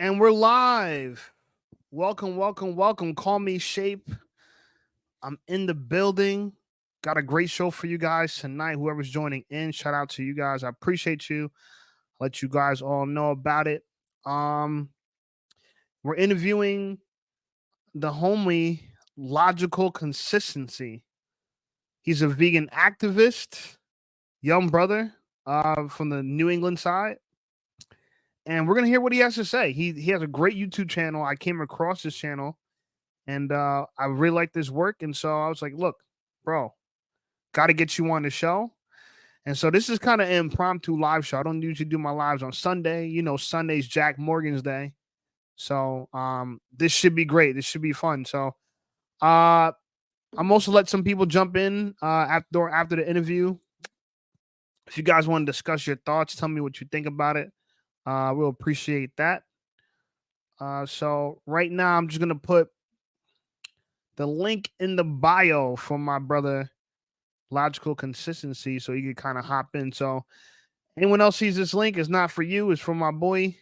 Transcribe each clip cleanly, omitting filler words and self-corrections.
And we're live. Welcome, welcome, welcome. Call me Shape. I'm in the building. Got a great show for you guys tonight. Whoever's joining in, shout out to you guys. I appreciate you. Let you guys all know about it. Um, we're interviewing the homie Logical Consistency. He's a vegan activist, young brother from the New England side. And we're gonna hear what he has to say. He has a great YouTube channel. I came across his channel and I really like this work. And so I was like, look, bro, got to get you on the show. And so this is kind of an impromptu live show. I don't usually do my lives on Sunday. You know, Sunday's Jack Morgan's day. So this should be great. This should be fun. So uh, I'm also let some people jump in after the interview. If you guys want to discuss your thoughts, tell me what you think about it. We'll appreciate that. So right now, I'm just gonna put the link in the bio for my brother Logical Consistency, so you can kind of hop in. So anyone else sees this link, it's not for you, it's for my boy.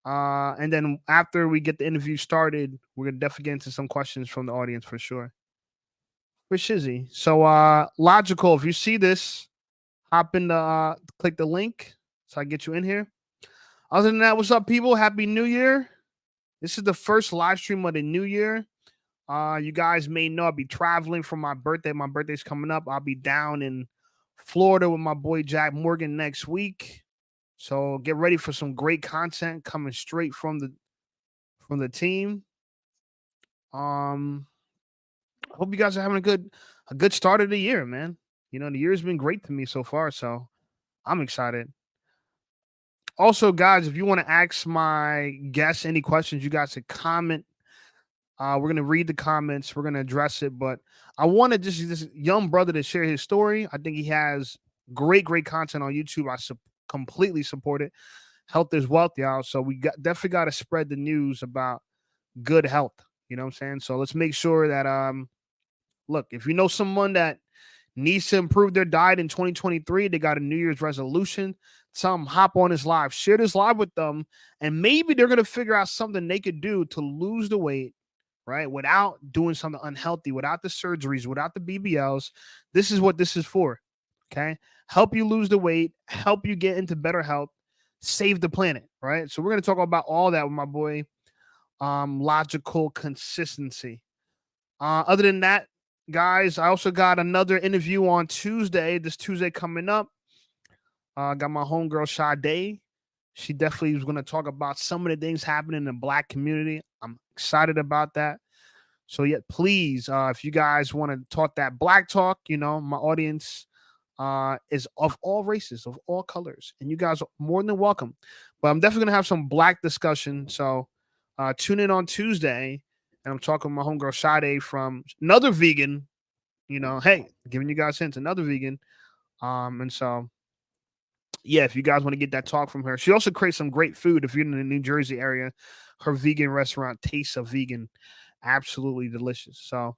And then after we get the interview started, we're gonna definitely get into some questions from the audience for sure. For Shizzy. So Logical, if you see this, hop in the click the link so I get you in here. Other than that, what's up, people? Happy New Year. This is the first live stream of the new year. You guys may know I'll be traveling for my birthday. My birthday's coming up. I'll be down in Florida with my boy Jack Morgan next week. So get ready for some great content coming straight from the team. Um, I hope you guys are having a good start of the year, man. You know, the year's been great to me so far, so I'm excited. Also, guys, if you want to ask my guests any questions, you guys can comment. We're gonna read the comments. We're gonna address it, but I wanted just this young brother to share his story. I think he has great content on YouTube. Completely support it. Health is wealth, y'all. So definitely got to spread the news about good health. You know what I'm saying? So let's make sure that look, if you know someone that needs to improve their diet in 2023, they got a New Year's resolution. Tell them hop on this live, share this live with them, and maybe they're gonna figure out something they could do to lose the weight, right? Without doing something unhealthy, without the surgeries, without the BBLs. This is what this is for. Okay. Help you lose the weight, help you get into better health, save the planet, right? So we're going to talk about all that with my boy, Logical Consistency. Other than that, guys, I also got another interview on Tuesday. This Tuesday coming up. Got my homegirl Sade. She definitely was going to talk about some of the things happening in the Black community. I'm excited about that. So yeah, please, if you guys want to talk that Black talk, you know, my audience is of all races, of all colors, and you guys are more than welcome. But I'm definitely gonna have some Black discussion. So tune in on Tuesday, and I'm talking with my homegirl Sade from another vegan. You know, hey, giving you guys hints, another vegan. And so yeah, if you guys want to get that talk from her, she also creates some great food. If you're in the New Jersey area, her vegan restaurant tastes of vegan, absolutely delicious. So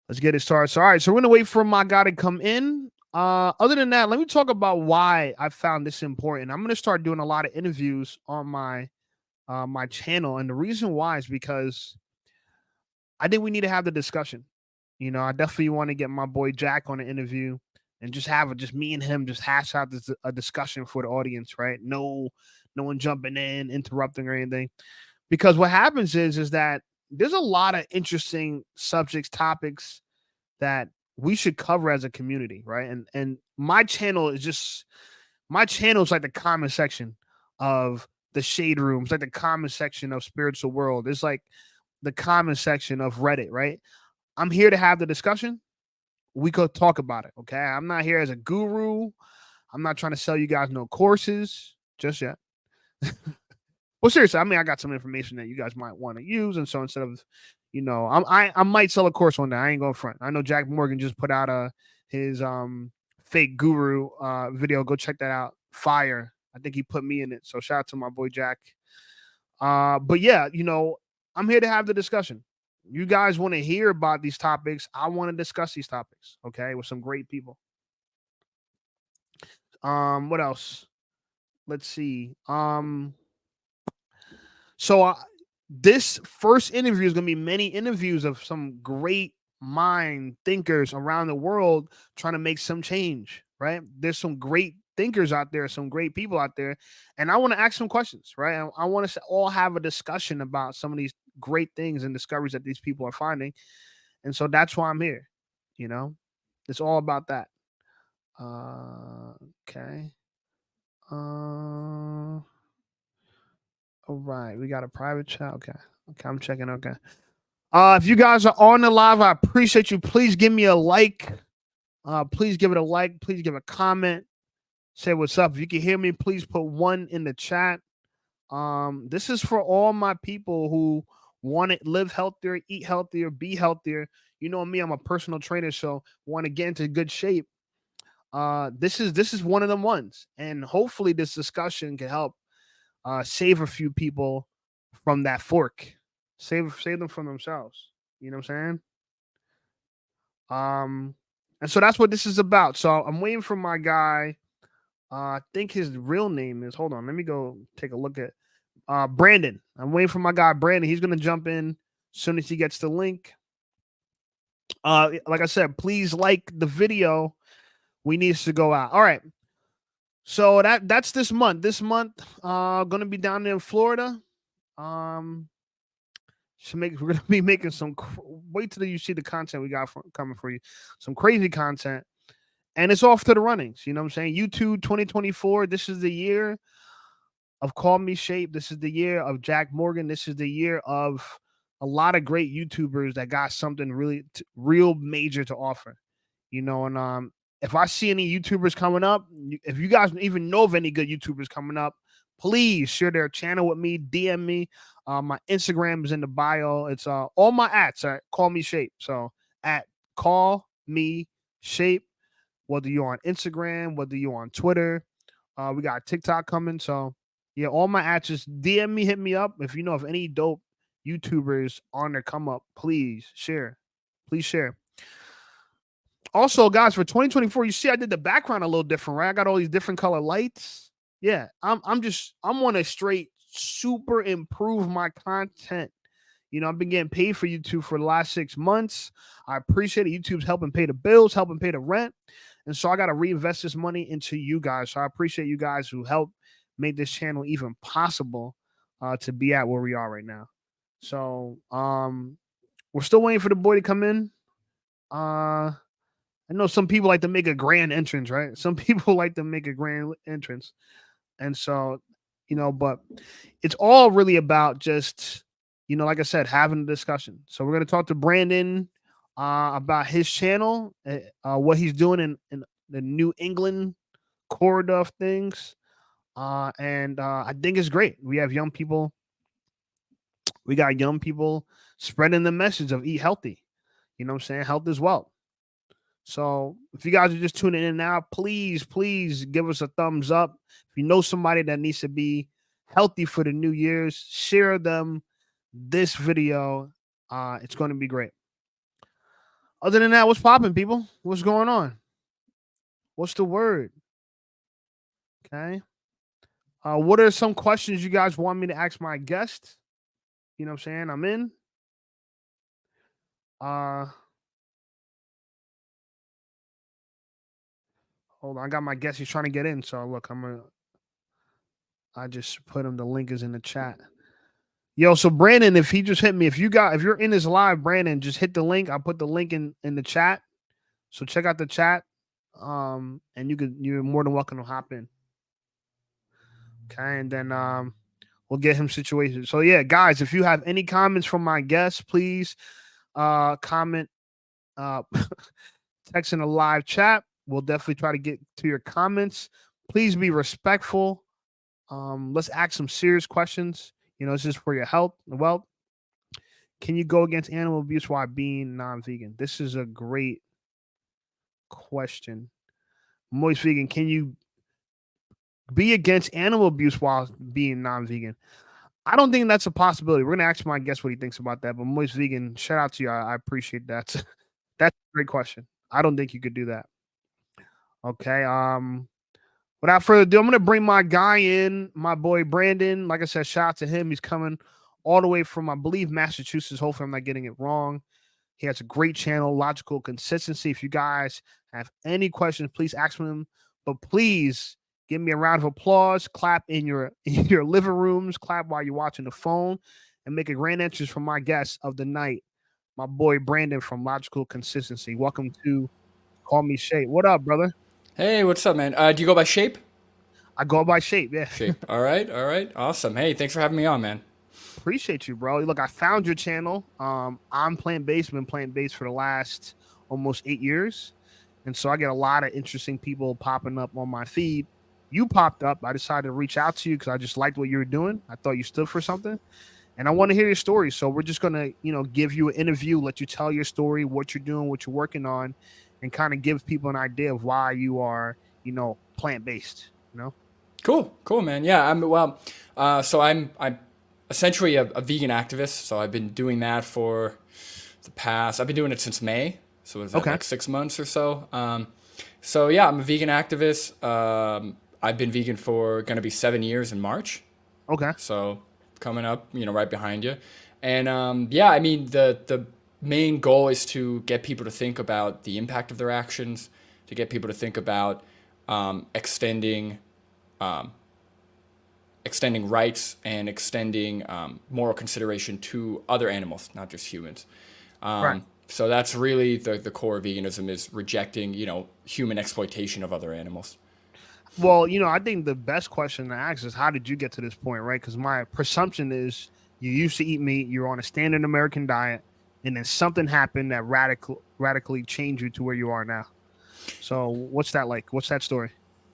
let's get it started. So, all right, so we're gonna wait for my guy to come in. Other than that, let me talk about why I found this important. I'm gonna start doing a lot of interviews on my channel, and the reason why is because I think we need to have the discussion. You know, I definitely want to get my boy Jack on an interview and just have just me and him just hash out a discussion for the audience, right? No one jumping in, interrupting or anything. Because what happens is that there's a lot of interesting subjects, topics that we should cover as a community, right? And my channel is like the comment section of the shade rooms, like the comment section of spiritual world. It's like the comment section of Reddit, right? I'm here to have the discussion. We could talk about it. Okay. I'm not here as a guru. I'm not trying to sell you guys no courses just yet. Well, seriously, I mean, I got some information that you guys might want to use, and so instead of, you know, I might sell a course one day. I ain't going front. I know Jack Morgan just put out his fake guru video. Go check that out. Fire. I think he put me in it. So shout out to my boy Jack. But yeah, you know, I'm here to have the discussion. You guys want to hear about these topics? I want to discuss these topics. Okay, with some great people. What else? Let's see. So this first interview is going to be many interviews of some great mind thinkers around the world trying to make some change, right? There's some great thinkers out there, some great people out there, and I want to ask some questions, right? I want us to all have a discussion about some of these great things and discoveries that these people are finding, and so that's why I'm here. You know, it's all about that. Okay. All right, we got a private chat. Okay, I'm checking. Okay. If you guys are on the live, I appreciate you. Please give me a like. Please give it a like. Please give a comment. Say what's up. If you can hear me, please put one in the chat. This is for all my people who want to live healthier, eat healthier, be healthier. You know me, I'm a personal trainer, so want to get into good shape. This is one of them ones, and hopefully this discussion can help save a few people from that fork. Save them from themselves. You know what I'm saying? And so that's what this is about. So I'm waiting for my guy. I think his real name is. Hold on, let me go take a look at Brandon. I'm waiting for my guy Brandon. He's gonna jump in as soon as he gets the link. Like I said, please like the video. We need to go out. All right. So that's this month. This month, gonna be down there in Florida. We're gonna be making some. Wait till you see the content we got coming for you. Some crazy content, and it's off to the runnings. You know what I'm saying? YouTube 2024. This is the year of Call Me Shape. This is the year of Jack Morgan. This is the year of a lot of great YouTubers that got something really real major to offer. You know, and if I see any YouTubers coming up, if you guys even know of any good YouTubers coming up, please share their channel with me. DM me. My Instagram is in the bio. It's all my ats are Call Me Shape. So at Call Me Shape, whether you're on Instagram, whether you're on Twitter, we got TikTok coming. So yeah, all my ats, just DM me, hit me up. If you know of any dope YouTubers on their come up, please share. Please share. Also, guys, for 2024, you see I did the background a little different, right? I got all these different color lights. Yeah, I'm on a straight super improve my content. You know, I've been getting paid for YouTube for the last 6 months. I appreciate it. YouTube's helping pay the bills, helping pay the rent. And so I got to reinvest this money into you guys. So I appreciate you guys who helped make this channel even possible to be at where we are right now. So we're still waiting for the boy to come in. I know some people like to make a grand entrance, right? Some people like to make a grand entrance. And so, you know, but it's all really about just, you know, like I said, having a discussion. So we're going to talk to Brandon about his channel, what he's doing in the New England corridor of things. And I think it's great. We have young people. We got young people spreading the message of eat healthy. You know what I'm saying? Health is wealth. So if you guys are just tuning in now, please give us a thumbs up. If you know somebody that needs to be healthy for the New Year's, share them this video. It's going to be great. Other than that, what's popping, people? What's going on? What's the word? Okay. What are some questions you guys want me to ask my guest? You know what I'm saying? I'm in. Hold on, I got my guest. He's trying to get in. So look, I just put him. The link is in the chat. Yo, so Brandon, if he just hit me, if you're in this live, Brandon, just hit the link. I'll put the link in the chat. So check out the chat. And you're more than welcome to hop in. Okay, and then we'll get him situated. So yeah, guys, if you have any comments from my guests, please comment text in the live chat. We'll definitely try to get to your comments. Please be respectful. Let's ask some serious questions. You know, this is for your health and wealth. Can you go against animal abuse while being non-vegan? This is a great question. Moist Vegan, can you be against animal abuse while being non-vegan? I don't think that's a possibility. We're gonna ask my guest what he thinks about that. But Moist Vegan, shout out to you. I appreciate that. That's a great question. I don't think you could do that. Okay. Without further ado, I'm gonna bring my guy in, my boy Brandon. Like I said, shout out to him. He's coming all the way from, I believe, Massachusetts. Hopefully, I'm not getting it wrong. He has a great channel, Logical Consistency. If you guys have any questions, please ask him. But please give me a round of applause. Clap in your living rooms. Clap while you're watching the phone, and make a grand entrance from my guest of the night, my boy Brandon from Logical Consistency. Welcome to Call Me Shay. What up, brother? Hey, what's up, man? Do you go by Shape? I go by Shape. Yeah. Shape. All right, awesome. Hey, thanks for having me on, man. Appreciate you, bro. Look, I found your channel. I'm plant based. Been plant based for the last almost 8 years, and so I get a lot of interesting people popping up on my feed. You popped up. I decided to reach out to you because I just liked what you were doing. I thought you stood for something, and I want to hear your story. So we're just gonna, give you an interview, let you tell your story, what you're doing, what you're working on, and kind of give people an idea of why you are, plant based. Cool, man. Yeah, I'm essentially a vegan activist. So I've been doing that for the past. I've been doing it since May. So is that Okay. like 6 months or so? So yeah, I'm a vegan activist. I've been vegan for gonna be 7 years in March. Okay. So coming up, right behind you. And yeah, I mean the main goal is to get people to think about the impact of their actions, to get people to think about extending extending rights and extending moral consideration to other animals, not just humans. Right. So that's really the core of veganism is rejecting, human exploitation of other animals. Well, I think the best question to ask is how did you get to this point, right? Because my presumption is you used to eat meat, you're on a standard American diet, and then something happened that radically changed you to where you are now. So what's that like? What's that story?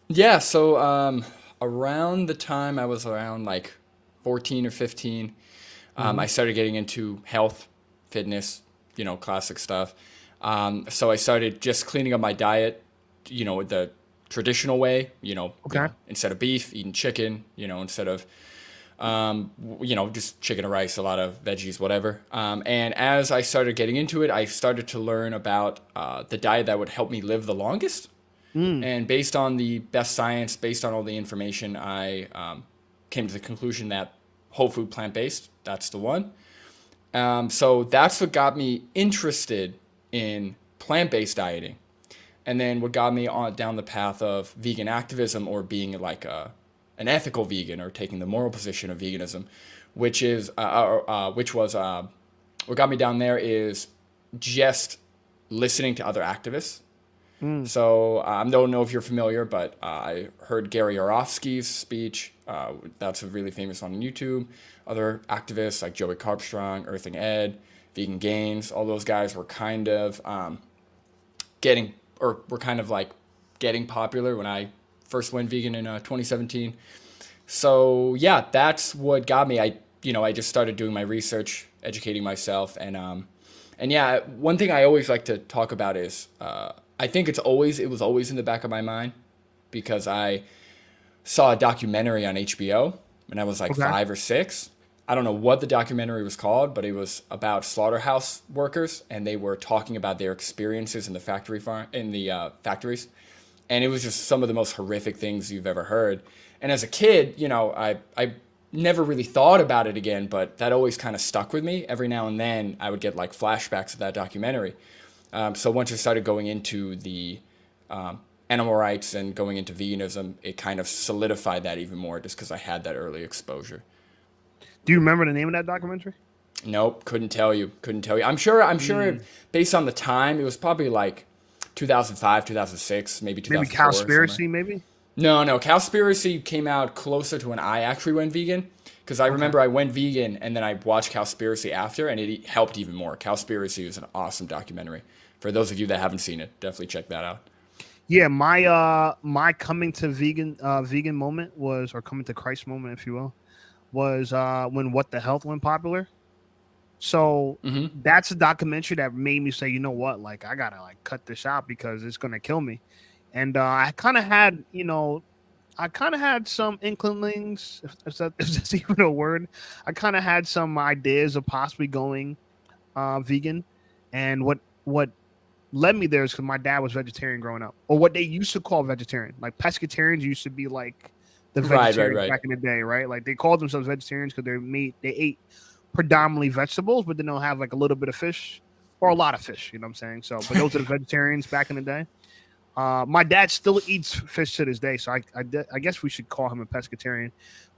Yeah, so around the time I was around like 14 or 15, Hmm. I started getting into health, fitness, classic stuff. So I started just cleaning up my diet, the traditional way, Okay. instead of beef, eating chicken, instead of just chicken or rice, a lot of veggies, whatever. And as I started getting into it, I started to learn about the diet that would help me live the longest. Mm. And based on the best science, based on all the information, I came to the conclusion that whole food plant based, that's the one. So that's what got me interested in plant based dieting. And then what got me on down the path of vegan activism or being like an ethical vegan or taking the moral position of veganism, which was what got me down there is just listening to other activists. Mm. So I don't know if you're familiar, but I heard Gary Yorovsky's speech. That's a really famous one on YouTube. Other activists like Joey Carbstrong, Earthing Ed, Vegan Gains, all those guys were kind of getting, or were kind of like getting popular when I first went vegan in 2017. So yeah, that's what got me. I just started doing my research, educating myself, and yeah, one thing I always like to talk about is I think it was always in the back of my mind because I saw a documentary on HBO when I was like Okay. 5 or 6. I don't know what the documentary was called, but it was about slaughterhouse workers, and they were talking about their experiences in the factories, and it was just some of the most horrific things you've ever heard. And as a kid, I never really thought about it again, but that always kind of stuck with me. Every now and then, I would get like flashbacks of that documentary. So once I started going into the animal rights and going into veganism, it kind of solidified that even more, just because I had that early exposure. Do you remember the name of that documentary? Nope, couldn't tell you. Couldn't tell you. I'm sure. Mm. Based on the time, it was probably like 2005, 2006, maybe Maybe 2004, somewhere. Cowspiracy, maybe? No, Cowspiracy came out closer to when I actually went vegan. Because I Okay. remember I went vegan and then I watched Cowspiracy after, and it helped even more. Cowspiracy is an awesome documentary. For those of you that haven't seen it, definitely check that out. Yeah, my coming to vegan moment was, or coming to Christ moment, if you will, was when What the Health went popular. So Hmm. that's a documentary that made me say, you know what, like I gotta like cut this out because it's gonna kill me. And I kind of had, I kind of had some inklings, if that's even a word. I kind of had some ideas of possibly going vegan, and what led me there is because my dad was vegetarian growing up, or what they used to call vegetarian. Like pescatarians used to be like the Right, right, vegetarians right. back in the day, right? Like they called themselves vegetarians because they ate predominantly vegetables, but then they'll have like a little bit of fish or a lot of fish. You know what I'm saying? So, but those are the vegetarians back in the day. My dad still eats fish to this day, so I guess we should call him a pescatarian.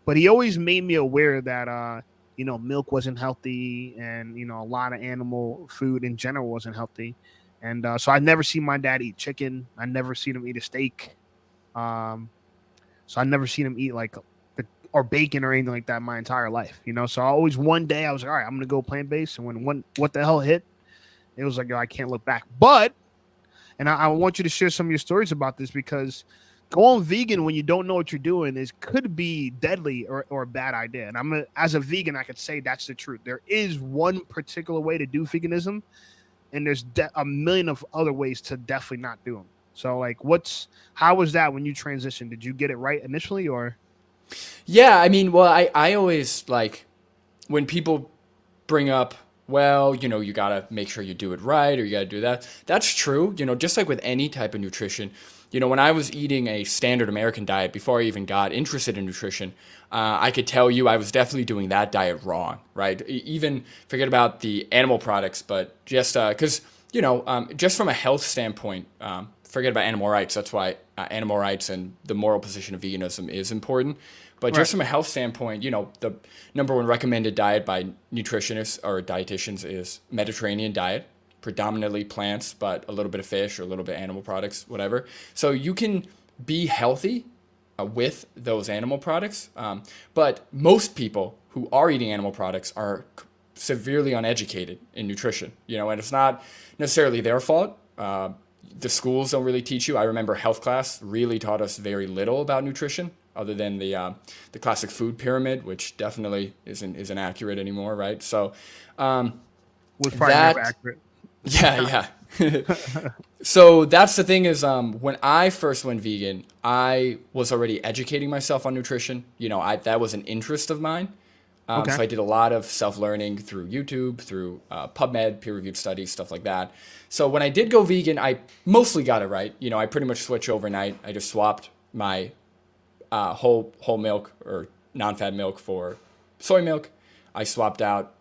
But he always made me aware that milk wasn't healthy, and a lot of animal food in general wasn't healthy. And so I never seen my dad eat chicken. I never seen him eat a steak. Um, so I never seen him eat like or bacon or anything like that my entire life. So I always one day I was like, all right, I'm gonna go plant based. And when one what the hell hit, it was like, yo, I can't look back. But and I want you to share some of your stories about this because going vegan when you don't know what you're doing could be deadly or a bad idea. And as a vegan, I could say that's the truth. There is one particular way to do veganism, and there's a million of other ways to definitely not do them. So, like, how was that when you transitioned? Did you get it right initially, or? Yeah, I mean, well, I always like when people bring up, well, you got to make sure you do it right or you got to do that. That's true. Just like with any type of nutrition, when I was eating a standard American diet before I even got interested in nutrition, I could tell you I was definitely doing that diet wrong, right? Even forget about the animal products, but just because, just from a health standpoint, forget about animal rights. That's why animal rights and the moral position of veganism is important. But Right. just from a health standpoint, the number one recommended diet by nutritionists or dietitians is Mediterranean diet, predominantly plants, but a little bit of fish or a little bit of animal products, whatever. So you can be healthy with those animal products. But most people who are eating animal products are severely uneducated in nutrition, and it's not necessarily their fault. The schools don't really teach you. I remember health class really taught us very little about nutrition, other than the classic food pyramid, which definitely isn't accurate anymore, right? So Was probably never that, accurate. yeah, yeah. So that's the thing is, when I first went vegan, I was already educating myself on nutrition. That was an interest of mine. Okay. So I did a lot of self-learning through YouTube, through PubMed, peer-reviewed studies, stuff like that. So when I did go vegan, I mostly got it right. I pretty much switched overnight. I just swapped my whole milk or non-fat milk for soy milk. I swapped out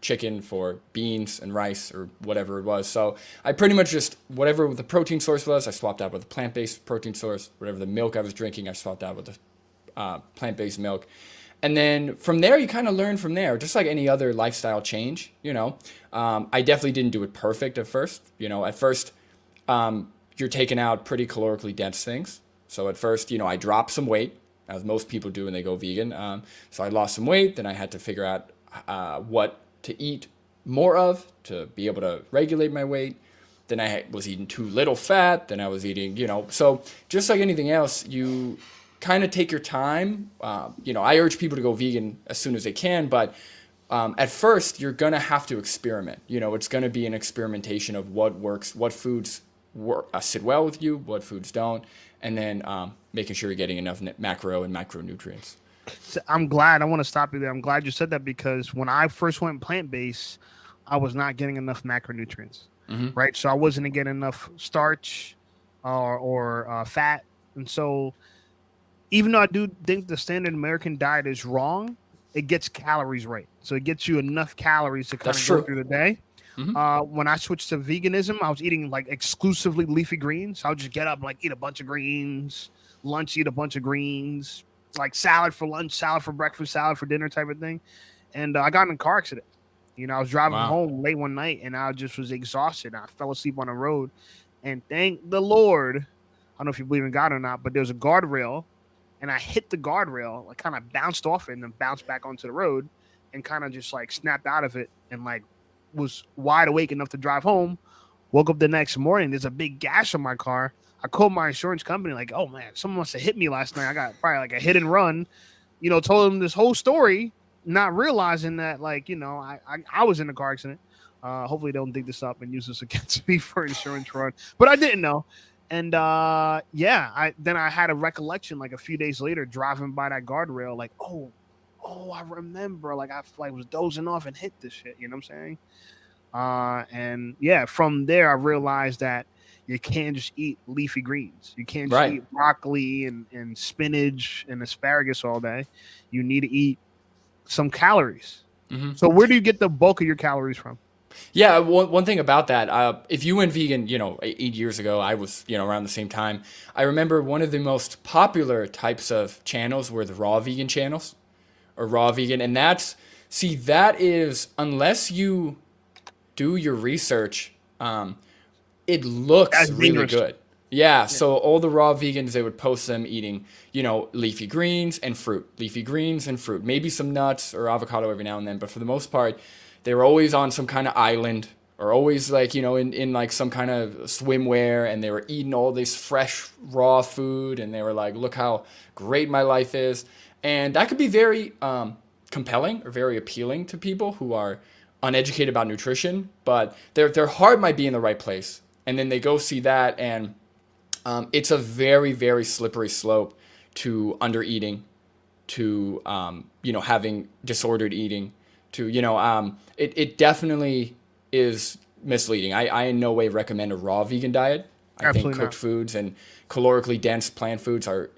chicken for beans and rice or whatever it was. So I pretty much just, whatever the protein source was, I swapped out with a plant-based protein source. Whatever the milk I was drinking, I swapped out with a plant-based milk. And then from there, you kind of learn from there, just like any other lifestyle change, I definitely didn't do it perfect at first. At first, you're taking out pretty calorically dense things. So at first, I dropped some weight, as most people do when they go vegan. So I lost some weight. Then I had to figure out what to eat more of to be able to regulate my weight. Then I was eating too little fat. Then I was eating, so just like anything else, you kind of take your time. I urge people to go vegan as soon as they can, but at first you're going to have to experiment. It's going to be an experimentation of what works, what foods sit well with you, what foods don't, and then making sure you're getting enough macro and micronutrients. So I'm glad. I want to stop you there. I'm glad you said that because when I first went plant based, I was not getting enough macronutrients, Mm-hmm. right? So I wasn't getting enough starch or fat, and so even though I do think the standard American diet is wrong, it gets calories right. So it gets you enough calories to kind That's of go true. through the day. Mm-hmm. When I switched to veganism, I was eating like exclusively leafy greens. I would just get up and like eat a bunch of greens, lunch, eat a bunch of greens, like salad for lunch, salad for breakfast, salad for dinner type of thing. And I got in a car accident. I was driving Wow. home late one night and I just was exhausted. I fell asleep on the road. And thank the Lord, I don't know if you believe in God or not, but there was a guardrail and I hit the guardrail, like kind of bounced off it and then bounced back onto the road and kind of just like snapped out of it and like was wide awake enough to drive home. Woke up the next morning, there's a big gash on my car. I called my insurance company, like, oh man, someone must have hit me last night. I got probably like a hit and run, told them this whole story, not realizing that, like, I was in a car accident. Hopefully they don't dig this up and use this against me for insurance fraud. But I didn't know. And then I had a recollection like a few days later driving by that guardrail, like, oh, I remember, like I like was dozing off and hit this shit. You know what I'm saying? And yeah, from there I realized that you can't just eat leafy greens. You can't just Right. eat broccoli and spinach and asparagus all day. You need to eat some calories. Hmm. So where do you get the bulk of your calories from? Yeah, one thing about that, if you went vegan, 8 years ago, I was, around the same time. I remember one of the most popular types of channels were the raw vegan channels or raw vegan. And that is, unless you do your research, it looks That's really dangerous. good. Yeah, Yeah, so all the raw vegans, they would post them eating, leafy greens and fruit, maybe some nuts or avocado every now and then. But for the most part, they were always on some kind of island or always like, in like some kind of swimwear, and they were eating all this fresh raw food, and they were like, look how great my life is. And that could be very compelling or very appealing to people who are uneducated about nutrition, but their heart might be in the right place. And then they go see that, and it's a very, very slippery slope to undereating, to having disordered eating, to it definitely is misleading. I in no way recommend a raw vegan diet. I think absolutely cooked not. foods and calorically dense plant foods are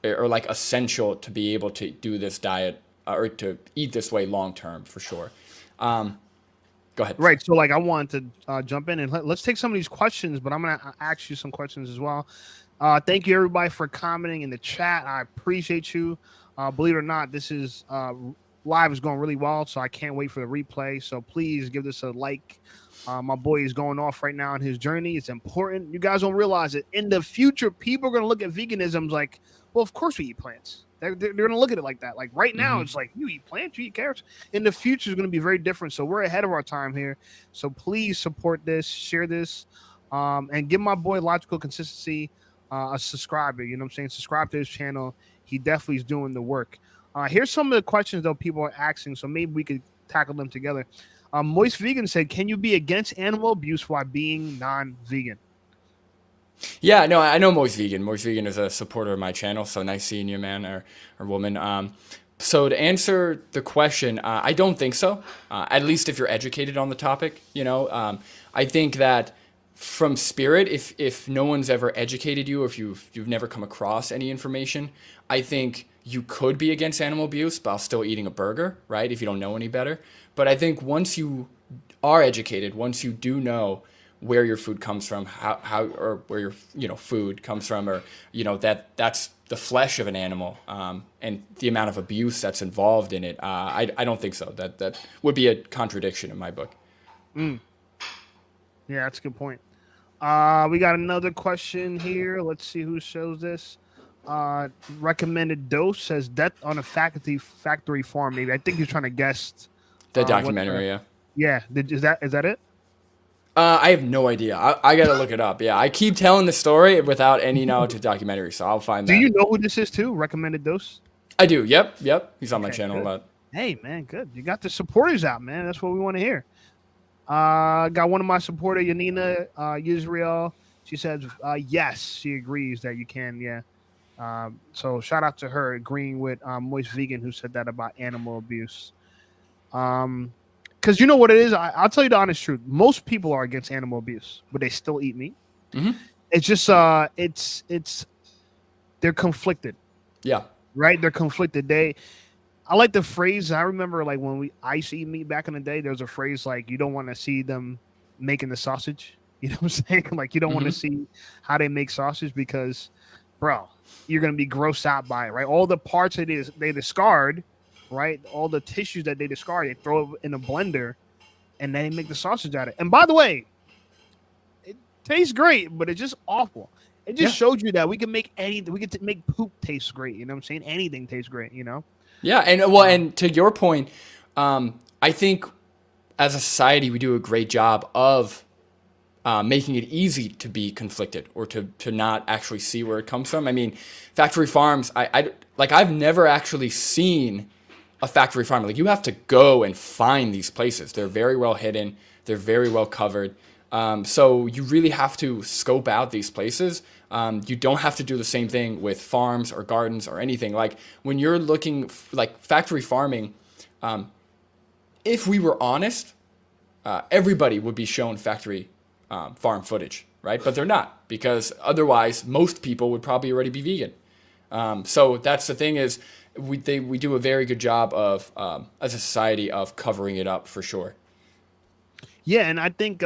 like essential to be able to do this diet, or to eat this way long term for sure. Go ahead. Right. So, like, I wanted to jump in and let's take some of these questions, but I'm going to ask you some questions as well. Thank you, everybody, for commenting in the chat. I appreciate you. Believe it or not, this is live is going really well, so I can't wait for the replay. So, please give this a like. My boy is going off right now on his journey. It's important. You guys don't realize it. In the future, people are going to look at veganism like, well, of course we eat plants. They're going to look at it like that. Like right now, Hmm. it's like you eat plants, you eat carrots. In the future is going to be very different. So we're ahead of our time here. So please support this, share this, and give my boy Logical Consistency a subscriber. You know what I'm saying? Subscribe to his channel. He definitely is doing the work. Here's some of the questions though people are asking. So maybe we could tackle them together. Moist Vegan said, "Can you be against animal abuse while being non-vegan?" Yeah, no, I know Moist Vegan. Moist Vegan is a supporter of my channel, so nice seeing you, man, or woman. So to answer the question, I don't think so. At least if you're educated on the topic, I think that from spirit, if no one's ever educated you, if you've never come across any information, I think you could be against animal abuse while still eating a burger, right? If you don't know any better. But I think once you are educated, once you do know where your food comes from, how or where your food comes from, or that's the flesh of an animal, and the amount of abuse that's involved in it, I don't think so. That would be a contradiction in my book. Mm, yeah, that's a good point. We got another question here. Let's see who shows this. Recommended dose says death on a factory farm. Maybe I think he's trying to guess The what. documentary, yeah. Yeah, is that it? I have no idea. I gotta look it up. Yeah, I keep telling the story without any knowledge of documentary, so I'll find Do that. you know who this is too? Recommended dose. I do. Yep. He's on my Okay, channel a good. lot. Hey man, good. You got the supporters out, man. That's what we want to hear. Got one of my supporter, Yanina Yisrael. She says yes, she agrees that you can. Yeah. So shout out to her agreeing with Moist Vegan who said that about animal abuse. Because you know what it is. I'll tell you the honest truth. Most people are against animal abuse, but they still eat meat. Hmm. It's just it's they're conflicted, Yeah. right? They're conflicted. I like the phrase. I remember like when I used to eat meat back in the day. There's a phrase like you don't want to see them making the sausage. You know what I'm saying? Like you don't want to Hmm. see how they make sausage because, bro, you're gonna be grossed out by it, right? All the parts they discard, right? All the tissues that they discard, they throw it in a blender, and then they make the sausage out of it. And by the way, it tastes great, but it's just awful. It just Yeah. showed you that we can make anything. We can make poop taste great. You know what I'm saying? Anything tastes great. You know. Yeah, and to your point, I think as a society we do a great job of making it easy to be conflicted or to not actually see where it comes from. I mean, factory farms. I've never actually seen a factory farm. Like you have to go and find these places. They're very well hidden. They're very well covered. So you really have to scope out these places. You don't have to do the same thing with farms or gardens or anything. Like when you're looking like factory farming, if we were honest, everybody would be shown factory farm footage, right? But they're not, because otherwise most people would probably already be vegan. So that's the thing is we do a very good job of as a society of covering it up for sure. Yeah, and I think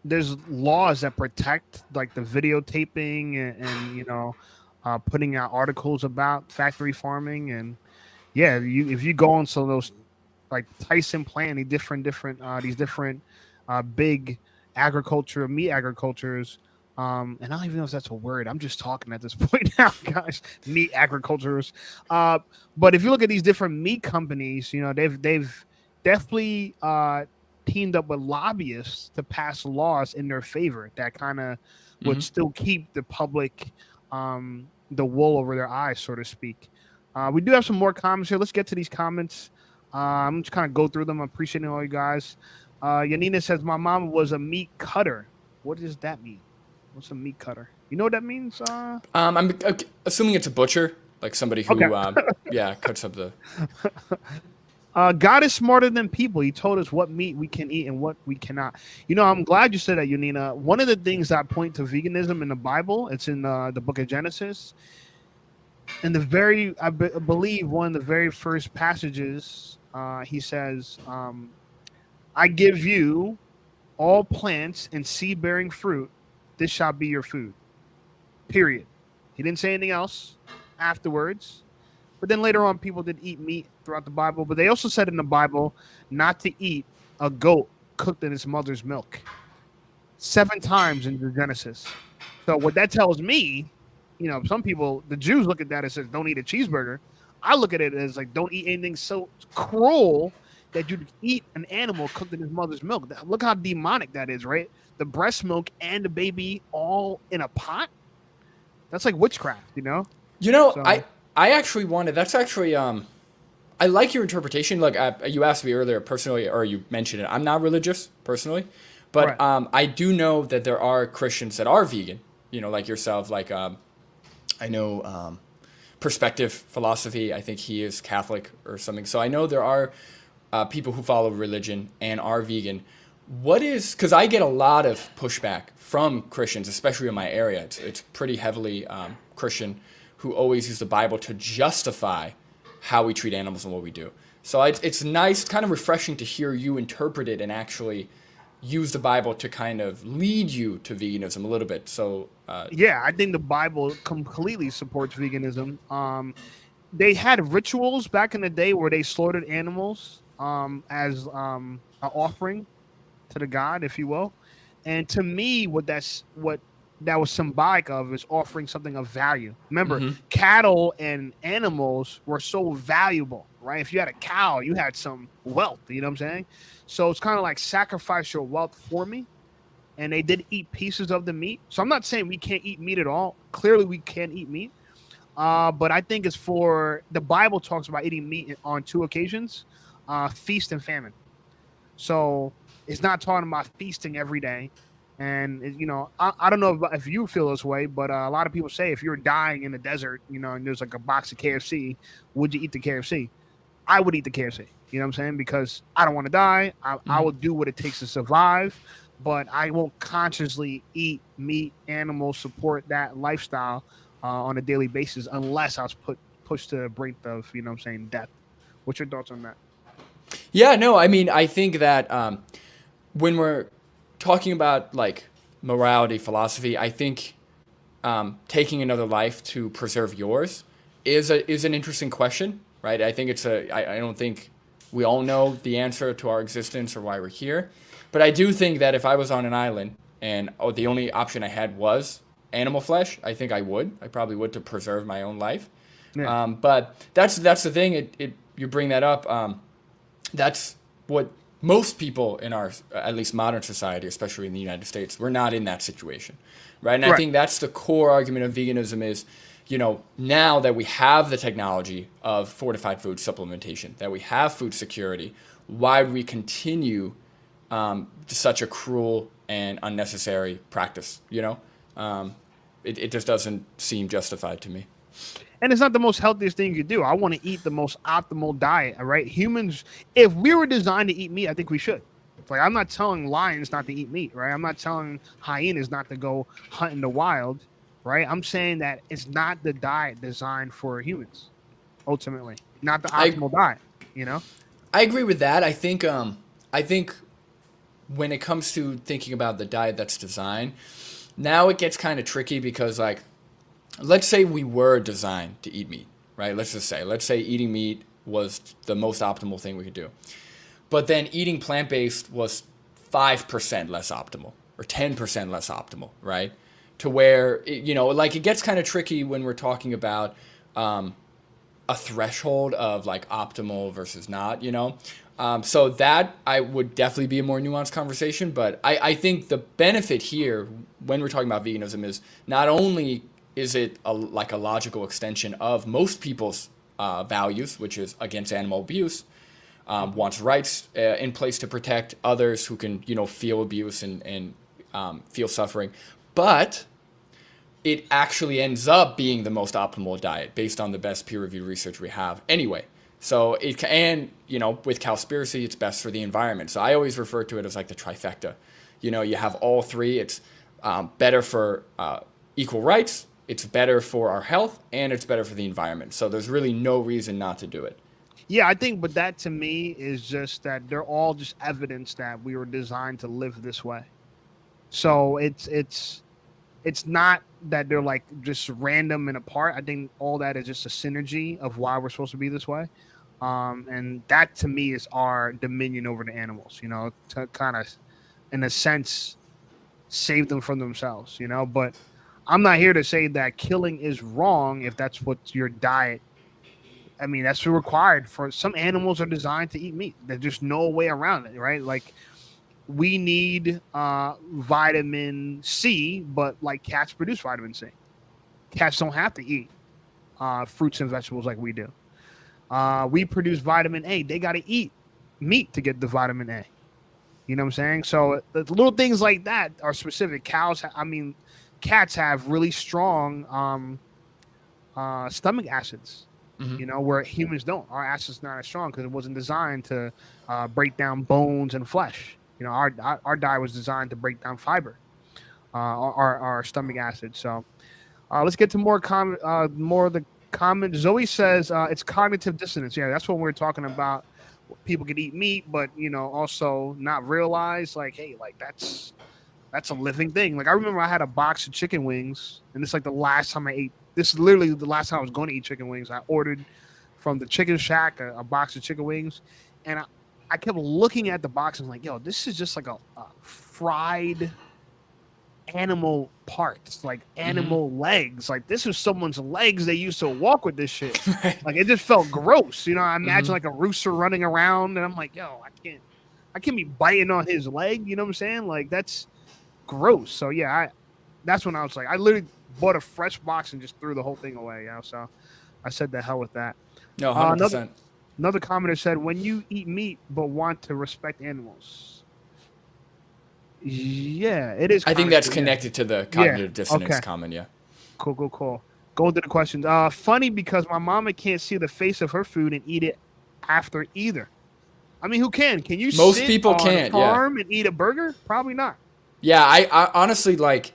there's laws that protect like the videotaping and putting out articles about factory farming. And yeah, if you go on some of those like Tyson plant, these different big agriculture, meat agricultures. And I don't even know if that's a word. I'm just talking at this point now, guys. Meat agricultures. Uh, but if you look at these different meat companies, they've definitely teamed up with lobbyists to pass laws in their favor that kind of would Hmm. still keep the public the wool over their eyes, so to speak. We do have some more comments here. Let's get to these comments. I'm just kind of go through them. I'm appreciating all you guys. Yanina says, my mom was a meat cutter. What does that mean? What's a meat cutter? You know what that means? I'm assuming it's a butcher, like somebody Okay. who yeah, cuts up the. God is smarter than people. He told us what meat we can eat and what we cannot. I'm glad you said that, Yanina. One of the things that point to veganism in the Bible, it's in the book of Genesis. In I believe one of the very first passages, he says, I give you all plants and seed-bearing fruit. This shall be your food. Period. He didn't say anything else afterwards. But then later on, people did eat meat throughout the Bible. But they also said in the Bible not to eat a goat cooked in its mother's milk 7 times in the Genesis. So what that tells me, some people, the Jews look at that and says, don't eat a cheeseburger. I look at it as like, don't eat anything so cruel that you'd eat an animal cooked in his mother's milk. Look how demonic that is, right? The breast milk and the baby all in a pot. That's like witchcraft, You know, So I actually wanted. That's actually I like your interpretation. Like you asked me earlier personally, or you mentioned it. I'm not religious personally, but right. I do know that there are Christians that are vegan. Like yourself. Like I know Perspective Philosophy. I think he is Catholic or something. So I know there are people who follow religion and are vegan. Because I get a lot of pushback from Christians, especially in my area. It's pretty heavily Christian, who always use the Bible to justify how we treat animals and what we do. So it's nice, kind of refreshing to hear you interpret it and actually use the Bible to kind of lead you to veganism a little bit. So Yeah, I think the Bible completely supports veganism. They had rituals back in the day where they slaughtered animals as an offering to the god, if you will. And to me, what that was symbolic of is offering something of value. Remember, mhm. cattle and animals were so valuable, right? If you had a cow, you had some wealth, you know what I'm saying? So it's kind of like sacrifice your wealth for me. And they did eat pieces of the meat. So I'm not saying we can't eat meat at all. Clearly, we can eat meat. But I think it's for the Bible talks about eating meat on 2 occasions, feast and famine. So it's not talking about feasting every day. And I don't know if you feel this way, but a lot of people say if you're dying in the desert, and there's like a box of KFC, would you eat the KFC? I would eat the KFC. You know what I'm saying? Because I don't want to die. I will do what it takes to survive, but I won't consciously eat meat, animals, support that lifestyle on a daily basis unless I was pushed to the brink of, what I'm saying, death. What's your thoughts on that? Yeah, no, I mean, I think that when we're talking about like morality, philosophy, I think taking another life to preserve yours is an interesting question, right? I think I don't think we all know the answer to our existence or why we're here, but I do think that if I was on an island and the only option I had was animal flesh, I think I probably would to preserve my own life. Yeah. But that's the thing. You bring that up. That's what most people in our at least modern society, especially in the United States, we're not in that situation, right? And I Right. think that's the core argument of veganism is, now that we have the technology of fortified food supplementation, that we have food security, why would we continue such a cruel and unnecessary practice? It just doesn't seem justified to me. And it's not the most healthiest thing you could do. I want to eat the most optimal diet, all right? Humans, if we were designed to eat meat, I think we should. It's like I'm not telling lions not to eat meat, right? I'm not telling hyenas not to go hunt in the wild, right? I'm saying that it's not the diet designed for humans. Ultimately, not the I optimal diet. You know? I agree with that. I think when it comes to thinking about the diet that's designed, now it gets kind of tricky because like let's say we were designed to eat meat, right? Let's say eating meat was the most optimal thing we could do. But then eating plant-based was 5% less optimal or 10% less optimal, right? To where like it gets kind of tricky when we're talking about a threshold of like optimal versus not. So that I would definitely be a more nuanced conversation. But I think the benefit here when we're talking about veganism is not only is it like a logical extension of most people's values, which is against animal abuse, wants rights in place to protect others who can feel abuse and feel suffering, but it actually ends up being the most optimal diet based on the best peer-reviewed research we have anyway. So with Cowspiracy, it's best for the environment. So I always refer to it as like the trifecta. You have all three. It's better for equal rights, it's better for our health, and it's better for the environment. So there's really no reason not to do it. Yeah, I think, but that to me is just that they're all just evidence that we were designed to live this way. So it's not that they're like just random and apart. I think all that is just a synergy of why we're supposed to be this way. And that to me is our dominion over the animals, to kind of, in a sense, save them from themselves, But I'm not here to say that killing is wrong if that's what your diet. I mean, that's required for some animals are designed to eat meat. There's just no way around it, right? Like we need vitamin C, but like cats produce vitamin C. Cats don't have to eat fruits and vegetables like we do. We produce vitamin A. They got to eat meat to get the vitamin A. You know what I'm saying? So the little things like that are specific. Cats have really strong stomach acids. Where humans don't. Our acid's not as strong because it wasn't designed to break down bones and flesh. Our diet was designed to break down fiber, our stomach acid. So let's get to more of the comments. Zoe says it's cognitive dissonance. Yeah, that's what we're talking about. People can eat meat, but also not realize like, hey, like that's a living thing. Like I remember I had a box of chicken wings, and it's like the last time I ate. This is literally the last time I was going to eat chicken wings. I ordered from the Chicken Shack a box of chicken wings, and I kept looking at the box and like, yo, this is just like a fried animal parts, like animal legs. Like this is someone's legs they used to walk with this shit. Right. Like it just felt gross. I imagine like a rooster running around, and I'm like, yo, I can't be biting on his leg. You know what I'm saying? Like that's gross. So yeah, that's when I was like, I literally bought a fresh box and just threw the whole thing away. So I said the hell with that. No, 100%. Another commenter said, when you eat meat but want to respect animals. Yeah, it is. I think that's connected to the cognitive dissonance comment. Yeah. Cool. Go to the questions. Funny because my mama can't see the face of her food and eat it after either. I mean, who can? Can you? Most sit people on can't. A farm and eat a burger? Probably not. Yeah, I honestly like.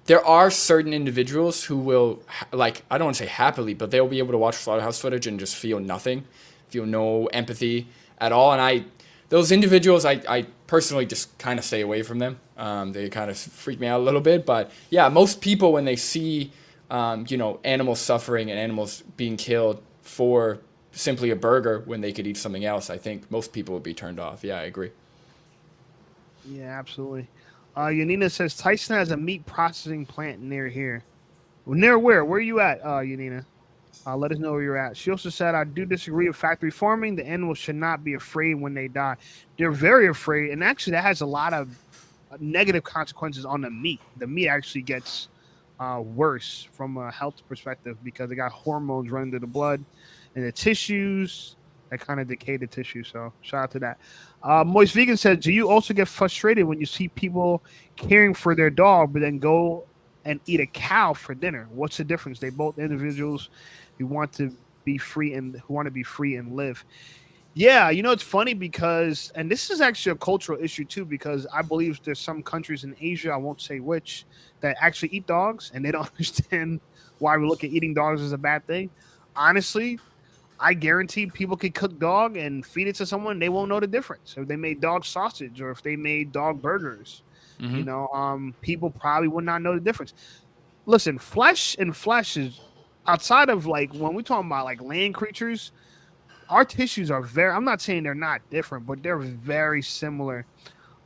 There are certain individuals who will, like, I don't want to say happily, but they'll be able to watch slaughterhouse footage and just feel nothing, feel no empathy at all. And those individuals, I personally just kind of stay away from them. They kind of freak me out a little bit. But yeah, most people, when they see, animals suffering and animals being killed for simply a burger when they could eat something else, I think most people would be turned off. Yeah, I agree. Yeah, absolutely. Yanina says Tyson has a meat processing plant near here. Near where? Where are you at, Yanina? Let us know where you're at. She also said, I do disagree with factory farming. The animals should not be afraid when they die. They're very afraid. And actually, that has a lot of negative consequences on the meat. The meat actually gets worse from a health perspective because they got hormones running through the blood and the tissues that kind of decay the tissue. So shout out to that. Moist Vegan says, do you also get frustrated when you see people caring for their dog, but then go and eat a cow for dinner? What's the difference? They both individuals who want to be free and live. Yeah, it's funny because, and this is actually a cultural issue too, because I believe there's some countries in Asia, I won't say which, that actually eat dogs and they don't understand why we look at eating dogs as a bad thing. Honestly, I guarantee people could cook dog and feed it to someone, they won't know the difference. If they made dog sausage or if they made dog burgers, Hmm. people probably would not know the difference. Listen, flesh and flesh is outside of like when we talking about like land creatures, our tissues are very, I'm not saying they're not different, but they're very similar.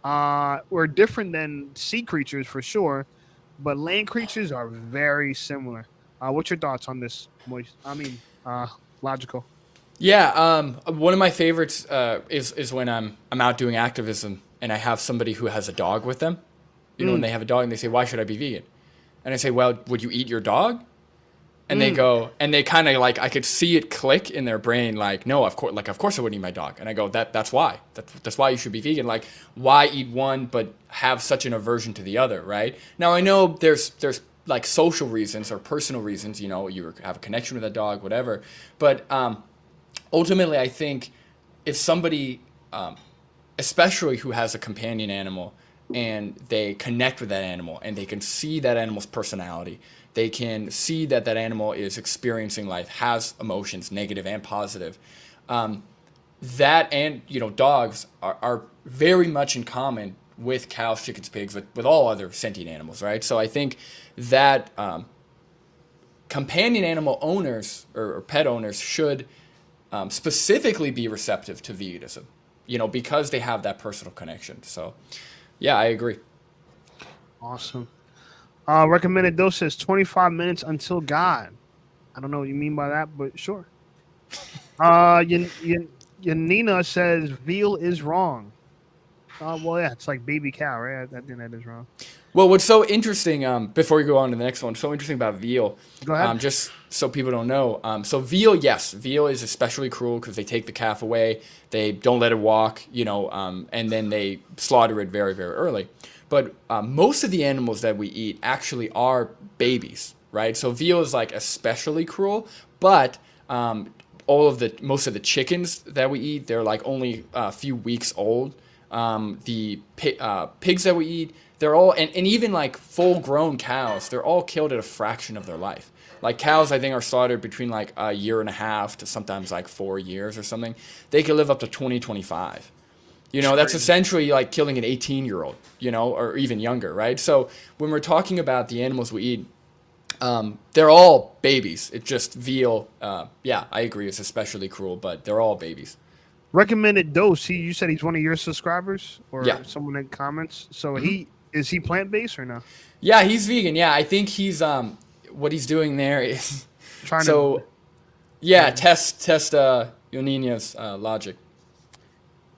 We're different than sea creatures for sure, but land creatures are very similar. What's your thoughts on this, Moist? Logical. Yeah, one of my favorites is when I'm out doing activism and I have somebody who has a dog with them. You know, when Mm, they have a dog and they say, "Why should I be vegan?" And I say, "Well, would you eat your dog?" And they mm. go, and they kind of like, I could see it click in their brain, like, no, of course I wouldn't eat my dog. And I go, that's why, that's why you should be vegan. Like, why eat one but have such an aversion to the other, right? Now I know there's like social reasons or personal reasons, you know, you have a connection with a dog, whatever. But ultimately, I think if somebody, especially who has a companion animal, and they connect with that animal and they can see that animal's personality, they can see that that animal is experiencing life, has emotions, negative and positive. That and dogs are very much in common with cows, chickens, pigs, with all other sentient animals, right? So I think that companion animal owners or pet owners should specifically be receptive to veganism, because they have that personal connection. So, yeah, I agree. Awesome. Recommended dose says 25 minutes until God. I don't know what you mean by that, but sure. Yanina says veal is wrong. Well, yeah, it's like baby cow, right? I think that is wrong. Well, what's so interesting, before we go on to the next one, so interesting about veal, Go ahead. just so people don't know. So veal, yes, veal is especially cruel because they take the calf away, they don't let it walk, and then they slaughter it very, very early. But most of the animals that we eat actually are babies, right? So veal is like especially cruel, but most of the chickens that we eat, they're like only a few weeks old. The pigs that we eat, they're all, and even like full grown cows, they're all killed at a fraction of their life. Like cows, I think, are slaughtered between like a year and a half to sometimes like 4 years or something. They can live up to 20, 25. It's That's crazy. essentially like killing an 18-year-old, or even younger, right? So when we're talking about the animals we eat, they're all babies. It's just veal. Yeah, I agree. It's especially cruel, but they're all babies. Recommended dose. You said he's one of your subscribers Yeah. or someone in comments. So Hmm. he plant based or no? Yeah, he's vegan. Yeah, I think he's what he's doing there is Trying to so go yeah, ahead. test Yonina's logic.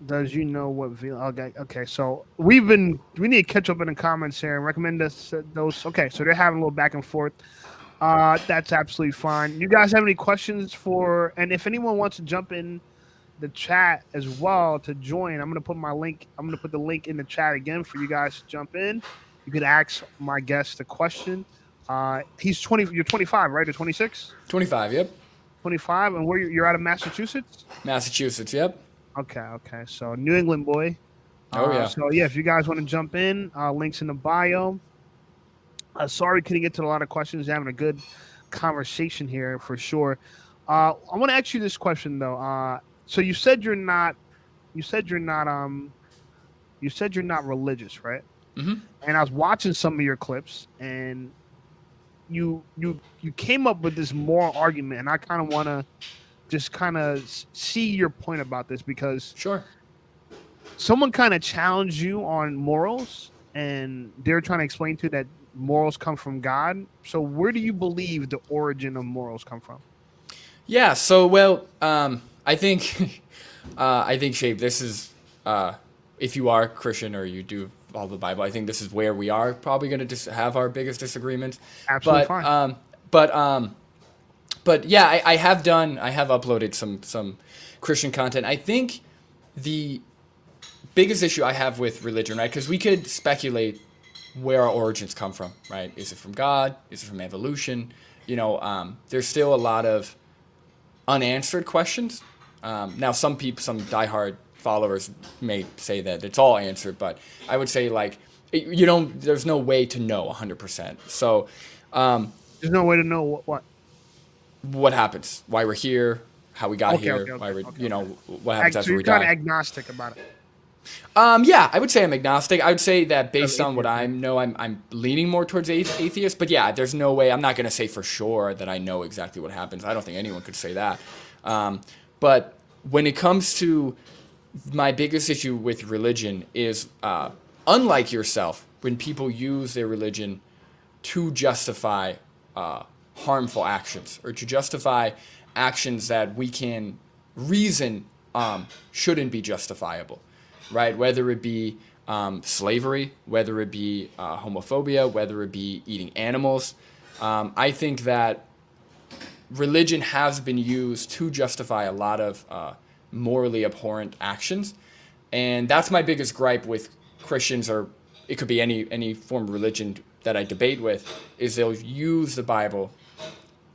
Does you know what veal? Okay, okay. So we need to catch up in the comments here and recommend us those. Okay, so they're having a little back and forth. That's absolutely fine. You guys have any questions for? And if anyone wants to jump in the chat as well to join, I'm gonna put my link. I'm gonna put the link in the chat again for you guys to jump in. You could ask my guest a question. He's 20. You're 25, right? Or 26? 25, yep. 25, and you're out of Massachusetts. Massachusetts, yep. Okay, okay. So New England boy. Oh yeah. So yeah, if you guys want to jump in, links in the bio. Sorry, couldn't get to a lot of questions. Having a good conversation here for sure. I want to ask you this question though. So you said you're not. You said you're not. You said you're not religious, right? Hmm. And I was watching some of your clips, and you came up with this moral argument, and I kind of want to just kind of see your point about this because Sure. someone kind of challenged you on morals and they're trying to explain to you that morals come from God. So where do you believe the origin of morals come from? Yeah. So well, I think I think Shape. This is if you are Christian or you do follow the Bible, I think this is where we are probably going to have our biggest disagreements. Absolutely But fine. but but yeah, I have uploaded some Christian content. I think the biggest issue I have with religion, right? Because we could speculate where our origins come from, right? Is it from God? Is it from evolution? There's still a lot of unanswered questions Now, some people, some diehard followers may say that it's all answered, but I would say like you don't. There's no way to know 100%. So, There's no way to know what happens, why we're here, how we got here, why we're, what happens So after you're we kind of die. agnostic about it. Yeah, I would say I'm agnostic. I would say that based on what I know, I'm leaning more towards atheist. But yeah, there's no way. I'm not going to say for sure that I know exactly what happens. I don't think anyone could say that. But when it comes to my biggest issue with religion is, unlike yourself, when people use their religion to justify harmful actions or to justify actions that we can reason shouldn't be justifiable, right? Whether it be slavery, whether it be homophobia, whether it be eating animals. I think that religion has been used to justify a lot of morally abhorrent actions. And that's my biggest gripe with Christians, or it could be any form of religion that I debate with, is they'll use the Bible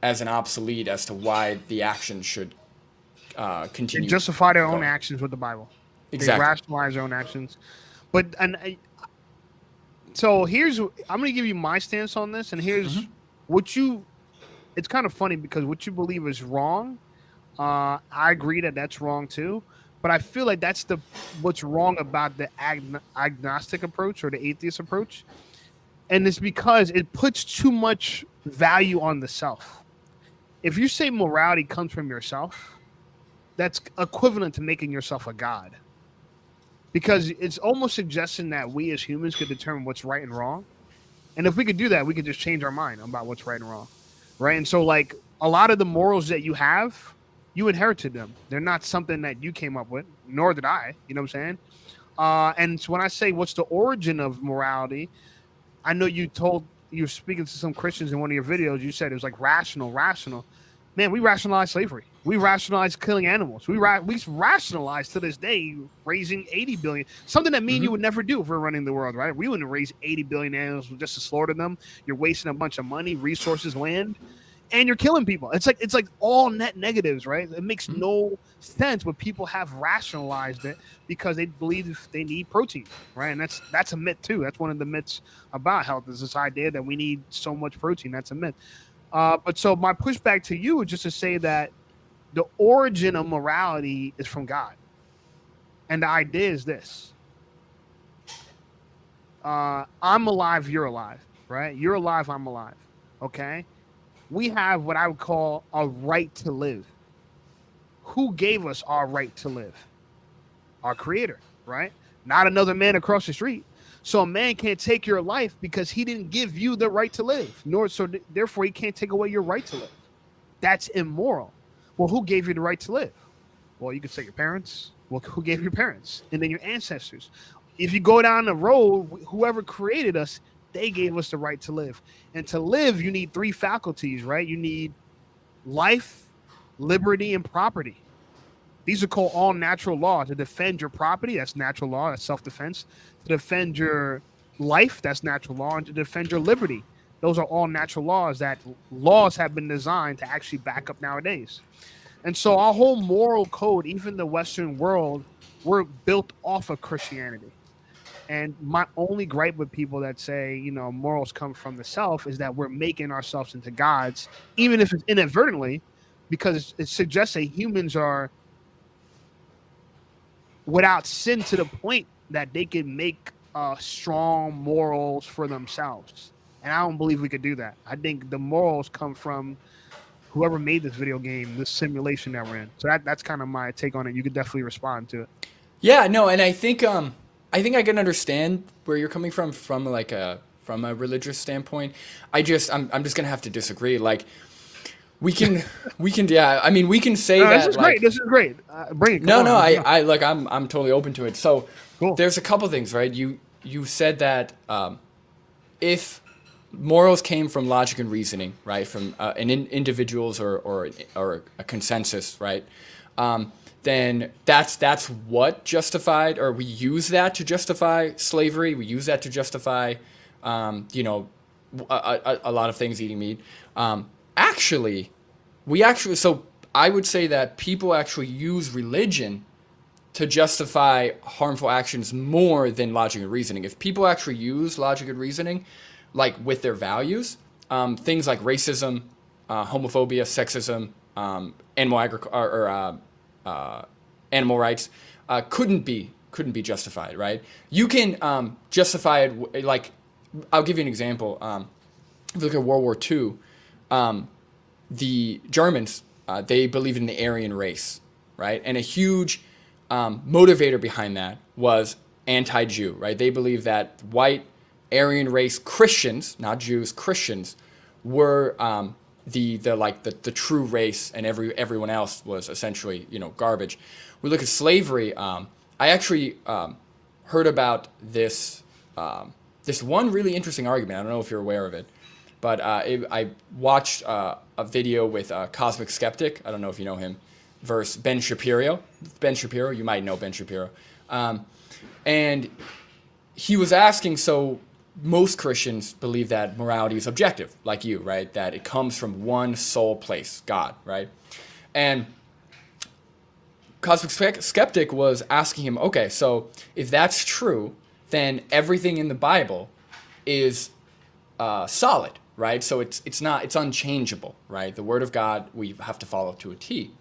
as an obsolete as to why the action should continue. They justify their own actions with the Bible. Exactly. They rationalize their own actions. But so here's, I'm going to give you my stance on this, and here's what you. It's kind of funny because what you believe is wrong. I agree that that's wrong too, but I feel like that's what's wrong about the agnostic approach or the atheist approach, and it's because it puts too much value on the self. If you say morality comes from yourself, that's equivalent to making yourself a god, because it's almost suggesting that we as humans could determine what's right and wrong, and if we could do that, we could just change our mind about what's right and wrong, right? And so, like, a lot of the morals that you have, you inherited them. They're not something that you came up with, nor did I. You know what I'm saying? And so when I say what's the origin of morality, I know you were speaking to some Christians in one of your videos. You said it was like rational. Man, we rationalize slavery. We rationalize killing animals. We rationalize to this day raising 80 billion, something that me and you would never do if we're running the world, right? We wouldn't raise 80 billion animals just to slaughter them. You're wasting a bunch of money, resources, land, and you're killing people. It's like all net negatives, right? It makes no sense, but people have rationalized it because they believe they need protein, right? And that's a myth too. That's one of the myths about health, is this idea that we need so much protein. That's a myth. But so my pushback to you is just to say that the origin of morality is from God. And the idea is this. I'm alive, you're alive, right? You're alive, I'm alive, okay? We have what I would call a right to live. Who gave us our right to live? Our creator, right? Not another man across the street. So a man can't take your life because he didn't give you the right to live, therefore he can't take away your right to live. That's immoral. Well, who gave you the right to live? Well, you could say your parents. Well, who gave your parents? And then your ancestors. If you go down the road, whoever created us, they gave us the right to live. And to live, you need three faculties, right? You need life, liberty, and property. These are called all natural laws. To defend your property, that's natural law, that's self-defense. To defend your life, that's natural law. And to defend your liberty, those are all natural laws that laws have been designed to actually back up nowadays. And so our whole moral code, even the Western world, we're built off of Christianity. And my only gripe with people that say, morals come from the self is that we're making ourselves into gods, even if it's inadvertently, because it suggests that humans are without sin to the point that they can make strong morals for themselves. And I don't believe we could do that. I think the morals come from whoever made this video game, this simulation that we're in. So that's kind of my take on it. You could definitely respond to it. Yeah, no, and I think I can understand where you're coming from a religious standpoint. I'm just gonna have to disagree. Like, we can yeah. I mean, we can say that. This is great. Bring it. No, I'm totally open to it. So cool. There's a couple things, right? You said that if morals came from logic and reasoning, right, from individuals or a consensus, right, then that's what justified, or we use that to justify slavery. We use that to justify, a lot of things, eating meat. So I would say that people actually use religion to justify harmful actions more than logic and reasoning. If people actually use logic and reasoning, like with their values, things like racism, homophobia, sexism, animal rights couldn't be justified, right? You can justify it like, I'll give you an example. If you look at World War II, the Germans, they believed in the Aryan race, right? And a huge motivator behind that was anti-Jew, right? They believed that white Aryan race Christians, not Jews, Christians, were the true race, and everyone else was essentially, garbage. We look at slavery. I actually heard about this one really interesting argument. I don't know if you're aware of it, but I watched a video with Cosmic Skeptic. I don't know if you know him, versus Ben Shapiro. Ben Shapiro, you might know Ben Shapiro. And he was asking, so most Christians believe that morality is objective, like you, right? That it comes from one sole place, God, right? And Cosmic Skeptic was asking him, okay, so if that's true, then everything in the Bible is solid, right? So it's unchangeable, right? The Word of God we have to follow to a T.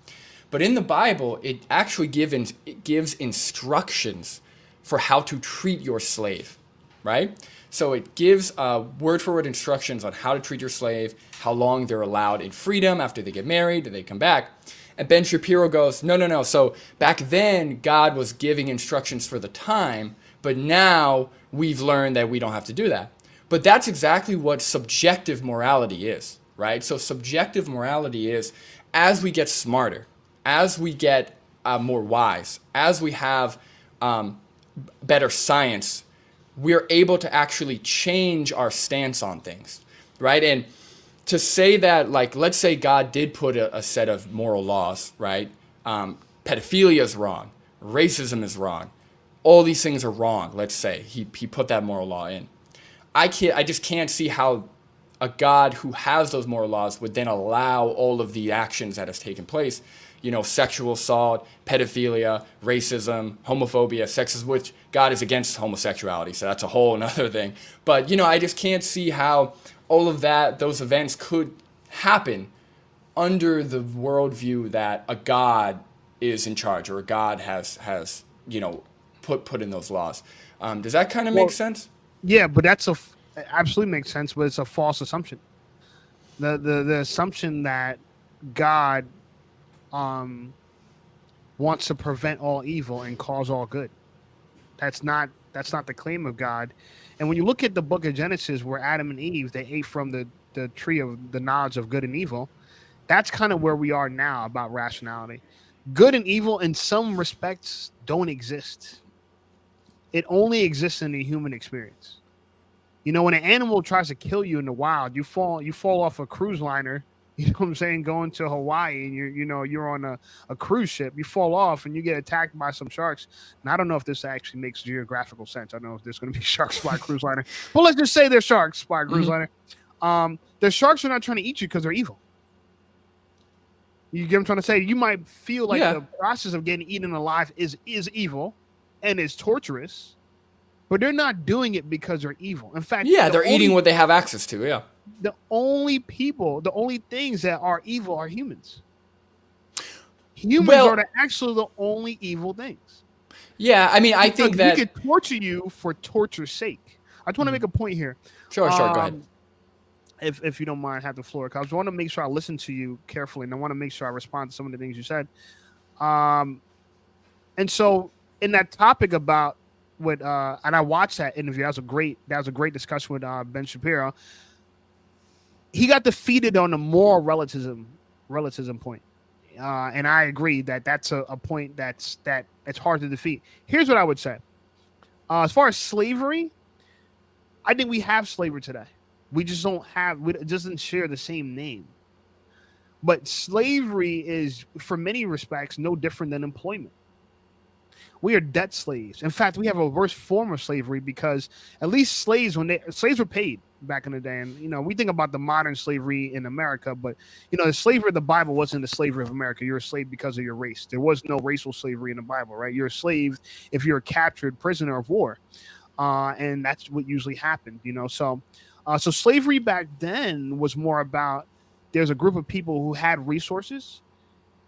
But in the Bible, it actually gives instructions for how to treat your slave, right? So it gives word-for-word instructions on how to treat your slave, how long they're allowed in freedom after they get married, do they come back. And Ben Shapiro goes, no. So back then, God was giving instructions for the time, but now we've learned that we don't have to do that. But that's exactly what subjective morality is, right? So subjective morality is, as we get smarter, as we get more wise, as we have better science, we're able to actually change our stance on things, right? And to say that, like, let's say God did put a set of moral laws, right? Pedophilia is wrong. Racism is wrong. All these things are wrong. Let's say he put that moral law in. I just can't see how a God who has those moral laws would then allow all of the actions that has taken place, sexual assault, pedophilia, racism, homophobia, sexism, which God is against homosexuality, so that's a whole another thing. But, I just can't see how all of those events could happen under the worldview that a God is in charge, or a God has put in those laws. Does that kind of make sense? Yeah, but it absolutely makes sense, but it's a false assumption. The assumption that God wants to prevent all evil and cause all good. That's not the claim of God. And when you look at the book of Genesis, where Adam and Eve, they ate from the tree of the knowledge of good and evil, that's kind of where we are now about rationality. Good and evil in some respects don't exist. It only exists in the human experience. When an animal tries to kill you in the wild, you fall off a cruise liner, you know what I'm saying, going to Hawaii, and you're on a cruise ship, you fall off and you get attacked by some sharks. And I don't know if this actually makes geographical sense. I don't know if there's going to be sharks by a cruise liner, but let's just say there's sharks by a cruise liner. The sharks are not trying to eat you because they're evil. You get what I'm trying to say? You might feel like the process of getting eaten alive is evil and is torturous, but they're not doing it because they're evil. In fact, they're eating what they have access to. Yeah. The only things that are evil are humans. Humans are actually the only evil things. Yeah, I mean, I think that we could torture you for torture's sake. I just want to make a point here. Sure, go ahead. If you don't mind, have the floor. Because I want to make sure I listen to you carefully, and I want to make sure I respond to some of the things you said. And so, in that topic about and I watched that interview. That was a great discussion with Ben Shapiro. He got defeated on the moral relativism point, and I agree that that's a point that's hard to defeat. Here's what I would say: as far as slavery, I think we have slavery today. We just don't have. It doesn't share the same name. But slavery is, for many respects, no different than employment. We are debt slaves. In fact, we have a worse form of slavery because at least slaves were paid. back in the day. And we think about the modern slavery in America, but the slavery of the Bible wasn't the slavery of America. You're a slave because of your race. There was no racial slavery in the Bible, right? You're a slave if you're a captured prisoner of war, and that's what usually happened. So slavery back then was more about there's a group of people who had resources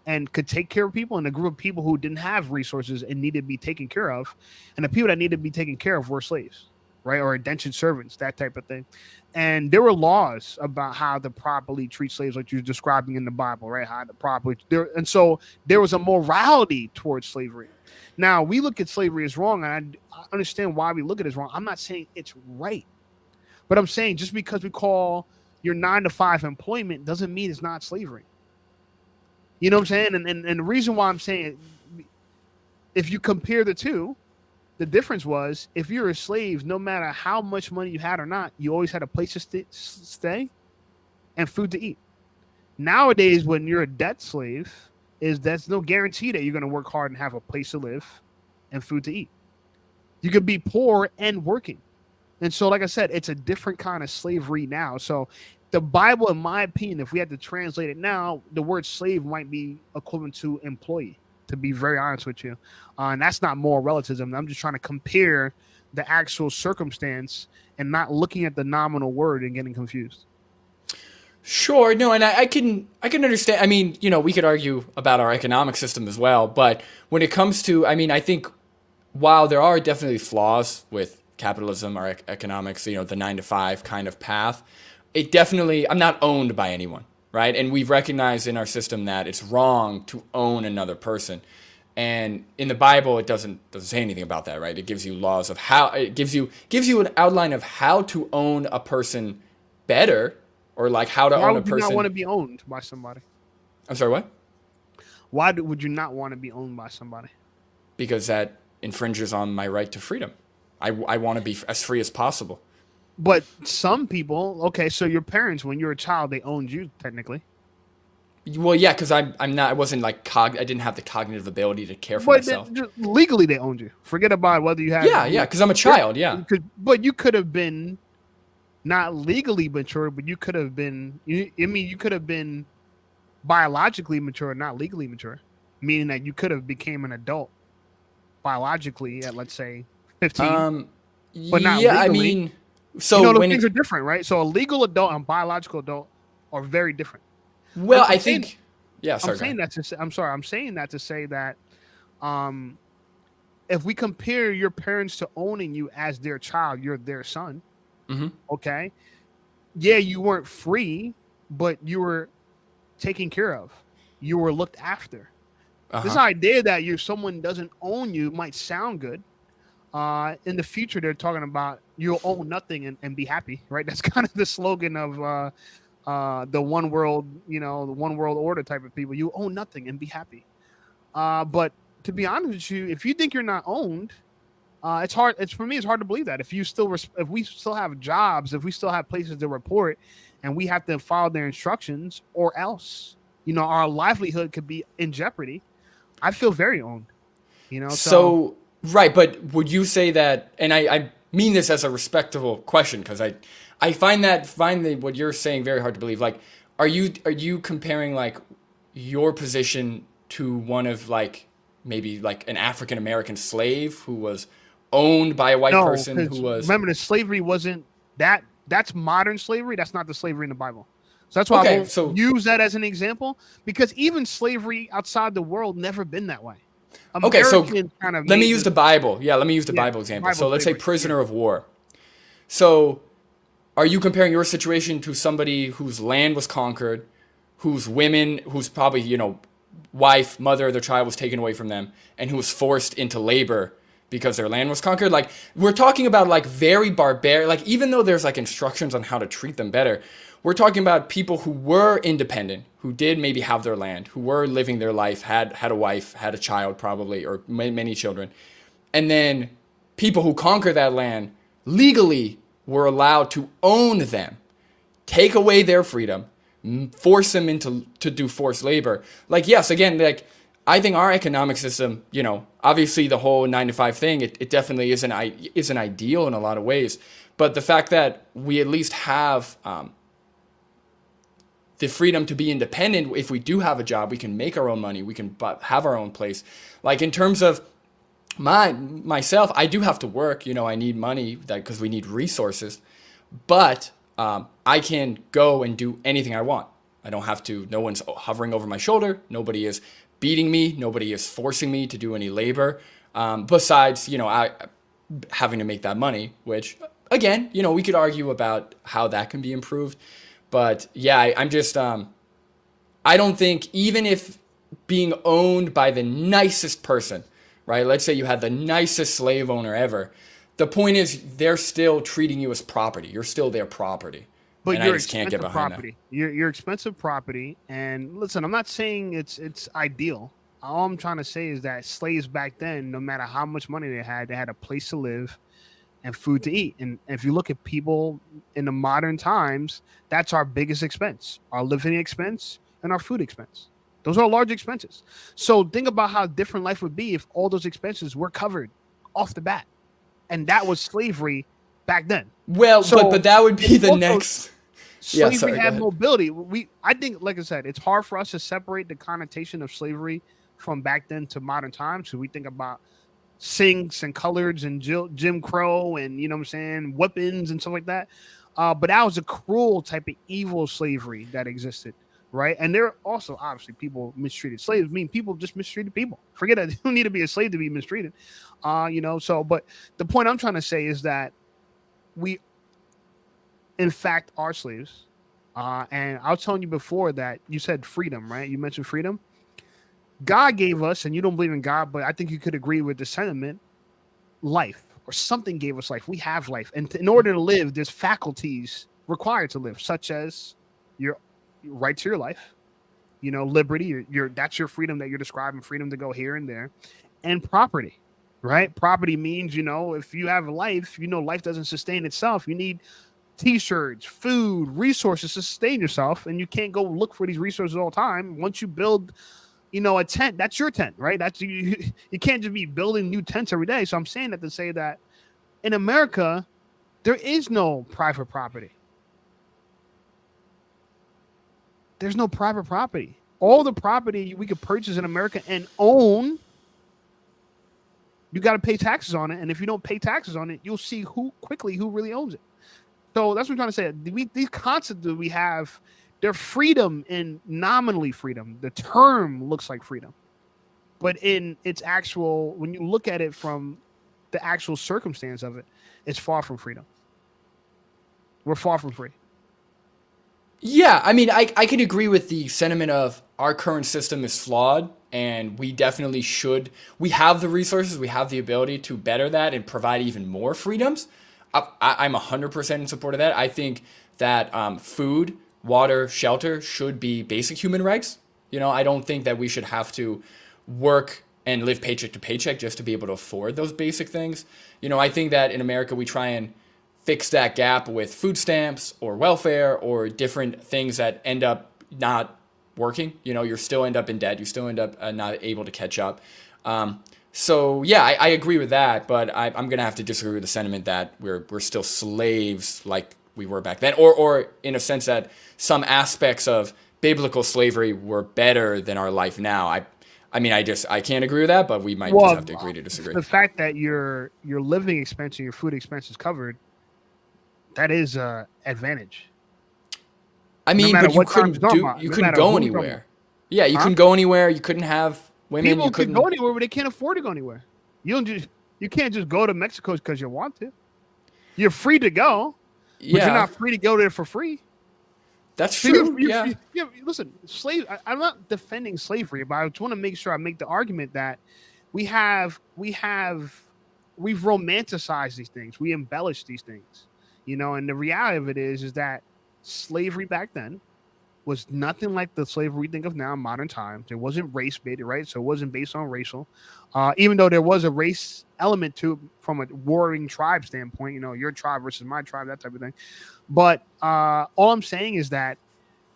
and could take care of people, and a group of people who didn't have resources and needed to be taken care of, and the people that needed to be taken care of were slaves, right, or indentured servants, that type of thing. And there were laws about how to properly treat slaves, like you're describing in the Bible, right? How to properly and so there was a morality towards slavery. Now we look at slavery as wrong, and I understand why we look at it as wrong. I'm not saying it's right, but I'm saying just because we call your 9-to-5 employment doesn't mean it's not slavery. You know what I'm saying? And the reason why I'm saying it, if you compare the two, the difference was if you're a slave, no matter how much money you had or not, you always had a place to stay and food to eat. Nowadays, when you're a debt slave, that's no guarantee that you're going to work hard and have a place to live and food to eat. You could be poor and working. And so, like I said, it's a different kind of slavery now. So the Bible, in my opinion, if we had to translate it now, the word slave might be equivalent to employee, to be very honest with you. And that's not moral relativism. I'm just trying to compare the actual circumstance and not looking at the nominal word and getting confused. Sure, no, and I can understand. I mean, we could argue about our economic system as well, but when it comes to, I think while there are definitely flaws with capitalism or economics, the 9-to-5 kind of path, it definitely, I'm not owned by anyone, right? And we've recognized in our system that it's wrong to own another person. And in the Bible, it doesn't say anything about that, right? It gives you laws of how, it gives you an outline of how to own a person better, or like how to own a person. Why would you not want to be owned by somebody? I'm sorry, what? Why would you not want to be owned by somebody? Because that infringes on my right to freedom. I want to be as free as possible. But some people, okay, so your parents, when you were a child, they owned you technically. Well, yeah, because I didn't have the cognitive ability to care for myself. Legally, they owned you. Forget about whether you had. Yeah, because I'm a child. Yeah. But you could have been not legally mature, but you could have been. You could have been biologically mature, not legally mature, meaning that you could have became an adult biologically at, let's say, 15. But not legally. So those things are different, right? So a legal adult and biological adult are very different. Well, I think, yeah. Sorry, I'm saying that to say that, if we compare your parents to owning you as their child, you're their son. Mm-hmm. Okay. Yeah, you weren't free, but you were taken care of. You were looked after. Uh-huh. This idea that someone doesn't own you might sound good. In the future, they're talking about you'll own nothing and be happy, right? That's kind of the slogan of the one world, the one world order type of people. You own nothing and be happy. But to be honest with you, if you think you're not owned, it's hard. For me, it's hard to believe that if we still have jobs, if we still have places to report, and we have to follow their instructions, or else, our livelihood could be in jeopardy. I feel very owned. So right, but would you say that? And I mean this as a respectable question, because I find what you're saying very hard to believe. Like, are you comparing like your position to one of like maybe like an African American slave who was owned by a white person who was? Remember, the slavery wasn't that. That's modern slavery. That's not the slavery in the Bible. So that's why I won't use that as an example, because even slavery outside the world never been that way. Okay, so let me use the Bible. Yeah, let me use the Bible example. So let's say prisoner of war. So are you comparing your situation to somebody whose land was conquered, whose probably, wife, mother, their child was taken away from them, and who was forced into labor because their land was conquered? Like, we're talking about like very barbaric, like even though there's like instructions on how to treat them better, we're talking about people who were independent, who did maybe have their land, who were living their life, had a wife, had a child probably, or many children. And then people who conquered that land legally were allowed to own them, take away their freedom, force them to do forced labor. Like, yes, again, like I think our economic system, obviously the whole 9-to-5 thing, it definitely isn't ideal in a lot of ways. But the fact that we at least have the freedom to be independent. If we do have a job, we can make our own money. We can have our own place. Like in terms of myself, I do have to work. You know, I need money because we need resources. But I can go and do anything I want. I don't have to. No one's hovering over my shoulder. Nobody is beating me. Nobody is forcing me to do any labor. Besides, you know, I having to make that money, which again, you know, we could argue about how that can be improved. But yeah, I'm just, I don't think even if being owned by the nicest person, right? Let's say you had the nicest slave owner ever. The point is they're still treating you as property. You're still their property. But And I you're just can't get expensive behind property. You're expensive property. And listen, I'm not saying it's ideal. All I'm trying to say is that slaves back then, no matter how much money they had a place to live and food to eat. And if you look at people in the modern times, that's our biggest expense, our living expense and our food expense. Those are large expenses. So think about how different life would be if all those expenses were covered off the bat. And that was slavery back then. Well, So but that would be and the also next. Yeah, slavery sorry, go had ahead. mobility. I think, like I said, it's hard for us to separate the connotation of slavery from back then to modern times. So we think about sinks and coloreds and Jim Crow and, you know what I'm saying, weapons and stuff like that. But that was a cruel type of evil slavery that existed, right? And there are also obviously people mistreated slaves. I mean, people just mistreated people. Forget it. You don't need to be a slave to be mistreated. You know, so but the point I'm trying to say is that we in fact are slaves. And I was telling you before that you said freedom, right? You mentioned freedom. God gave us, and you don't believe in God, but I think you could agree with the sentiment, life, or something gave us life. We have life. And in order to live, there's faculties required to live, such as your right to your life, you know, liberty, that's your freedom that you're describing, freedom to go here and there, and property, right? Property means, you know, if you have a life, you know, life doesn't sustain itself. You need t-shirts, food, resources to sustain yourself, and you can't go look for these resources all the time. Once you build, you know, a tent, that's your tent, right? That's you can't just be building new tents every day. So I'm saying that to say that in America, there is no private property. There's no private property. All the property we could purchase in America and own, you got to pay taxes on it. And if you don't pay taxes on it, you'll see who really owns it. So that's what I'm trying to say. These concepts that we have, they're freedom and nominally freedom. The term looks like freedom, but in its actual, when you look at it from the actual circumstance of it, it's far from freedom. We're far from free. Yeah, I mean, I could agree with the sentiment of our current system is flawed, and we definitely should. We have the resources, we have the ability to better that and provide even more freedoms. I'm 100% in support of that. I think that food, water, shelter should be basic human rights. You know, I don't think that we should have to work and live paycheck to paycheck just to be able to afford those basic things. You know, I think that in America we try and fix that gap with food stamps or welfare or different things that end up not working. You know, you still end up in debt. You still end up not able to catch up. So yeah, I agree with that, but I'm gonna have to disagree with the sentiment that we're still slaves like we were back then, or in a sense that some aspects of biblical slavery were better than our life now. I mean, I can't agree with that, but we might just have to agree to disagree. The fact that your living expense and your food expense is covered, that is advantage. I mean, No but you what time couldn't you're talking you about, no couldn't matter go who you're talking about. anywhere. Yeah, you Huh? couldn't go anywhere. You couldn't have women. People You can couldn't. go anywhere, but they can't afford to go anywhere. You can't just go to Mexico because you want to. You're free to go, but you're Yeah, not free to go there for free. that's So true. Yeah. listen, I'm not defending slavery, but I just want to make sure I make the argument that we've romanticized these things, we embellish these things, you know. And the reality of it is that slavery back then was nothing like the slavery we think of now in modern times. It wasn't race based, right? So it wasn't based on racial, even though there was a race element to it from a warring tribe standpoint, you know, your tribe versus my tribe, that type of thing. But all I'm saying is that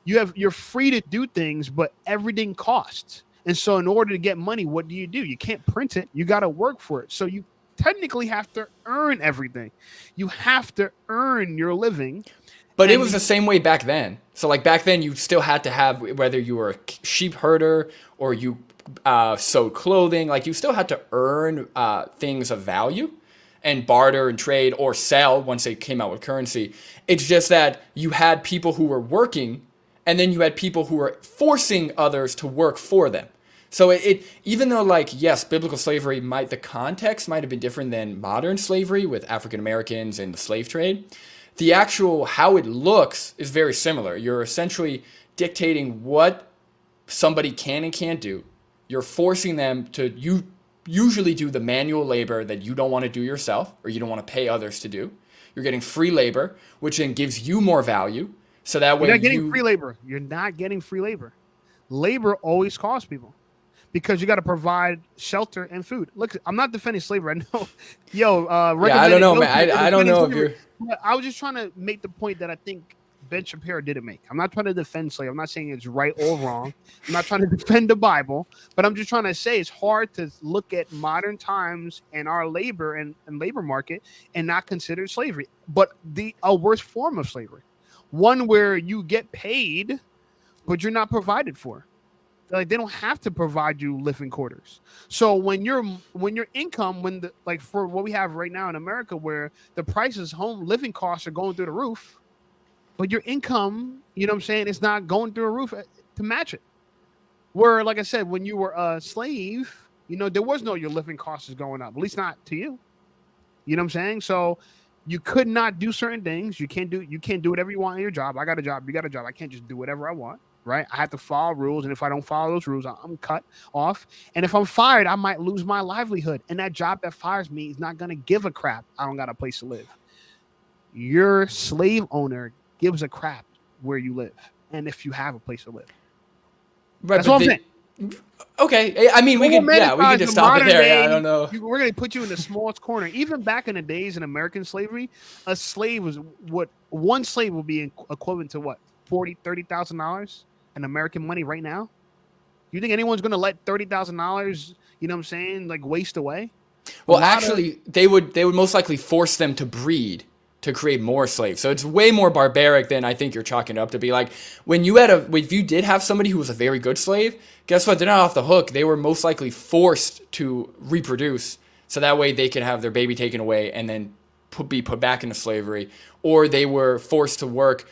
you're free to do things, but everything costs. And so in order to get money, what do? You can't print it. You got to work for it. So technically have to earn everything. You have to earn your living. But it And was the same way back then. So like back then, you still had to have, whether you were a sheep herder or you sewed clothing, like you still had to earn things of value and barter and trade or sell once they came out with currency. It's just that you had people who were working, and then you had people who were forcing others to work for them. So it even though, like, yes, biblical slavery the context might have been different than modern slavery with African Americans and the slave trade, the actual how it looks is very similar. You're essentially dictating what somebody can and can't do. You're forcing them to usually do the manual labor that you don't want to do yourself or you don't want to pay others to do. You're getting free labor, which then gives you more value. So that way you're not getting free labor. You're not getting free labor. Labor always costs people, because you got to provide shelter and food. Look, I'm not defending slavery. I know, yeah, I don't know, man. I don't know if you're. I was just trying to make the point that I think Ben Shapiro didn't make. I'm not trying to defend slavery. I'm not saying it's right or wrong. I'm not trying to defend the Bible, but I'm just trying to say it's hard to look at modern times and our labor and labor market and not consider slavery, but a worse form of slavery, one where you get paid, but you're not provided for. Like, they don't have to provide you living quarters. So when your income, for what we have right now in America, where the prices, home living costs are going through the roof, but your income, you know what I'm saying, it's not going through the roof to match it. Where, like I said, when you were a slave, there was no your living costs is going up, at least not to you. You know what I'm saying? So you could not do certain things. You can't do whatever you want in your job. I got a job. You got a job. I can't just do whatever I want. Right? I have to follow rules. And if I don't follow those rules, I'm cut off. And if I'm fired, I might lose my livelihood. And that job that fires me is not going to give a crap. I don't got a place to live. Your slave owner gives a crap where you live and if you have a place to live. Right, that's what I'm saying. Okay, I mean, we can just stop it there. I don't know. We're going to put you in the smallest corner. Even back in the days in American slavery, a slave was one slave will be equivalent to what, $30,000 in American money right now. You think anyone's going to let $30,000, you know what I'm saying, like, waste away? Well, actually, they would most likely force them to breed to create more slaves. So it's way more barbaric than I think you're chalking it up to be. Like, if you did have somebody who was a very good slave, guess what? They're not off the hook. They were most likely forced to reproduce, so that way they could have their baby taken away and then be put back into slavery, or they were forced to work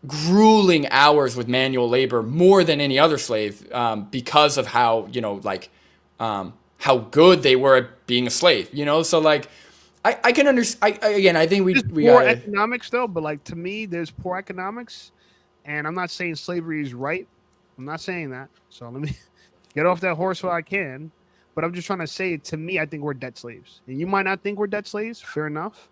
grueling hours with manual labor more than any other slave, because of how how good they were at being a slave. So like, I can understand. I think we poor economics though, but like, to me, there's poor economics, and I'm not saying slavery is right. I'm not saying that. So let me get off that horse while I can. But I'm just trying to say, to me, I think we're debt slaves, and you might not think we're debt slaves. Fair enough,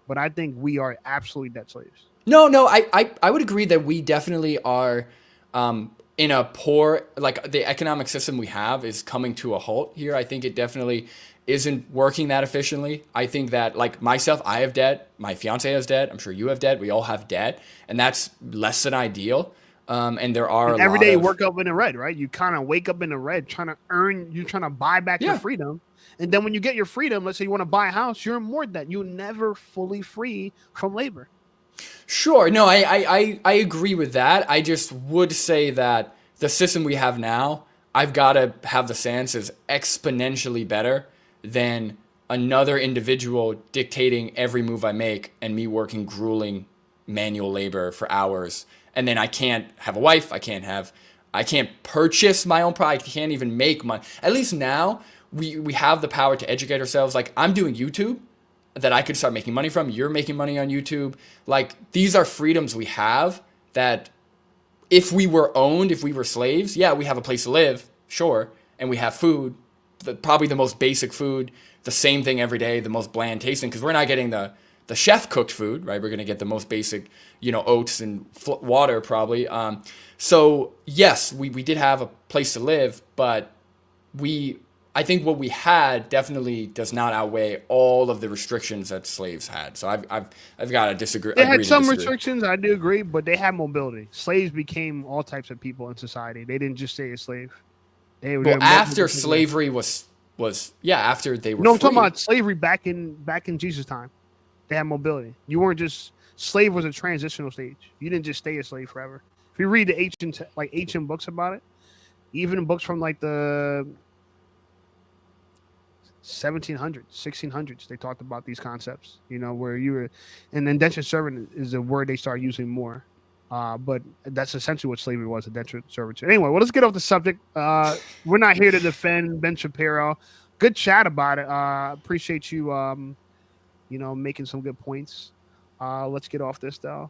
but I think we are absolutely debt slaves. No, I would agree that we definitely are in a poor, like, the economic system we have is coming to a halt here. I think it definitely isn't working that efficiently. I think that, like, myself, I have debt. My fiance has debt. I'm sure you have debt. We all have debt, and that's less than ideal. And there are every day you work up in the red, right? You kind of wake up in the red, trying to buy back your freedom. And then when you get your freedom, let's say you want to buy a house, you're in more debt. You're never fully free from labor. Sure. No, I agree with that. I just would say that the system we have now, I've got to have the sense, is exponentially better than another individual dictating every move I make and me working grueling manual labor for hours. And then I can't have a wife. I can't purchase my own product. I can't even make money. At least now we have the power to educate ourselves. Like, I'm doing YouTube that I could start making money from. You're making money on YouTube. Like, these are freedoms we have that if we were owned, if we were slaves, yeah, we have a place to live, sure. And we have food, probably the most basic food, the same thing every day, the most bland tasting, because we're not getting the chef cooked food, right? We're going to get the most basic, oats and water probably. So yes, we did have a place to live, but I think what we had definitely does not outweigh all of the restrictions that slaves had. So I've got to disagree. They had some restrictions, I do agree, but they had mobility. Slaves became all types of people in society. They didn't just stay a slave. After slavery was was, yeah, after they were No, I'm free. talking about slavery back in Jesus' time. They had mobility. You weren't just slave was a transitional stage. You didn't just stay a slave forever. If you read the ancient books about it, even books from like the 1700s, 1600s, they talked about these concepts. You know, where you were, and indentured servant is a word they start using more. But that's essentially what slavery was, indentured servitude. Anyway, well, let's get off the subject. We're not here to defend Ben Shapiro. Good chat about it. Appreciate you, making some good points. Let's get off this though.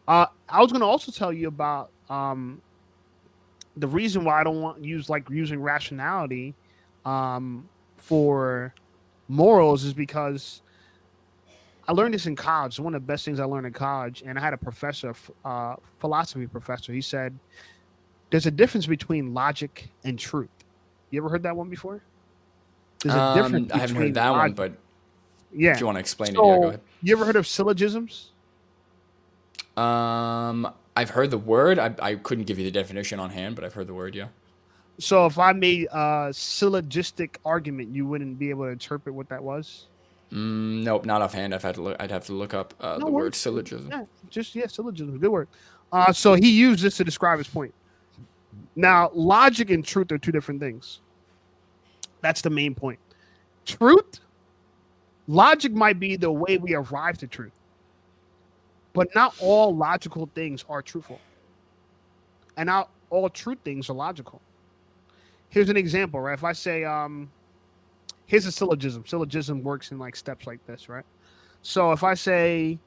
I was going to also tell you about the reason why I don't want using rationality for morals is because I learned this in college. It's one of the best things I learned in college. And I had a professor, philosophy professor. He said, there's a difference between logic and truth. You ever heard that one before? There's a difference. I haven't heard that one, but yeah. If you want to explain it, yeah, go ahead. You ever heard of syllogisms? I've heard the word. I couldn't give you the definition on hand, but I've heard the word, yeah. So if I made a syllogistic argument, you wouldn't be able to interpret what that was? Nope, not offhand. I'd have to look up the word syllogism. Yeah, syllogism. Good word. So he used this to describe his point. Now, logic and truth are two different things. That's the main point. Logic might be the way we arrive to truth, but not all logical things are truthful, and not all truth things are logical. Here's an example, right? If I say, here's a syllogism. Syllogism works in like steps like this, right? So if I say,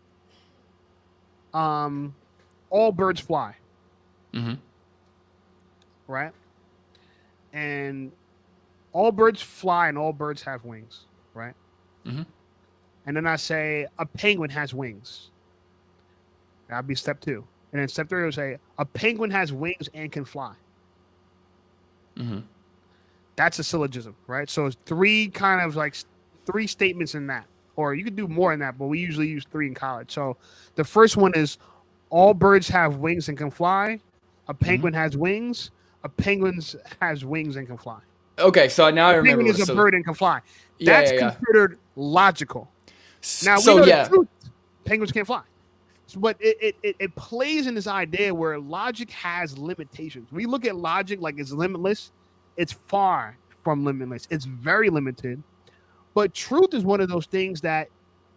all birds fly, right? And all birds fly and all birds have wings, right? And then I say a penguin has wings. That'd be step 2. And then step 3 would say a penguin has wings and can fly. That's a syllogism, right? So it's three statements in that. Or you could do more in that, but we usually use 3 in college. So the first one is all birds have wings and can fly. A penguin has wings. A penguin has wings and can fly. Okay, so now I remember. Penguin is a bird and can fly. That's considered logical. Now, we know the truth. Penguins can't fly. But it plays in this idea where logic has limitations. We look at logic like it's limitless. It's far from limitless. It's very limited. But truth is one of those things that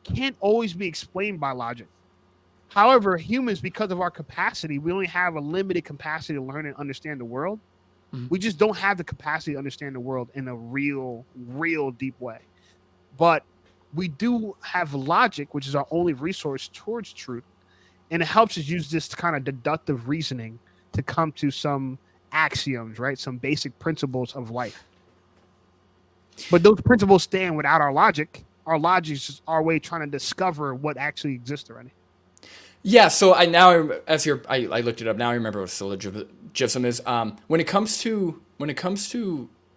can't always be explained by logic. However, humans, because of our capacity, we only have a limited capacity to learn and understand the world. We just don't have the capacity to understand the world in a real deep way. But we do have logic, which is our only resource towards truth. And it helps us use this kind of deductive reasoning to come to some axioms, right? Some basic principles of life. But those principles stand without our logic. Our logic is just our way of trying to discover what actually exists already. Yeah, so I looked it up. Now I remember what syllogism is. When it comes to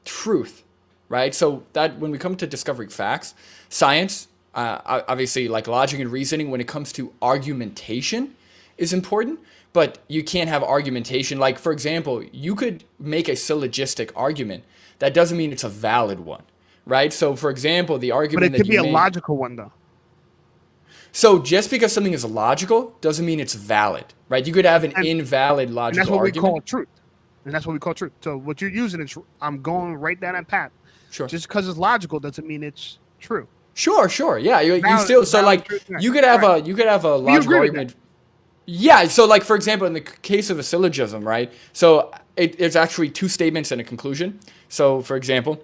truth, right? So that when we come to discovering facts, science, obviously, like logic and reasoning, when it comes to argumentation, is important. But you can't have argumentation. Like, for example, you could make a syllogistic argument. That doesn't mean it's a valid one, right? So, for example, the argument but it could be a logical one, though. So just because something is logical doesn't mean it's valid, right? You could have an invalid logical argument. And that's what we call truth. And that's what we call truth. So what you're using is, I'm going right down that path. Sure. Just because it's logical doesn't mean it's true. Sure. Yeah, you still, so like you could have a logical argument. Yeah. So like, for example, in the case of a syllogism, right? So it's actually 2 statements and a conclusion. So for example,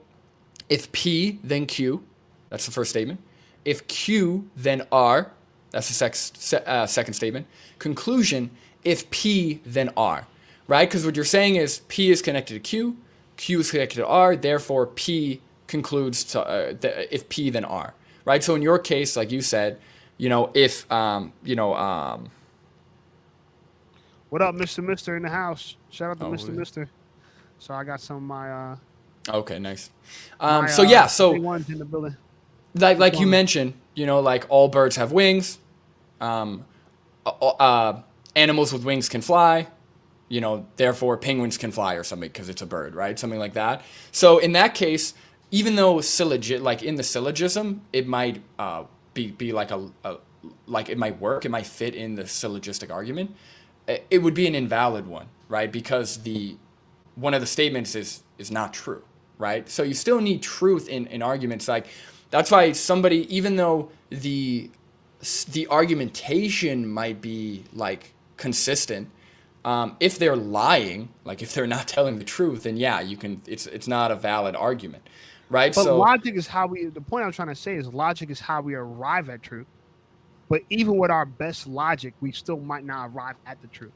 if P then Q, that's the first statement. If Q then R, that's the second statement. Conclusion, if P then R, right? Because what you're saying is P is connected to Q, Q is connected to R, therefore P concludes to if P then R, right? So in your case, like you said, if what up, Mr. in the house? Shout out to Mr. So I got some of my okay, nice. So ones in the building. Like you mentioned, like all birds have wings. Animals with wings can fly. Therefore penguins can fly or something because it's a bird, right? Something like that. So in that case, even though like in the syllogism, it might be like like it might work, it might fit in the syllogistic argument. It would be an invalid one, right? Because the one of the statements is not true, right? So you still need truth in arguments. Like that's why somebody, even though the argumentation might be like consistent, if they're lying, like if they're not telling the truth, then yeah, you can. It's not a valid argument, right? But So logic is how we. The point I'm trying to say is logic is how we arrive at truth. But even with our best logic, we still might not arrive at the truth.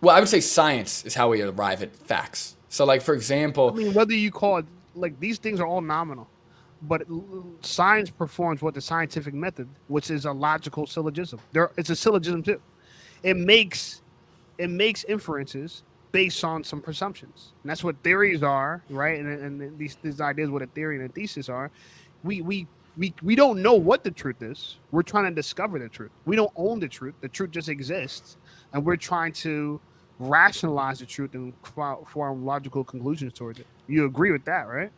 well, I would say science is how we arrive at facts. So like for example, I mean, whether you call it like these things are all nominal, but science performs what the scientific method, which is a logical syllogism. It's a syllogism too. It makes inferences based on some presumptions, and that's what theories are, right? And these ideas, what a theory and a thesis are. We don't know what the truth is. We're trying to discover the truth. We don't own the truth. The truth just exists, and we're trying to rationalize the truth and form logical conclusions towards it. You agree with that, right?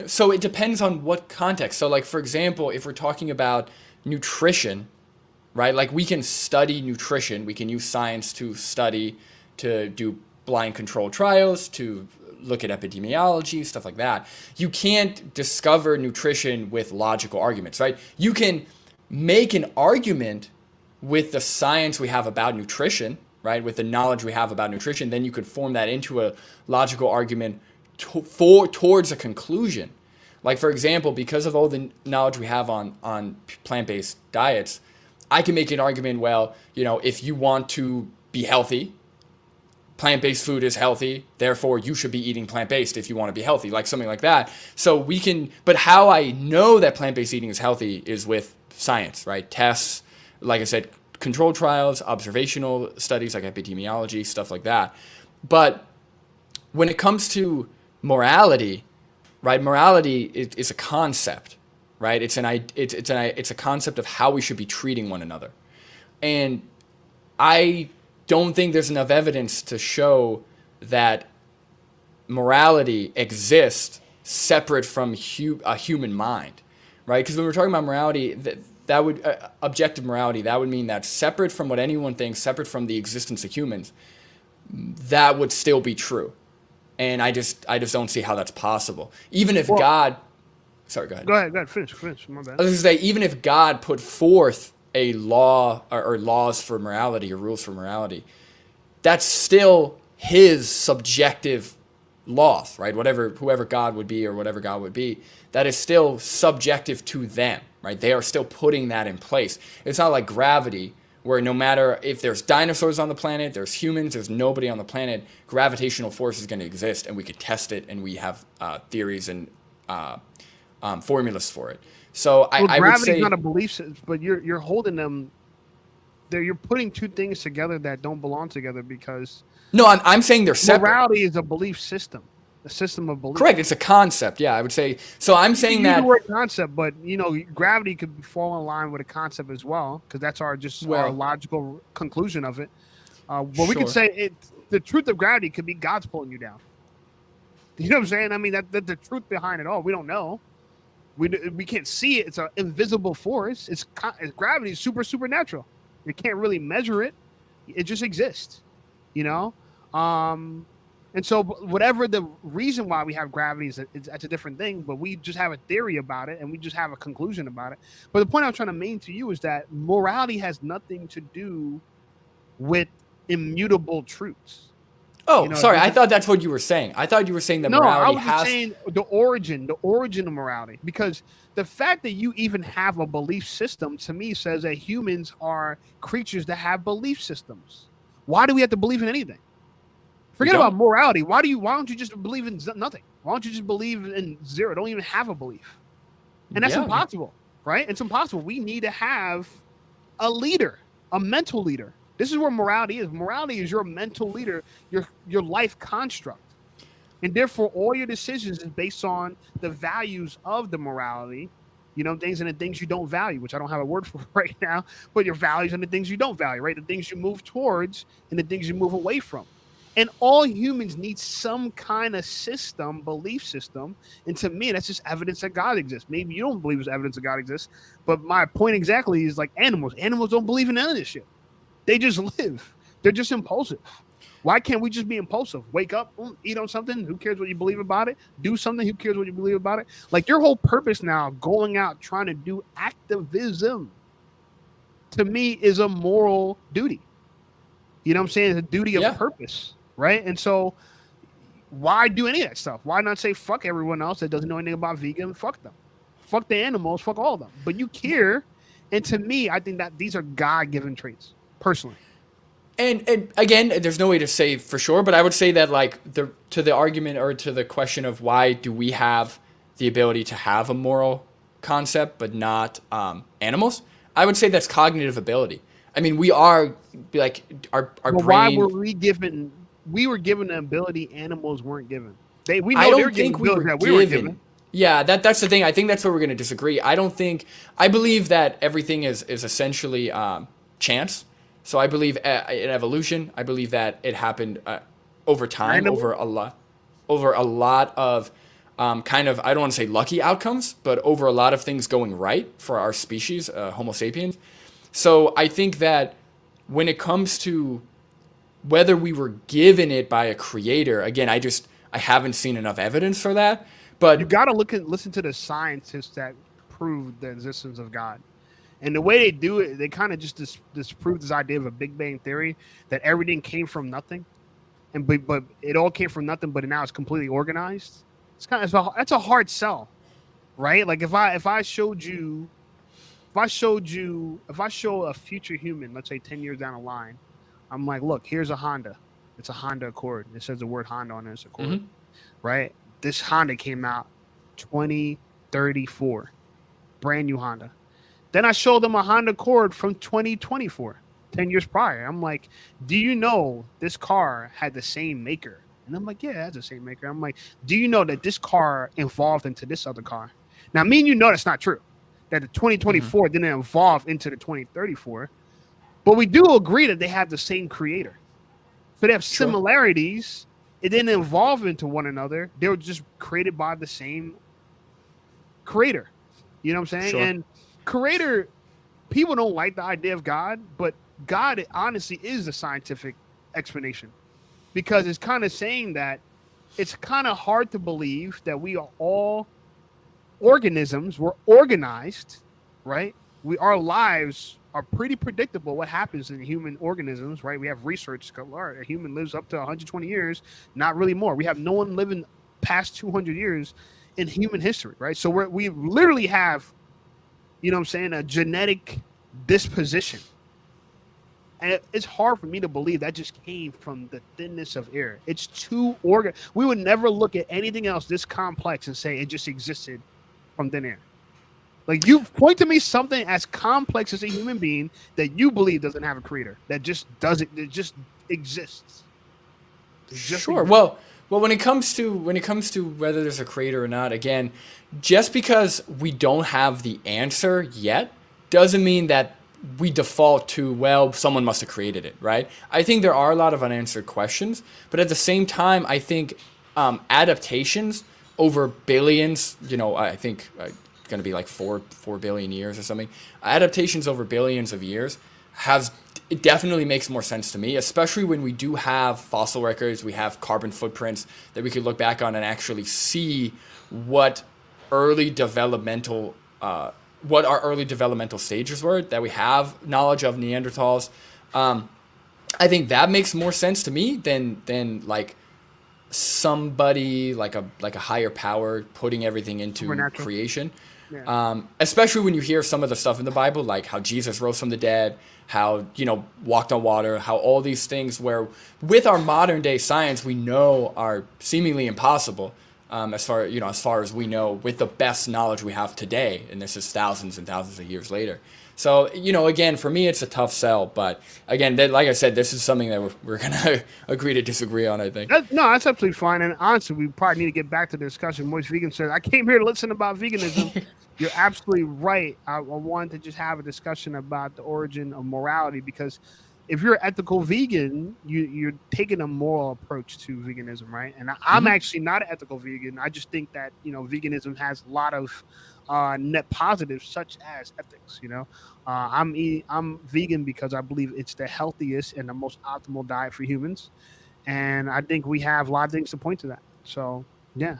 so it depends on what context. So like for example, if we're talking about nutrition, right? Like we can study nutrition. We can use science to study, to do blind control trials, to look at epidemiology, stuff like that. You can't discover nutrition with logical arguments, right? You can make an argument with the science we have about nutrition, right? With the knowledge we have about nutrition, then you could form that into a logical argument towards a conclusion. Like for example, because of all the knowledge we have on plant-based diets, I can make an argument, well, if you want to be healthy, plant-based food is healthy, therefore you should be eating plant-based if you want to be healthy, like something like that. So we can, but how I know that plant-based eating is healthy is with science, right? Tests, like I said, controlled trials, observational studies like epidemiology, stuff like that. But when it comes to morality, right? Morality is a concept, right? It's a concept of how we should be treating one another. And I don't think there's enough evidence to show that morality exists separate from a human mind, right? Because when we're talking about morality, that would objective morality, that would mean that separate from what anyone thinks, separate from the existence of humans, that would still be true. And I just don't see how that's possible. Even if God, sorry, go ahead. Go ahead, finish. My bad. I was going to say, even if God put forth a law or laws for morality or rules for morality, that's still his subjective laws, right? Whoever God would be or whatever God would be, that is still subjective to them, right? They are still putting that in place. It's not like gravity, where no matter if there's dinosaurs on the planet, there's humans, there's nobody on the planet, gravitational force is going to exist, and we could test it, and we have theories and formulas for it. So I would say gravity's not a belief system, but you're holding them there. You're putting two things together that don't belong together because no, I'm saying they're separate. Morality is a belief system, a system of belief. Correct. It's a concept. Yeah, I would say. So I'm saying that the word concept, but gravity could fall in line with a concept as well because that's our logical conclusion of it. But we could say the truth of gravity could be God's pulling you down. You know what I'm saying? I mean, that the truth behind it all, we don't know. We can't see it. It's an invisible force. Gravity is supernatural. You can't really measure it. It just exists, And so whatever the reason why we have gravity that's a different thing, but we just have a theory about it and we just have a conclusion about it. But the point I'm trying to make to you is that morality has nothing to do with immutable truths. Oh, sorry. I thought that's what you were saying. I thought you were saying that morality has... No, I was saying the origin of morality. Because the fact that you even have a belief system, to me, says that humans are creatures that have belief systems. Why do we have to believe in anything? Forget about morality. Why don't you just believe in nothing? Why don't you just believe in zero? Don't even have a belief. And that's impossible, right? It's impossible. We need to have a leader, a mental leader. This is where morality is. Morality is your mental leader, your life construct. And therefore, all your decisions is based on the values of the morality, things and the things you don't value, which I don't have a word for right now, but your values and the things you don't value, right? The things you move towards and the things you move away from. And all humans need some kind of system, belief system. And to me, that's just evidence that God exists. Maybe you don't believe it's evidence that God exists, but my point exactly is like animals. Animals don't believe in none of this shit. They just live. They're just impulsive. Why can't we just be impulsive? Wake up, eat on something. Who cares what you believe about it? Do something. Who cares what you believe about it? Like your whole purpose now, going out trying to do activism, to me is a moral duty. You know what I'm saying? It's a duty of purpose, right? And so why do any of that stuff? Why not say fuck everyone else that doesn't know anything about vegan? Fuck them. Fuck the animals. Fuck all of them. But you care. And to me, I think that these are God-given traits, personally. And again, there's no way to say for sure, but I would say that like to the argument or to the question of why do we have the ability to have a moral concept but not animals, I would say that's cognitive ability. I mean, we are like our brain. Why were we given? We were given an ability animals weren't given. We know I they were don't think we given were that we were given. Yeah, that's the thing. I think that's where we're going to disagree. I believe that everything is essentially chance. So I believe in evolution. I believe that it happened over time, over a lot of kind of, I don't want to say lucky outcomes, but over a lot of things going right for our species, Homo sapiens. So I think that when it comes to whether we were given it by a creator, again, I haven't seen enough evidence for that. But you got to listen to the scientists that proved the existence of God. And the way they do it, they kind of just disprove this idea of a Big Bang theory that everything came from nothing, but it all came from nothing, but now it's completely organized. It's kind of that's a hard sell, right? Like if I show a future human, let's say 10 years down the line, I'm like, look, here's a Honda. It's a Honda Accord. It says the word Honda on it. It's Accord, right? This Honda came out 2034, brand new Honda. Then I showed them a Honda Accord from 2024, 10 years prior. I'm like, do you know this car had the same maker? And I'm like, yeah, it has the same maker. I'm like, do you know that this car evolved into this other car? Now, me and you know that's not true, that the 2024 didn't evolve into the 2034. But we do agree that they have the same creator. So they have similarities. It didn't evolve into one another. They were just created by the same creator. You know what I'm saying? Sure. And creator, people don't like the idea of God, but God honestly is the scientific explanation, because it's kind of saying that it's kind of hard to believe that we are all organisms. We're organized, right? Our lives are pretty predictable. What happens in human organisms, right? We have research. A human lives up to 120 years, not really more. We have no one living past 200 years in human history, right? So we literally have, you know what I'm saying, a genetic disposition. And it's hard for me to believe that just came from the thinness of air. It's too we would never look at anything else this complex and say it just existed from thin air. Like, you point to me something as complex as a human being that you believe doesn't have a creator, that just doesn't, it just exists. Sure. Well, when it comes to whether there's a creator or not, again, just because we don't have the answer yet doesn't mean that we default to, well, someone must have created it, right? I think there are a lot of unanswered questions, but at the same time, I think adaptations over billions, I think going to be like 4 billion years or something. Adaptations over billions of years it definitely makes more sense to me, especially when we do have fossil records, we have carbon footprints that we could look back on and actually see what our early developmental stages were, that we have knowledge of Neanderthals. I think that makes more sense to me than like somebody like a higher power putting everything into creation. Yeah. Especially when you hear some of the stuff in the Bible, like how Jesus rose from the dead, how, walked on water, how all these things where with our modern day science, we know are seemingly impossible, as far as we know, with the best knowledge we have today. And this is thousands and thousands of years later. So, again, for me, it's a tough sell. But again, like I said, this is something that we're going to agree to disagree on, I think. No, that's absolutely fine. And honestly, we probably need to get back to the discussion. Moist Vegan says, I came here to listen about veganism. You're absolutely right. I wanted to just have a discussion about the origin of morality, because if you're ethical vegan, you're taking a moral approach to veganism, right? And I'm Hmm. actually not an ethical vegan. I just think that veganism has a lot of net positives, such as ethics. I'm vegan because I believe it's the healthiest and the most optimal diet for humans, and I think we have a lot of things to point to that. So yeah,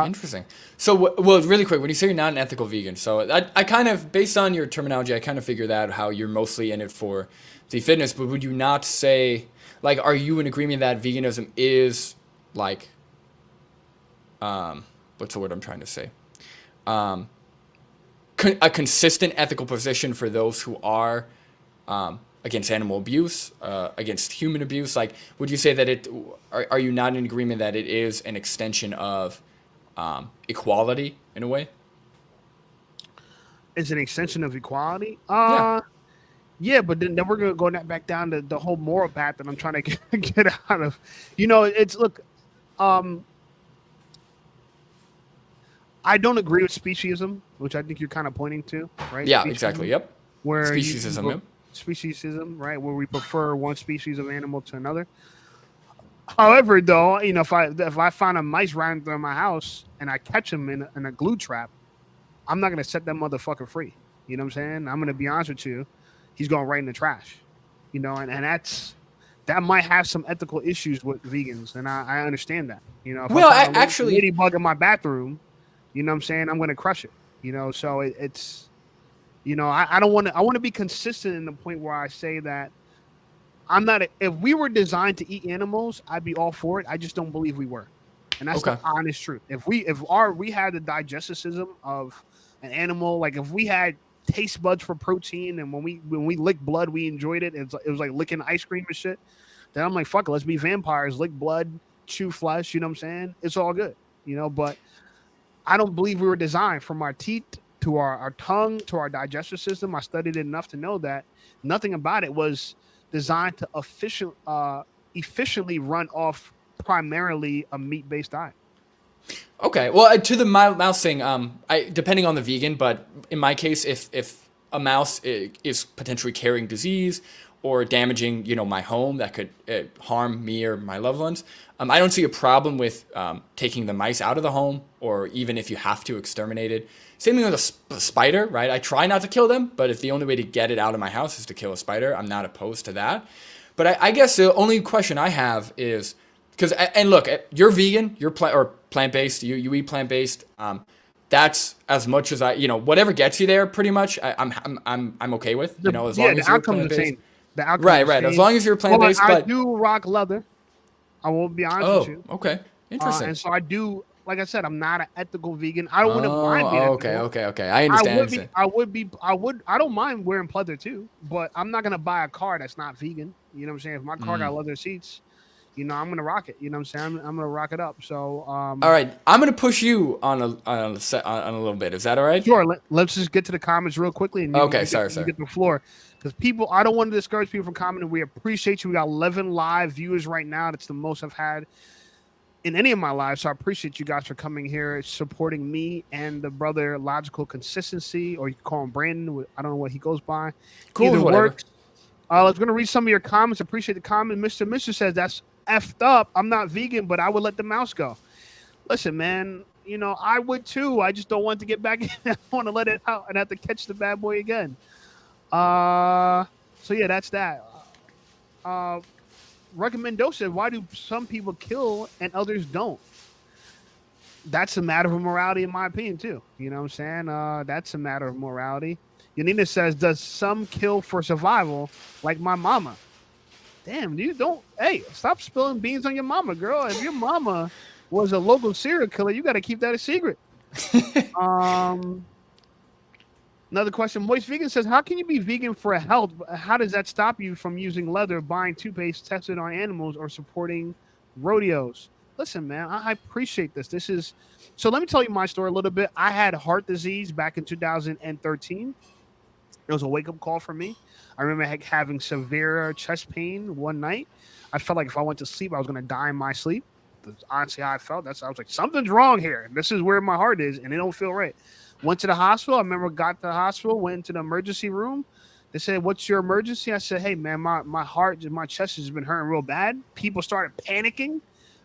Interesting. So, well, really quick, when you say you're not an ethical vegan, so I kind of, based on your terminology, I kind of figured out how you're mostly in it for the fitness, but would you not say, like, are you in agreement that veganism is, like, what's the word I'm trying to say? Um, a consistent ethical position for those who are against animal abuse, against human abuse? Like, would you say that are you not in agreement that it is an extension of equality in a way? it's an extension of equality. Yeah. Yeah, but then we're gonna go back down to the whole moral path that I'm trying to get out of. It's look. Um, I don't agree with speciesism, which I think you're kind of pointing to, right? Yeah, exactly. Speciesism, Yep. where Speciesism. Yep. speciesism, right, where we prefer one species of animal to another. However, though, if I find a mice running through my house and I catch them in a glue trap, I'm not gonna set that motherfucker free. You know what I'm saying? I'm gonna be honest with you. He's going right in the trash. And that might have some ethical issues with vegans, and I understand that. If I Well, find a actually, ladybug in my bathroom, you know what I'm saying, I'm gonna crush it. So it's I don't want to. I want to be consistent in the point where I say that I'm not. If we were designed to eat animals, I'd be all for it. I just don't believe we were, and that's the okay. honest truth. If we had the digestive system of an animal, like if we had taste buds for protein, and when we licked blood, we enjoyed it. It was like licking ice cream and shit. Then I'm like, fuck it, let's be vampires, lick blood, chew flesh. You know what I'm saying? It's all good. But I don't believe we were designed from our teeth to our tongue to our digestive system. I studied it enough to know that nothing about it was designed to efficiently run off primarily a meat based diet. Okay. Well, to the mouse thing, I depending on the vegan, but in my case, if a mouse is potentially carrying disease or damaging, my home that could harm me or my loved ones, I don't see a problem with taking the mice out of the home, or even if you have to exterminate it. Same thing with a spider, right? I try not to kill them, but if the only way to get it out of my house is to kill a spider, I'm not opposed to that. But I guess the only question I have is, because, and look, you're vegan, you're plant based, you eat plant based. That's as much as whatever gets you there, pretty much. I'm okay with, as long The as you're outcome's plant the based. same. The outcome's Right, the right. As same. long as you're plant But based, I but do rock leather. I will be honest with oh, you. okay, interesting. And so I do. Like I said, I'm not an ethical vegan. I wouldn't mind being Oh, okay, ethical. okay, okay. I I understand. would be. I would be. I would. I don't mind wearing pleather too, but I'm not gonna buy a car that's not vegan. You know what I'm saying? If my car got leather seats, I'm gonna rock it. You know what I'm saying? I'm gonna rock it up. So, All right, I'm gonna push you on a little bit. Is that all right? sure. Let's just get to the comments real quickly, and Okay, you sorry. get the floor. Because people, I don't want to discourage people from commenting. We appreciate you. We got 11 live viewers right now. That's the most I've had in any of my lives. So I appreciate you guys for coming here, supporting me and the brother Logical Consistency, or you can call him Brandon. I don't know what he goes by. Cool, Either whatever. works. I was going to read some of your comments. Appreciate the comment. Mr. says that's effed up. I'm not vegan, but I would let the mouse go. Listen, man, I would too. I just don't want to get back in. I want to let it out and have to catch the bad boy again. So yeah, that's that. Recommendation: why do some people kill and others don't? That's a matter of morality, in my opinion, too. You know what I'm saying? That's a matter of morality. Yanina says, does some kill for survival, like my mama? Damn, dude, don't. Hey, stop spilling beans on your mama, girl. If your mama was a local serial killer, you got to keep that a secret. Another question. Moist Vegan says, how can you be vegan for health? How does that stop you from using leather, buying toothpaste tested on animals, or supporting rodeos? Listen, man, I appreciate this. So let me tell you my story a little bit. I had heart disease back in 2013. It was a wake-up call for me. I remember having severe chest pain one night. I felt like if I went to sleep, I was going to die in my sleep. That's honestly how I felt. I was like, something's wrong here. This is where my heart is, and it don't feel right. Went to the hospital. I remember got to the hospital, went into the emergency room. They said, "What's your emergency?" I said, "Hey man, my heart, my chest has been hurting real bad." People started panicking,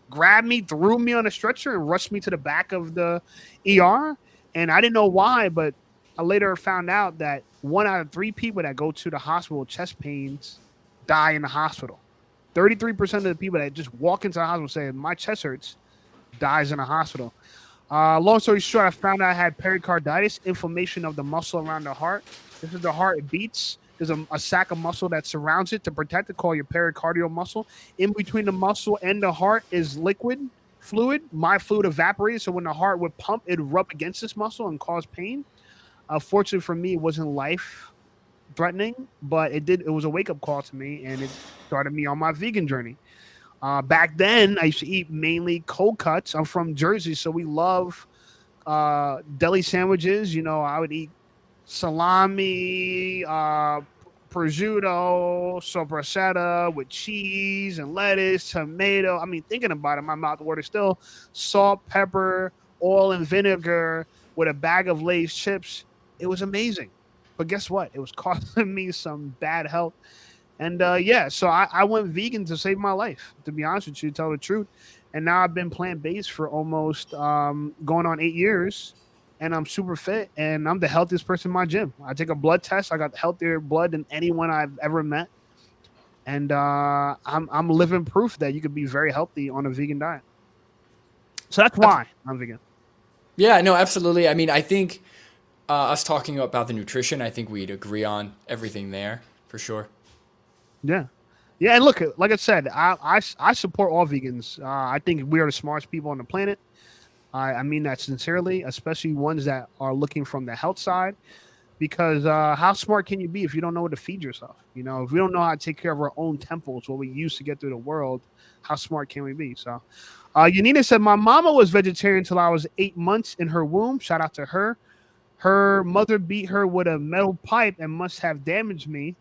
grabbed me, threw me on a stretcher, and rushed me to the back of the ER. And I didn't know why, but I later found out that 1 out of 3 people that go to the hospital with chest pains die in the hospital. 33% of the people that just walk into the hospital saying my chest hurts dies in a hospital. Long story short, I found out I had pericarditis, inflammation of the muscle around the heart. This is the heart, it beats. There's a sac of muscle that surrounds it to protect it, called your pericardial muscle. In between the muscle and the heart is liquid fluid. My fluid evaporated, so when the heart would pump, it'd rub against this muscle and cause pain. Fortunately for me, it wasn't life threatening, but it did. It was a wake up call to me, and it started me on my vegan journey. Back then, I used to eat mainly cold cuts. I'm from Jersey, so we love deli sandwiches. You know, I would eat salami, prosciutto, sopressata with cheese and lettuce, tomato. I mean, thinking about it, my mouth waters still. Salt, pepper, oil, and vinegar with a bag of Lay's chips. It was amazing. But guess what? It was costing me some bad health. And yeah, so I went vegan to save my life, to be honest with you, to tell the truth. And now I've been plant based for almost going on 8 years, and I'm super fit, and I'm the healthiest person in my gym. I take a blood test. I got healthier blood than anyone I've ever met, and I'm living proof that you could be very healthy on a vegan diet. So that's why I'm vegan. Yeah, no, absolutely. I mean, I think us talking about the nutrition, I think we'd agree on everything there for sure. Yeah. Yeah, and look, like I said, I support all vegans. I think we are the smartest people on the planet. I mean that sincerely, especially ones that are looking from the health side. Because how smart can you be if you don't know what to feed yourself? You know, if we don't know how to take care of our own temples, what we use to get through the world, how smart can we be? So, Yanina said, my mama was vegetarian until I was 8 months in her womb. Shout out to her. Her mother beat her with a metal pipe and must have damaged me.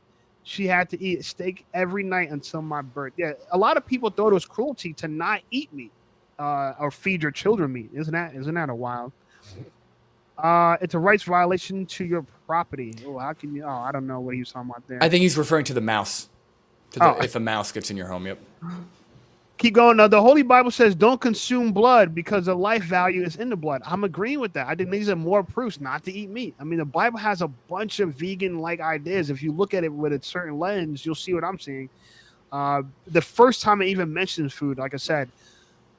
She had to eat steak every night until my birth. Yeah, a lot of people thought it was cruelty to not eat meat or feed your children meat. Isn't that a wild? It's a rights violation to your property. Oh, how can you? Oh, I don't know what he was talking about I there. think he's referring to the mouse. Oh, If a mouse gets in your home, yep. keep going. Now, the Holy Bible says, "Don't consume blood because the life value is in the blood." I'm agreeing with that. I think these are more proofs not to eat meat. I mean, the Bible has a bunch of vegan-like ideas. If you look at it with a certain lens, you'll see what I'm seeing. The first time it even mentions food, like I said,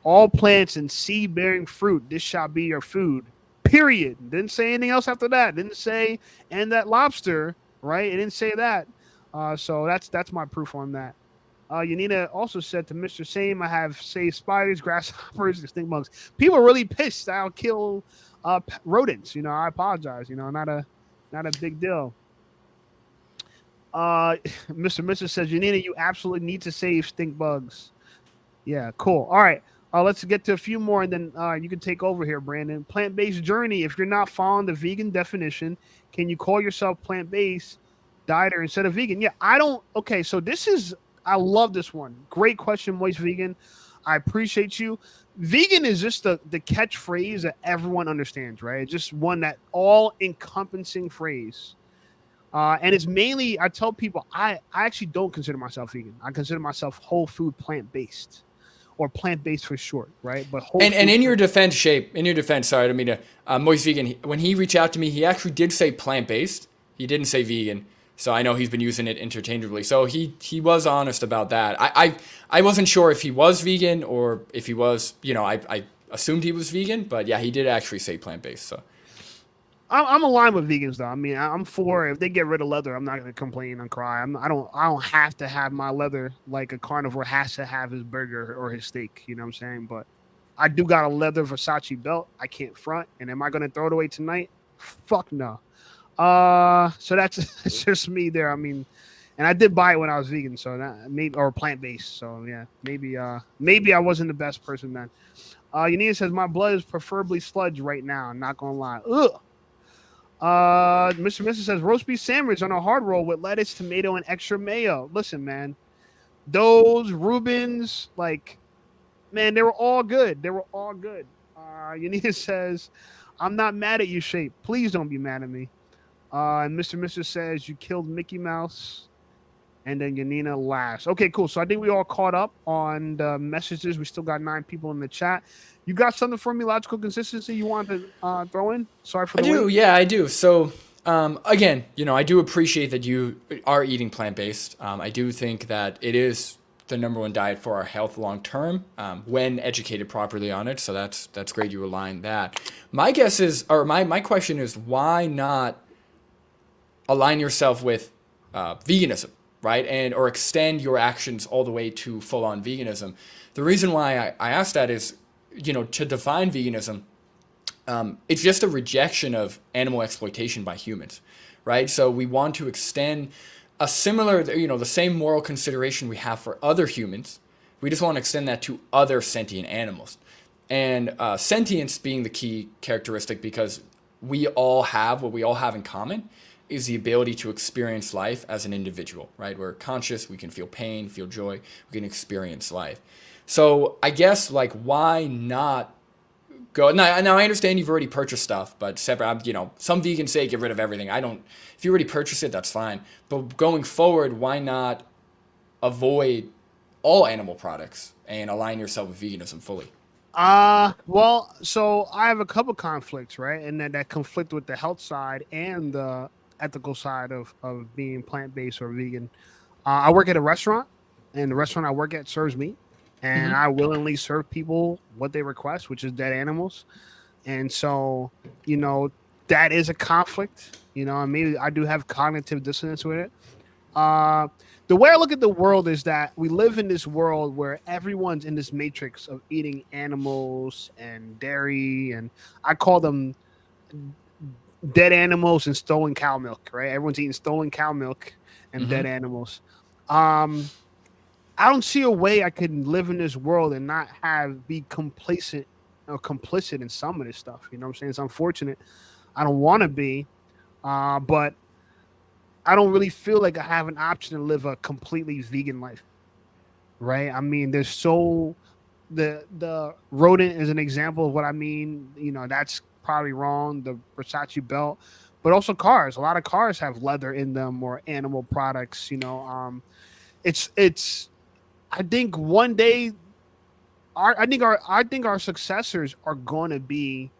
all plants and seed-bearing fruit, this shall be your food. Period. Didn't say anything else after that. Didn't say and that lobster, right? It didn't say that. So that's my proof on that. Yanina also said to Mr. Same, I have saved spiders, grasshoppers, and stink bugs. People are really pissed. I'll kill rodents. You know, I apologize. You know, not a big deal. Mr. Mrs. says, Yanina, you absolutely need to save stink bugs. Yeah, cool. All right. Let's get to a few more, and then you can take over here, Brandon. Plant-based journey. If you're not following the vegan definition, can you call yourself plant-based dieter instead of vegan? Yeah, I don't. Okay, so this is. I love this one. Great question, Moist Vegan. I appreciate you. Vegan is just the catchphrase that everyone understands, right? It's just one that all-encompassing phrase. And it's mainly, I tell people, I actually don't consider myself vegan. I consider myself whole food plant-based, or plant-based for short, right? But whole And food. in your defense, sorry, I don't mean to, Moist Vegan, when he reached out to me, he actually did say plant based. He didn't say vegan. So I know he's been using it interchangeably. So he was honest about that. I wasn't sure if he was vegan or if he was, I assumed he was vegan, but yeah, he did actually say plant based. So I'm aligned with vegans though. I mean, I'm for if they get rid of leather, I'm not going to complain and cry. I don't have to have my leather like a carnivore has to have his burger or his steak. You know what I'm saying? But I do got a leather Versace belt. I can't front. And am I going to throw it away tonight? Fuck no. So that's it's just me there. I mean, and I did buy it when I was vegan, so that maybe or plant based. So yeah, maybe I wasn't the best person then. Yanina says my blood is preferably sludge right now. I'm not gonna lie. Ugh. Mr. Mrs. says roast beef sandwich on a hard roll with lettuce, tomato, and extra mayo. Listen, man, those Reubens, like, man, they were all good. They were all good. Yanina says, I'm not mad at you, Shape. Please don't be mad at me. And Mr. says you killed Mickey Mouse, and then Yanina last. Okay, cool. So I think we all caught up on the messages. We still got 9 people in the chat. You got something for me? Logical consistency you want to throw in? Sorry for I the do, wait. yeah, I do. So, again, I do appreciate that you are eating plant based. I do think that it is the number one diet for our health long term when educated properly on it. So that's great. You align that. My guess is, or my question is, why not align yourself with veganism, right? And or extend your actions all the way to full on veganism. The reason why I asked that is, to define veganism, it's just a rejection of animal exploitation by humans, right? So we want to extend a similar, the same moral consideration we have for other humans. We just want to extend that to other sentient animals. And sentience being the key characteristic, because what we all have in common is the ability to experience life as an individual, right? We're conscious, we can feel pain, feel joy, we can experience life. So I guess, like, why not go now? I understand you've already purchased stuff, but separate, some vegans say get rid of everything. I don't. If you already purchased it, that's fine. But going forward, why not avoid all animal products and align yourself with veganism fully? Well, so I have a couple conflicts, right? And that conflict with the health side and the ethical side of being plant-based or vegan. I work at a restaurant, and the restaurant I work at serves meat, and Mm-hmm. I willingly serve people what they request, which is dead animals. And so, you know, that is a conflict, and maybe I do have cognitive dissonance with it. Uh, the way I look at the world is that we live in this world where everyone's in this matrix of eating animals and dairy, and I call them dead animals and stolen cow milk, right? Everyone's eating stolen cow milk and Mm-hmm. dead animals. Um, I don't see a way I could live in this world and not be complacent or complicit in some of this stuff. You know what I'm saying? It's unfortunate. I don't want to be, but I don't really feel like I have an option to live a completely vegan life, right? I mean, there's the rodent is an example of what I mean. That's probably wrong. The Versace belt, but also cars. A lot of cars have leather in them or animal products. It's. I think one day, I think our successors are going to be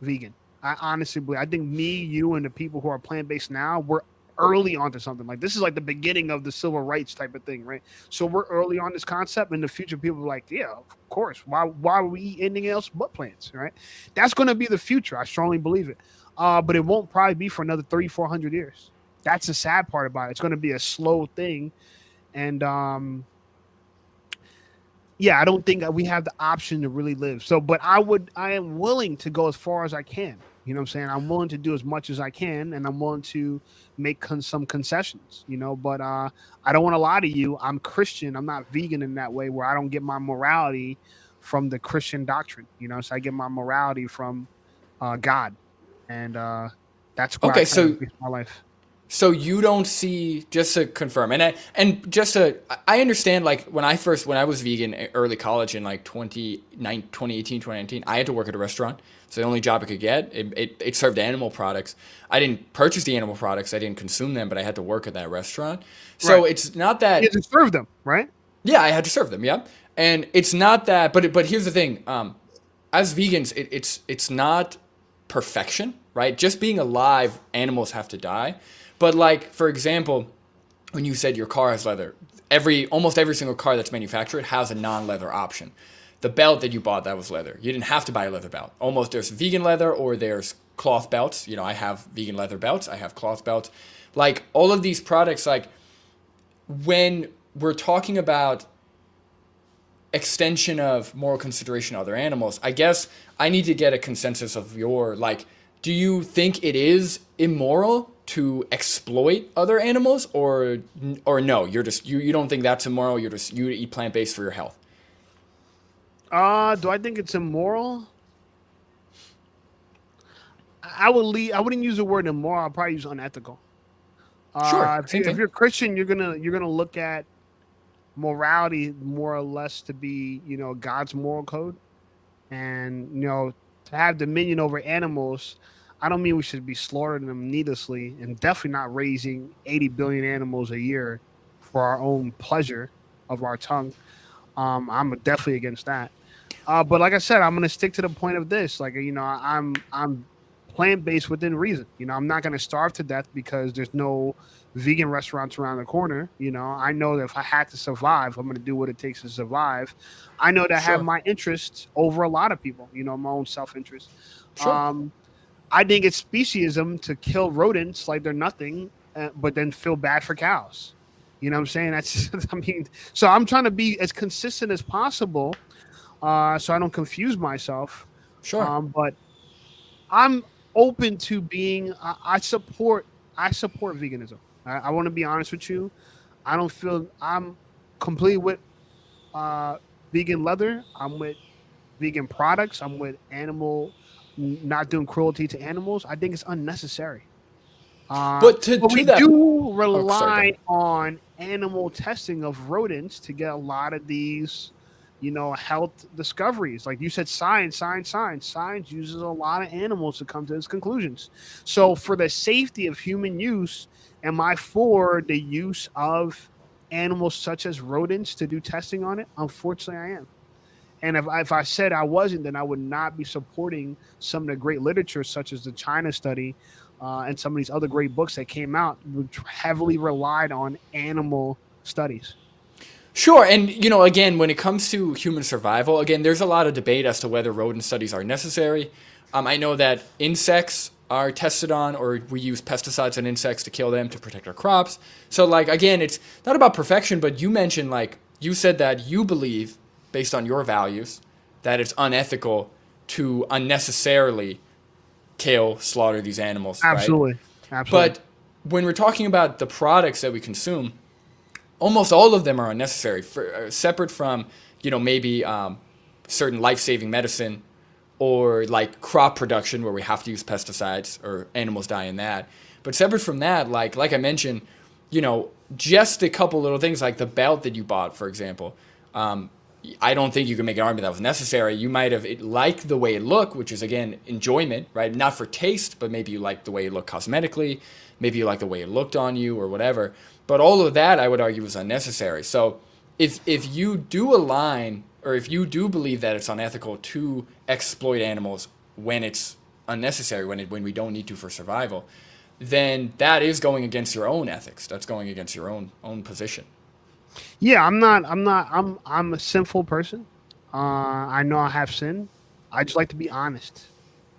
vegan. I honestly believe. I think me, you, and the people who are plant based now, we're early onto something. Like this is like the beginning of the civil rights type of thing, right? So we're early on this concept. In the future, people are like, yeah, of course. Why would we eat anything else but plants, right? That's going to be the future. I strongly believe it. But it won't probably be for another 300-400 years. That's the sad part about it. It's going to be a slow thing, and yeah, I don't think we have the option to really live. So, but I am willing to go as far as I can. You know what I'm saying? I'm willing to do as much as I can, and I'm willing to make some concessions, but I don't want to lie to you. I'm Christian. I'm not vegan in that way where I don't get my morality from the Christian doctrine, so I get my morality from God. And that's where I Okay, kind of so base my life. So you don't see, just to confirm, and just to, I understand, like, when I was vegan early college in like 2018, 2019, I had to work at a restaurant. So the only job I could get, it served animal products. I didn't purchase the animal products, I didn't consume them, but I had to work at that restaurant. So Right. it's not You that, just serve them, right? yeah, I had to serve them, yeah. And it's not that, but here's the thing, as vegans, it's not perfection, right? Just being alive, animals have to die. But, like, for example, when you said your car has leather, almost every single car that's manufactured has a non-leather option. The belt that you bought, that was leather. You didn't have to buy a leather belt. Almost there's vegan leather or there's cloth belts. I have vegan leather belts. I have cloth belts. Like, all of these products, like, when we're talking about extension of moral consideration of other animals, I guess I need to get a consensus of like, do you think it is immoral to exploit other animals, or no, you don't think that's immoral, you eat plant-based for your health? Do I think it's immoral? I would leave. I wouldn't use the word immoral. I'll probably use unethical. Sure, If same you if thing. you're Christian, you're gonna look at morality more or less to be God's moral code, and to have dominion over animals. I don't mean we should be slaughtering them needlessly, and definitely not raising 80 billion animals a year for our own pleasure of our tongue. I'm definitely against that. But like I said, I'm gonna stick to the point of this. Like, I'm plant based within reason. I'm not gonna starve to death because there's no vegan restaurants around the corner. I know that if I had to survive, I'm gonna do what it takes to survive. I know that I have Sure. my interests over a lot of people. My own self interest. Sure. Um, I think it's speciesism to kill rodents like they're nothing, but then feel bad for cows. You know what I'm saying? That's I mean, so I'm trying to be as consistent as possible, so I don't confuse myself. Sure. But I'm open to being. I support veganism. I want to be honest with you. I don't feel I'm completely with uh, vegan leather. I'm with vegan products. I'm with not doing cruelty to animals. I think it's unnecessary. But to But to we that. do Oh, sorry. Go rely ahead. on animal testing of rodents to get a lot of these, health discoveries. Like you said, science uses a lot of animals to come to its conclusions. So for the safety of human use, am I for the use of animals such as rodents to do testing on it? Unfortunately, I am. And if I said I wasn't, then I would not be supporting some of the great literature, such as the China study and some of these other great books that came out, which heavily relied on animal studies. Sure, and again, when it comes to human survival, again, there's a lot of debate as to whether rodent studies are necessary. I know that insects are tested on, or we use pesticides on insects to kill them to protect our crops. So, like, again, it's not about perfection, but you mentioned, like, you said that you believe, based on your values, that it's unethical to unnecessarily kill, slaughter these animals, right? Absolutely, absolutely, But when we're talking about the products that we consume, almost all of them are unnecessary, separate from maybe certain life-saving medicine or like crop production where we have to use pesticides or animals die in that. But separate from that, like I mentioned, just a couple little things like the belt that you bought, for example. um, I don't think you can make an argument that was necessary. You might have liked the way it looked, which is again enjoyment, right? Not for taste, but maybe you like the way it looked cosmetically. Maybe you like the way it looked on you or whatever. But all of that, I would argue, was unnecessary. So if you do align, or if you do believe that it's unethical to exploit animals when it's unnecessary, when we don't need to for survival, then that is going against your own ethics. That's going against your own position. yeah. I'm a sinful person. I know I have sin. I just like to be honest.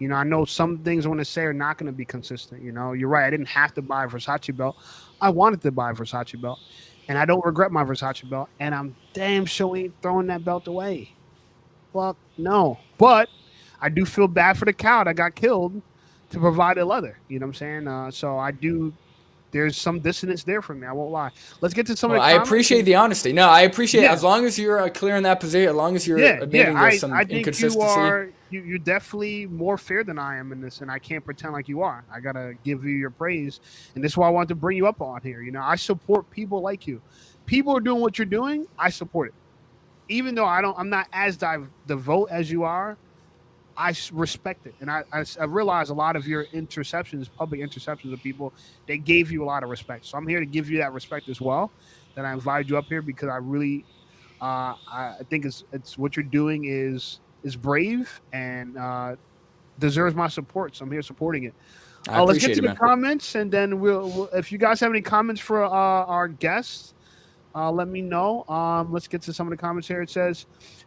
I know some things I want to say are not going to be consistent. You're right. I didn't have to buy a Versace belt. I wanted to buy a Versace belt, and I don't regret my Versace belt. And I'm damn sure ain't throwing that belt away. Fuck no. But I do feel bad for the cow that got killed to provide the leather. You know what I'm saying? So I do. There's some dissonance there for me. I won't lie. Let's get to some of Well, the I comments. appreciate the honesty. No, I appreciate Yeah, as long as you're clear in that position, as long as you're yeah. admitting there's I some think you inconsistency. are. You're definitely more fair than I am in this, and I can't pretend like you are. I gotta give you your praise, and this is why I wanted to bring you up on here. I support people like you. People are doing what you're doing. I support it, even though I don't. I'm not as devout as you are. Respect it, and I realize a lot of your interceptions, public interceptions of people, they gave you a lot of respect. So I'm here to give you that respect as well. That I invited you up here because I really, I think it's what you're doing is brave and deserves my support. So I'm here supporting it. I Let's get appreciate to it, the man. comments, and then if you guys have any comments for our guests, let me know. Let's get to some of the comments here. It says,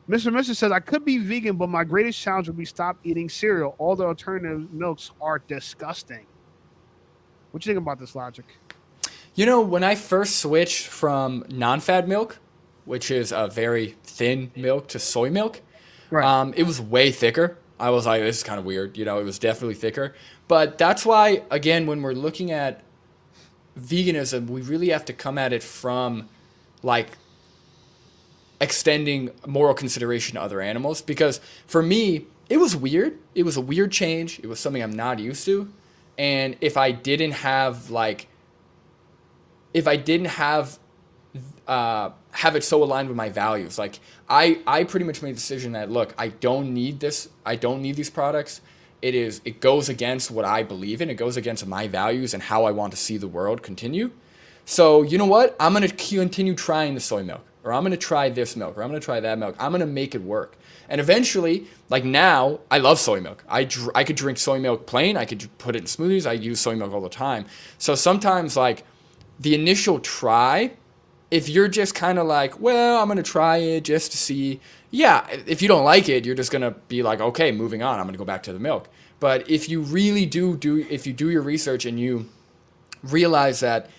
Mr. Mister says, I could be vegan, but my greatest challenge would be stop eating cereal. All the alternative milks are disgusting. What you think about this logic? When I first switched from non-fat milk, which is a very thin milk, to soy milk, Right. it was way thicker. I was like, this is kind of weird. It was definitely thicker. But that's why, again, when we're looking at veganism, we really have to come at it from like extending moral consideration to other animals. Because for me, it was weird. It was a weird change. It was something I'm not used to. And if I didn't have it so aligned with my values, like I pretty much made the decision that look, I don't need this. I don't need these products. it goes against what I believe in. It goes against my values and how I want to see the world continue. So you know what? I'm going to continue trying the soy milk, or I'm going to try this milk, or I'm going to try that milk. I'm going to make it work. And eventually, like now, I love soy milk. I could drink soy milk plain. I could put it in smoothies. I use soy milk all the time. So sometimes, like, the initial try, if you're just kind of like, well, I'm going to try it just to see. Yeah, if you don't like it, you're just going to be like, okay, moving on. I'm going to go back to the milk. But if you really if you do your research and you realize that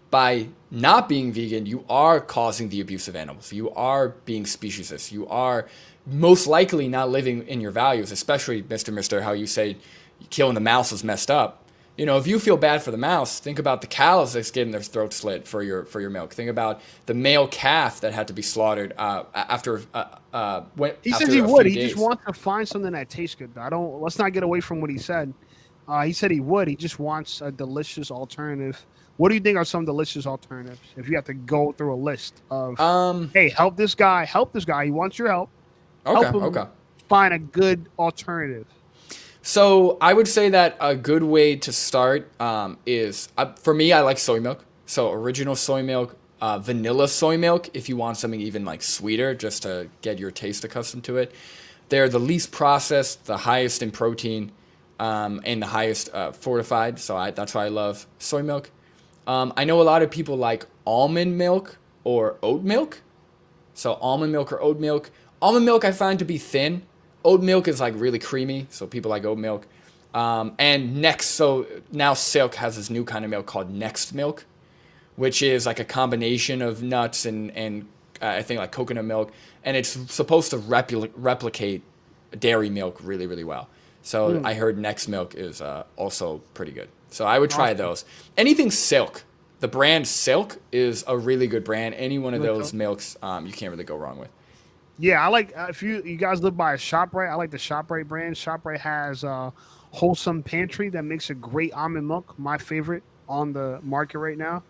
by not being vegan, you are causing the abuse of animals. You are being speciesist. You are most likely not living in your values, especially Mr. how you say killing the mouse is messed up. You know, if you feel bad for the mouse, think about the cows that's getting their throat slit for your milk. Think about the male calf that had to be slaughtered after He after says he a would. few He days. just wants to find something that tastes good. I don't. Let's not get away from what he said. He said he would. He just wants a delicious alternative. What do you think are some delicious alternatives? If you have to go through a list of, hey, help this guy. Help this guy. He wants your help. Okay, Help him okay. find a good alternative. So I would say that a good way to start is, for me, I like soy milk. So original soy milk, vanilla soy milk, if you want something even like sweeter, just to get your taste accustomed to it. They're the least processed, the highest in protein, and the highest fortified. So that's why I love soy milk. I know a lot of people like almond milk or oat milk. So almond milk or oat milk. Almond milk I find to be thin. Oat milk is like really creamy, so people like oat milk. So now Silk has this new kind of milk called Next Milk, which is like a combination of nuts and I think like coconut milk, and it's supposed to replicate dairy milk really, really well. So I heard Next Milk is also pretty good. So I would try those. Anything Silk. The brand Silk is a really good brand. Any one of those milks, you can't really go wrong with. Yeah, I like if you guys live by a ShopRite, I like the ShopRite brand. ShopRite has Wholesome Pantry that makes a great almond milk, my favorite on the market right now.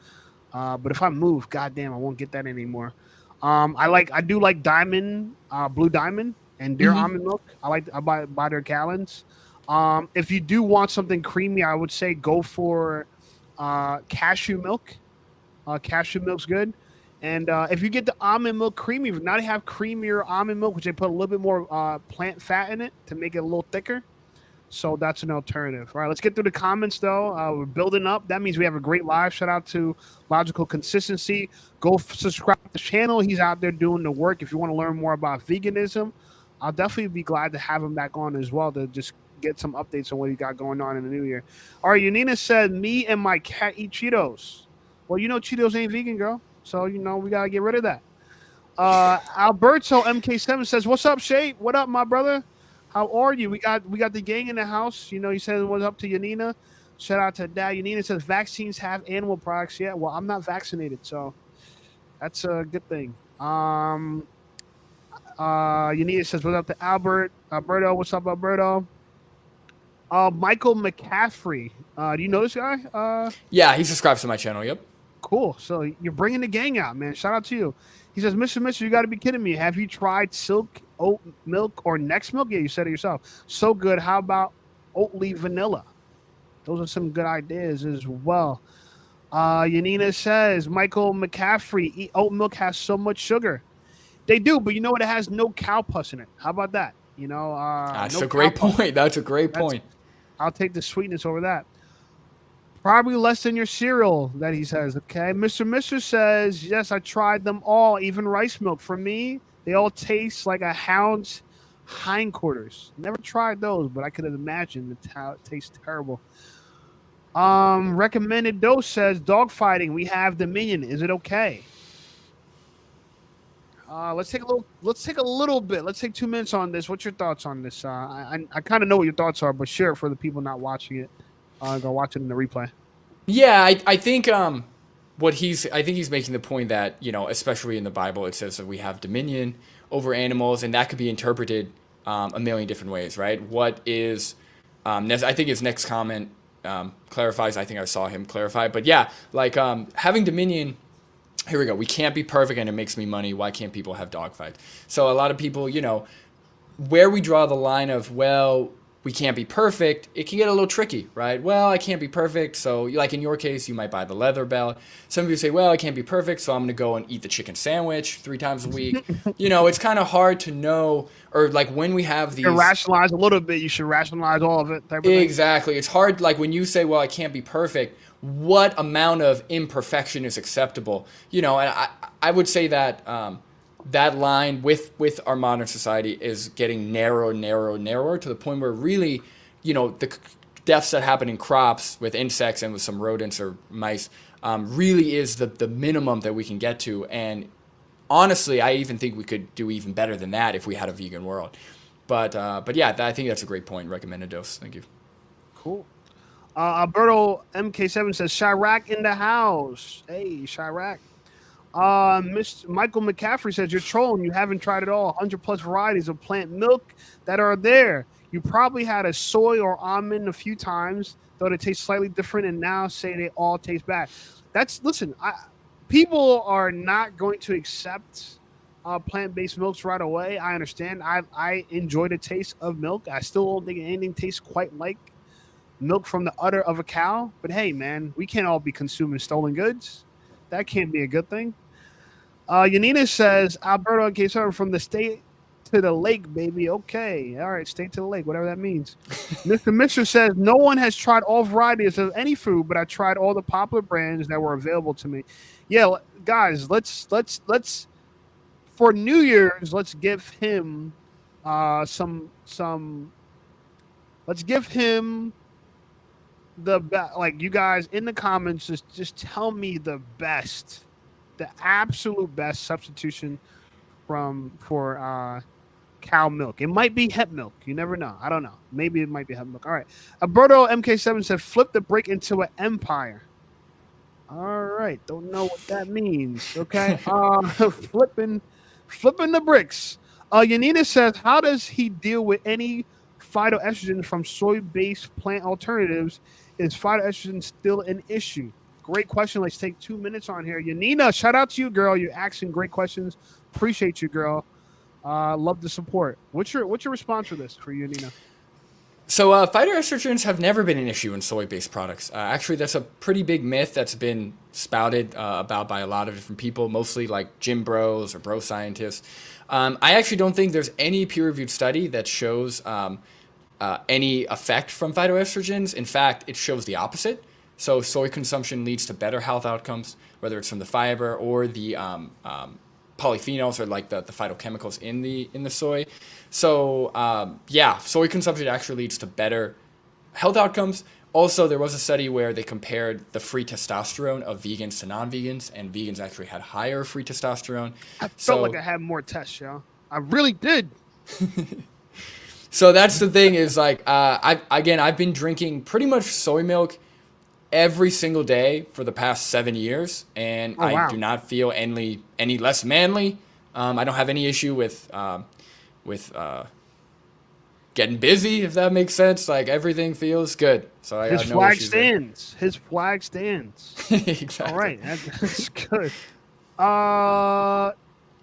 But if I move, goddamn, I won't get that anymore. I do like Diamond, Blue Diamond, and their almond milk. I buy their gallons. If you do want something creamy, I would say go for cashew milk. Cashew milk's good. And if you get the almond milk creamy, now they have creamier almond milk, which they put a little bit more plant fat in it to make it a little thicker. So that's an alternative. All right, let's get through the comments, though. We're building up. That means we have a great live. Shout out to Logical Consistency. Go subscribe to the channel. He's out there doing the work. If you want to learn more about veganism, I'll definitely be glad to have him back on as well to just get some updates on what he got going on in the new year. All right, Yanina said, me and my cat eat Cheetos. Well, you know Cheetos ain't vegan, girl. So, we got to get rid of that. Alberto MK7 says, what's up, Shay? What up, my brother? How are you? We got the gang in the house. He said what's up to Yanina. Shout out to Dad. Yanina says, vaccines have animal products. Yeah, well, I'm not vaccinated, so that's a good thing. Yanina says, what's up to Alberto, what's up, Alberto? Michael McCaffrey. Do you know this guy? Yeah, he subscribes to my channel. Yep. Cool. So you're bringing the gang out, man. Shout out to you. He says, Mr. You got to be kidding me. Have you tried Silk oat milk or Next Milk? Yeah, you said it yourself. So good. How about Oatly vanilla? Those are some good ideas as well. Yanina says, Michael McCaffrey, oat milk has so much sugar. They do, but you know what? It has no cow pus in it. How about that? That's no a great cow pus. point. That's a great point. I'll take the sweetness over that. Probably less than your cereal, that he says. Okay. Mr. says, yes, I tried them all, even rice milk. For me, they all taste like a hound's hindquarters. Never tried those, but I could have imagined it tastes terrible. Recommended dose says, dogfighting. We have Dominion. Is it okay? Let's take a little bit. Let's take 2 minutes on this. What's your thoughts on this? I kind of know what your thoughts are, but share it for the people not watching it. Go watch it in the replay. Yeah, I think he's making the point that, especially in the Bible, it says that we have dominion over animals, and that could be interpreted a million different ways, right? What is, I think his next comment clarifies, I think I saw him clarify, but yeah, like having dominion, here we go, we can't be perfect and it makes me money, why can't people have dogfights? So a lot of people, where we draw the line of, well, we can't be perfect, it can get a little tricky, right? Well, I can't be perfect, so like in your case, you might buy the leather belt. Some of you say, well, I can't be perfect, so I'm gonna go and eat the chicken sandwich 3 times a week. It's kind of hard to know, or like when we have You these. rationalize a little bit. You should rationalize all of it, type of thing. Exactly. It's hard, like when you say, well, I can't be perfect, what amount of imperfection is acceptable? And I would say that that line with our modern society is getting narrower to the point where really, the deaths that happen in crops with insects and with some rodents or mice really is the minimum that we can get to. And honestly, I even think we could do even better than that if we had a vegan world. But yeah, I think that's a great point. Recommended dose. Thank you. Cool. Alberto MK7 says Chirac in the house. Hey, Chirac. Mr. Michael McCaffrey says you're trolling. You haven't tried it all. 100 plus varieties of plant milk that are there. You probably had a soy or almond a few times, though they taste slightly different, and now say they all taste bad. Listen. People are not going to accept plant-based milks right away. I understand. I enjoy the taste of milk. I still don't think anything tastes quite like milk from the udder of a cow. But hey, man, we can't all be consuming stolen goods. That can't be a good thing. Yanina says, Alberto and Queso from the state to the lake, baby. Okay. All right, state to the lake, whatever that means. Mr. Mitchell says, no one has tried all varieties of any food, but I tried all the popular brands that were available to me. Yeah, guys, let's for New Year's, let's give him some let's give him like you guys in the comments just tell me the absolute best substitution for cow milk. It might be hemp milk. You never know. I don't know. Maybe it might be hemp milk. All right. Alberto MK7 said flip the brick into an empire. All right. Don't know what that means. Okay. Flipping the bricks. Yanina says, how does he deal with any phytoestrogen from soy-based plant alternatives? Is phytoestrogen still an issue? Great question. Let's take 2 minutes on here. Yanina, shout out to you, girl. You're asking great questions. Appreciate you, girl. Love the support. What's your response for this for you, Yanina? So phytoestrogens have never been an issue in soy-based products. Actually, that's a pretty big myth that's been spouted about by a lot of different people, mostly like gym bros or bro scientists. I actually don't think there's any peer-reviewed study that shows any effect from phytoestrogens. In fact, it shows the opposite. So soy consumption leads to better health outcomes, whether it's from the fiber or the polyphenols or like the phytochemicals in the soy. So soy consumption actually leads to better health outcomes. Also, there was a study where they compared the free testosterone of vegans to non-vegans, and vegans actually had higher free testosterone. I felt like I had more tests, y'all. I really did. So that's the thing is like, I've been drinking pretty much soy milk every single day for the past 7 years, and I do not feel any less manly. I don't have any issue with getting busy, if that makes sense. Like everything feels good. So I his have no flag issues stands. His flag stands. Exactly. All right, that's good.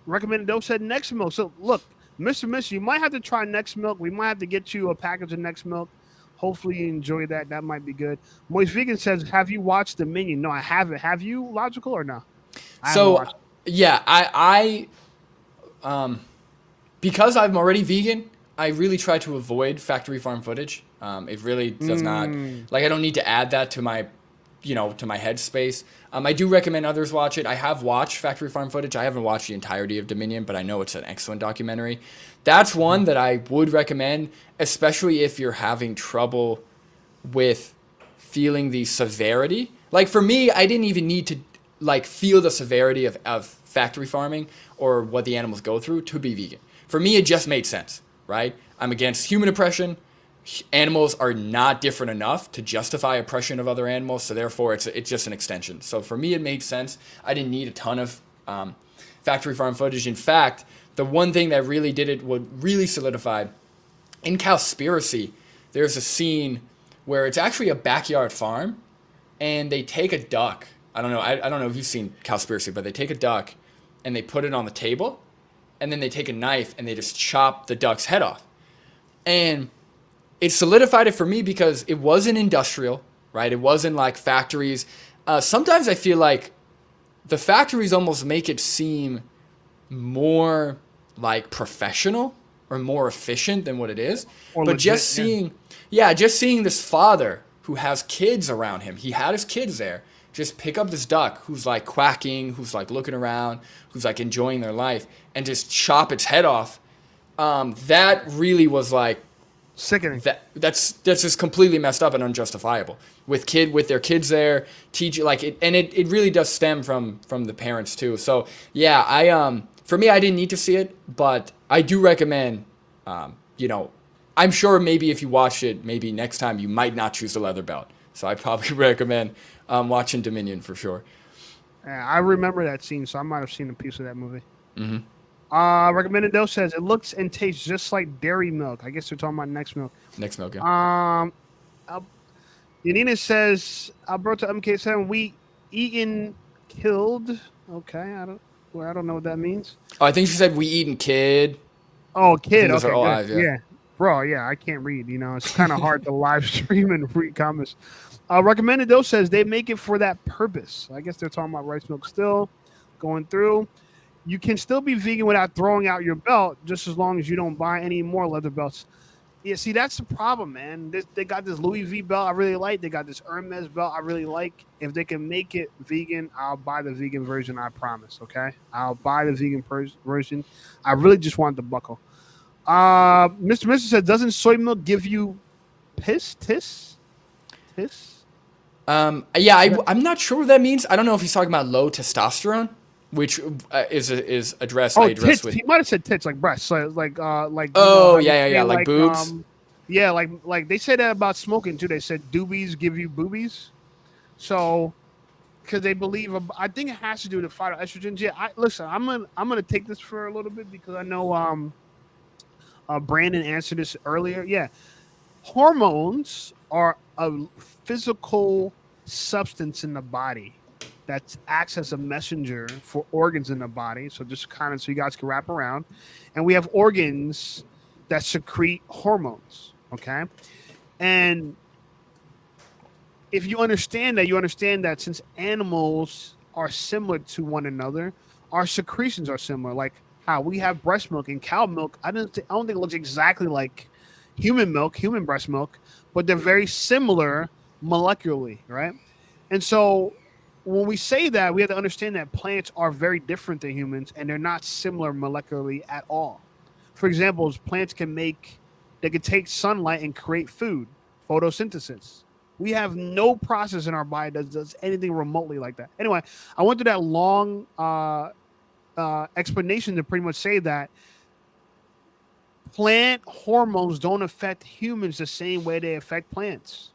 Recommended dose said Next Milk. So look, Mr. you might have to try Next Milk. We might have to get you a package of Next Milk. Hopefully you enjoy that. That might be good. Moist Vegan says, have you watched Dominion? No, I haven't. Have you, Logical, or no? Yeah, I because I'm already vegan, I really try to avoid factory farm footage. It really does not, like, I don't need to add that to my, to my headspace. I do recommend others watch it. I have watched factory farm footage. I haven't watched the entirety of Dominion, but I know it's an excellent documentary. That's one that I would recommend, especially if you're having trouble with feeling the severity. Like for me, I didn't even need to like feel the severity of factory farming or what the animals go through to be vegan. For me, it just made sense, right? I'm against human oppression. Animals are not different enough to justify oppression of other animals, so therefore it's just an extension. So for me, it made sense. I didn't need a ton of factory farm footage. In fact, the one thing that really did it, would really solidify, in Cowspiracy, there's a scene where it's actually a backyard farm, and they take a duck. I don't know if you've seen Cowspiracy, but they take a duck and they put it on the table, and then they take a knife and they just chop the duck's head off. And it solidified it for me because it wasn't industrial, right? It wasn't like factories. Sometimes I feel like the factories almost make it seem more like professional or more efficient than what it is. Or But legit, just yeah. seeing, yeah, just seeing this father who has kids around him, he had his kids there, just pick up this duck who's like quacking, who's like looking around, who's like enjoying their life, and just chop its head off. That really was like Sickening. that's just completely messed up and unjustifiable with their kids there teach like it, and it really does stem from the parents too. So yeah, I for me, I didn't need to see it, but I do recommend, you know, I'm sure maybe if you watch it, maybe next time you might not choose the leather belt. So I probably recommend watching Dominion for sure. Yeah, I remember that scene, so I might have seen a piece of that movie. Hmm. Recommended dose says it looks and tastes just like dairy milk. I guess they're talking about next milk. Next milk, yeah. Al- Yanina says Alberto MK7 we eaten killed. Okay, I don't know what that means. Oh, I think she said we eating kid. Oh, I think kid. those Okay, are all good. eyes, yeah. Yeah, bro. Yeah, I can't read. You know, it's kind of hard to live stream and read comments. Recommended dose says they make it for that purpose. I guess they're talking about rice milk still going through. You can still be vegan without throwing out your belt, just as long as you don't buy any more leather belts. Yeah, see, that's the problem, man. They got this Louis V belt I really like. They got this Hermes belt I really like. If they can make it vegan, I'll buy the vegan version. I promise. Okay, I'll buy the vegan version. I really just want the buckle. Mr. said, doesn't soy milk give you tiss? Yeah, I'm not sure what that means. I don't know if he's talking about low testosterone, which is addressed. I Oh, addressed tits. with. He might have said tits, like breasts, like you know Oh how you yeah, yeah, say yeah, like boobs. yeah, like they say that about smoking too. They said doobies give you boobies, so because they believe. I think it has to do with the phytoestrogens. Yeah, listen. I'm gonna take this for a little bit because I know Brandon answered this earlier. Yeah, hormones are a physical substance in the body that acts as a messenger for organs in the body. So just kind of so you guys can wrap around. And we have organs that secrete hormones. Okay. And if you understand that, since animals are similar to one another, our secretions are similar. Like how we have breast milk and cow milk. I don't think it looks exactly like human milk, human breast milk, but they're very similar molecularly, right? And so when we say that, we have to understand that plants are very different than humans and they're not similar molecularly at all. For example, plants they can take sunlight and create food, photosynthesis. We have no process in our body that does anything remotely like that. Anyway, I went through that long explanation to pretty much say that plant hormones don't affect humans the same way they affect plants.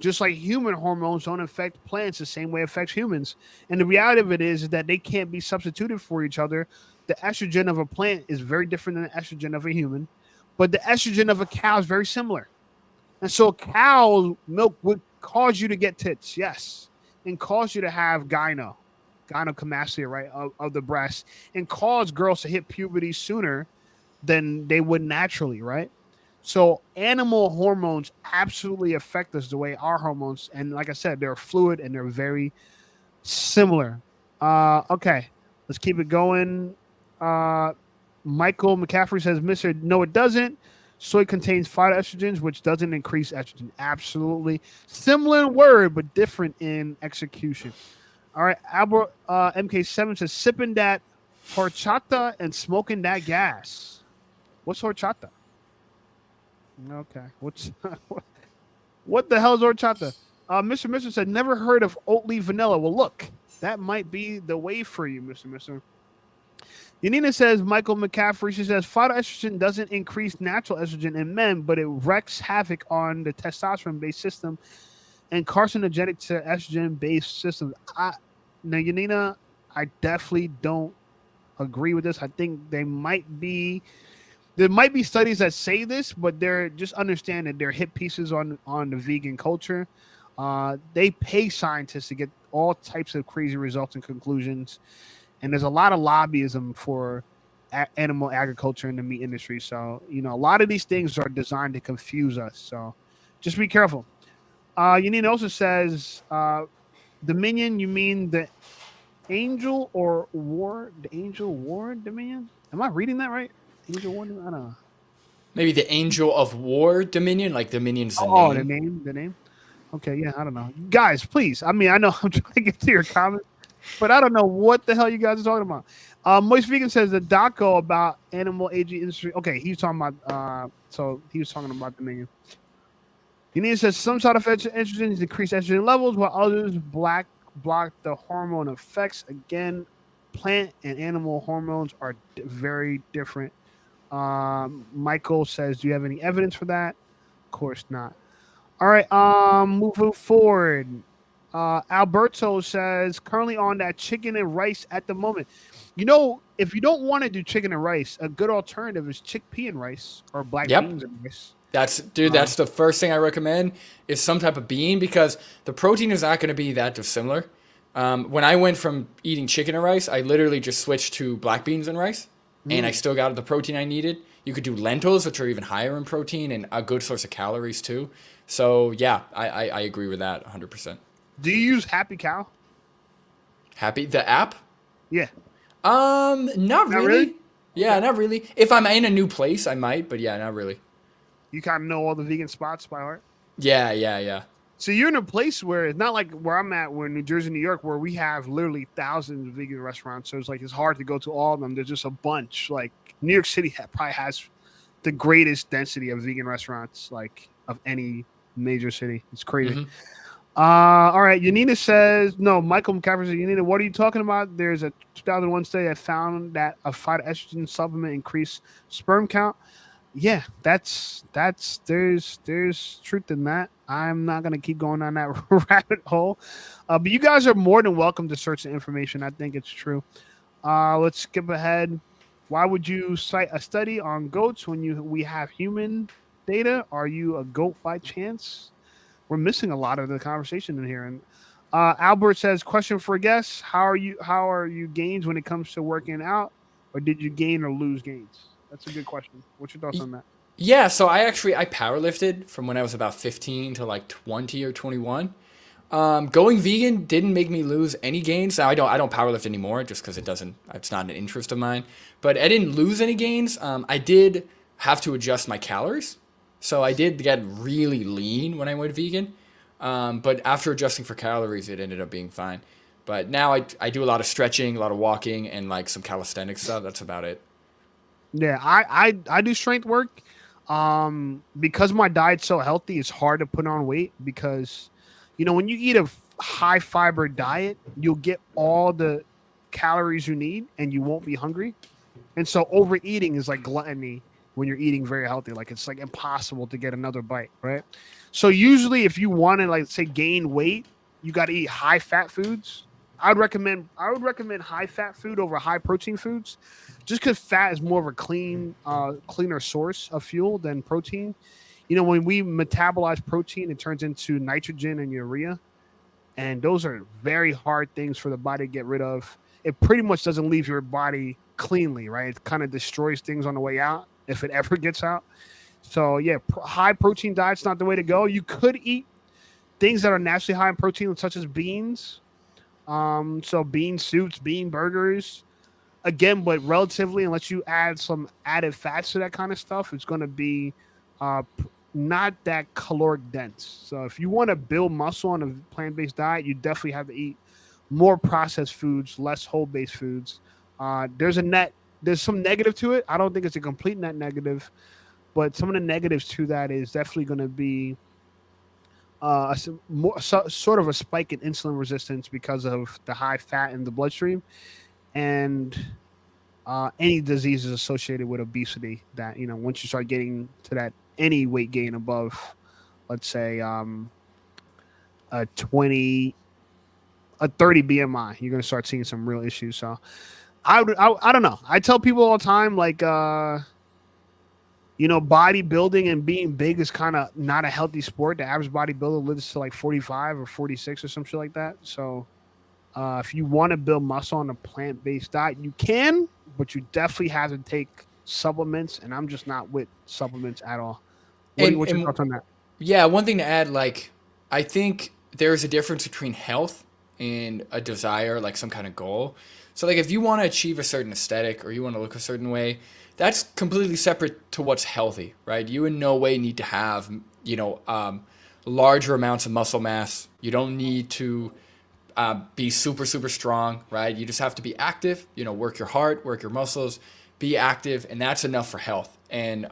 Just like human hormones don't affect plants the same way it affects humans. And the reality of it is that they can't be substituted for each other. The estrogen of a plant is very different than the estrogen of a human, but the estrogen of a cow is very similar. And so cow milk would cause you to get tits, yes, and cause you to have gynecomastia, right, of the breast, and cause girls to hit puberty sooner than they would naturally, right? So animal hormones absolutely affect us the way our hormones, and like I said, they're fluid and they're very similar. Okay, let's keep it going. Uh, Michael McCaffrey says, "Mister, no, it doesn't. Soy contains phytoestrogens, which doesn't increase estrogen. Absolutely similar in word, but different in execution." All right, Albert MK7 says, "Sipping that horchata and smoking that gas." What's horchata? Okay. What the hell is horchata? Mr. said, never heard of Oatly vanilla. Well, look, that might be the way for you, Mr. Yanina says, Michael McCaffrey, she says, phytoestrogen doesn't increase natural estrogen in men, but it wreaks havoc on the testosterone-based system and carcinogenic to estrogen-based systems. Now, Yanina, I definitely don't agree with this. I think there might be studies that say this, but they're just understand that they're hit pieces on the vegan culture. They pay scientists to get all types of crazy results and conclusions, and there's a lot of lobbyism for animal agriculture and the meat industry. So, a lot of these things are designed to confuse us. So just be careful. Yanina also says, Dominion, you mean the Angel or War? The Angel War Dominion? Am I reading that right? Angel War? I don't know. Maybe the Angel of War Dominion, like Dominion's the Oh, the name. name, the name. Okay, yeah, I don't know. Guys, please. I mean, I know I'm trying to get to your comments, but I don't know what the hell you guys are talking about. Moist Vegan says the doco about animal aging industry. Okay, he was talking about so he was talking about Dominion. Union says some side effects estrogen decrease estrogen levels, while others block the hormone effects. Again, plant and animal hormones are very different. Michael says, "Do you have any evidence for that?" Of course not. All right. Moving forward. Alberto says currently on that chicken and rice at the moment. If you don't want to do chicken and rice, a good alternative is chickpea and rice or black Yep. beans and rice. That's the first thing I recommend is some type of bean because the protein is not going to be that dissimilar. When I went from eating chicken and rice, I literally just switched to black beans and rice, and I still got the protein I needed. You could do lentils, which are even higher in protein and a good source of calories too. So yeah, I agree with that 100%. Do you use Happy Cow? Happy the app? Yeah. Not Not really. really? Yeah, not really. If I'm in a new place, I might, but yeah, not really. You kind of know all the vegan spots by heart. Yeah. So you're in a place where it's not like where I'm at, where New Jersey, New York, where we have literally thousands of vegan restaurants. So it's hard to go to all of them. There's just a bunch. Like New York City probably has the greatest density of vegan restaurants, like of any major city. It's crazy. Mhm. All right. Yanina says, no, Michael McCaffrey says, Yanina, what are you talking about? There's a 2001 study that found that a phytoestrogen supplement increased sperm count. Yeah, that's there's truth in that. I'm not gonna keep going on that rabbit hole, but you guys are more than welcome to search the information. I think it's true. Let's skip ahead. Why would you cite a study on goats when we have human data? Are you a goat by chance? We're missing a lot of the conversation in here. And Albert says, question for guests: How are you gains when it comes to working out, or did you gain or lose gains? That's a good question. What's your thoughts on that? Yeah, so I powerlifted from when I was about 15 to like 20 or 21. Going vegan didn't make me lose any gains. Now I don't powerlift anymore just because it's not an interest of mine. But I didn't lose any gains. I did have to adjust my calories, so I did get really lean when I went vegan. But after adjusting for calories, it ended up being fine. But now I do a lot of stretching, a lot of walking, and like some calisthenics stuff. That's about it. Yeah, I do strength work. Because my diet's so healthy, it's hard to put on weight because, when you eat a high fiber diet, you'll get all the calories you need and you won't be hungry. And so overeating is like gluttony when you're eating very healthy. Like it's like impossible to get another bite, right? So usually if you want to like say gain weight, you got to eat high fat foods. I would recommend high fat food over high protein foods, just because fat is more of a cleaner source of fuel than protein. When we metabolize protein, it turns into nitrogen and urea, and those are very hard things for the body to get rid of. It pretty much doesn't leave your body cleanly, right? It kind of destroys things on the way out if it ever gets out. So yeah, high protein diet's not the way to go. You could eat things that are naturally high in protein, such as beans. So bean soups, bean burgers, again, but relatively, unless you add some added fats to that kind of stuff, it's going to be not that caloric dense. So if you want to build muscle on a plant-based diet, you definitely have to eat more processed foods, less whole-based foods. There's some negative to it. I don't think it's a complete net negative, but some of the negatives to that is definitely going to be sort of a spike in insulin resistance because of the high fat in the bloodstream and any diseases associated with obesity that, once you start getting to that any weight gain above, let's say, a 20, a 30 BMI, you're going to start seeing some real issues. So I don't know. I tell people all the time, like, bodybuilding and being big is kind of not a healthy sport. The average bodybuilder lives to like 45 or 46 or some shit like that. So if you want to build muscle on a plant-based diet, you can, but you definitely have to take supplements, and I'm just not with supplements at all. And What's your and thoughts on that? yeah, one thing to add, like I think there's a difference between health and a desire, like some kind of goal. So like if you want to achieve a certain aesthetic or you want to look a certain way, that's completely separate to what's healthy, right? You in no way need to have, larger amounts of muscle mass. You don't need to be super super strong, right? You just have to be active. Work your heart, work your muscles, be active, and that's enough for health. And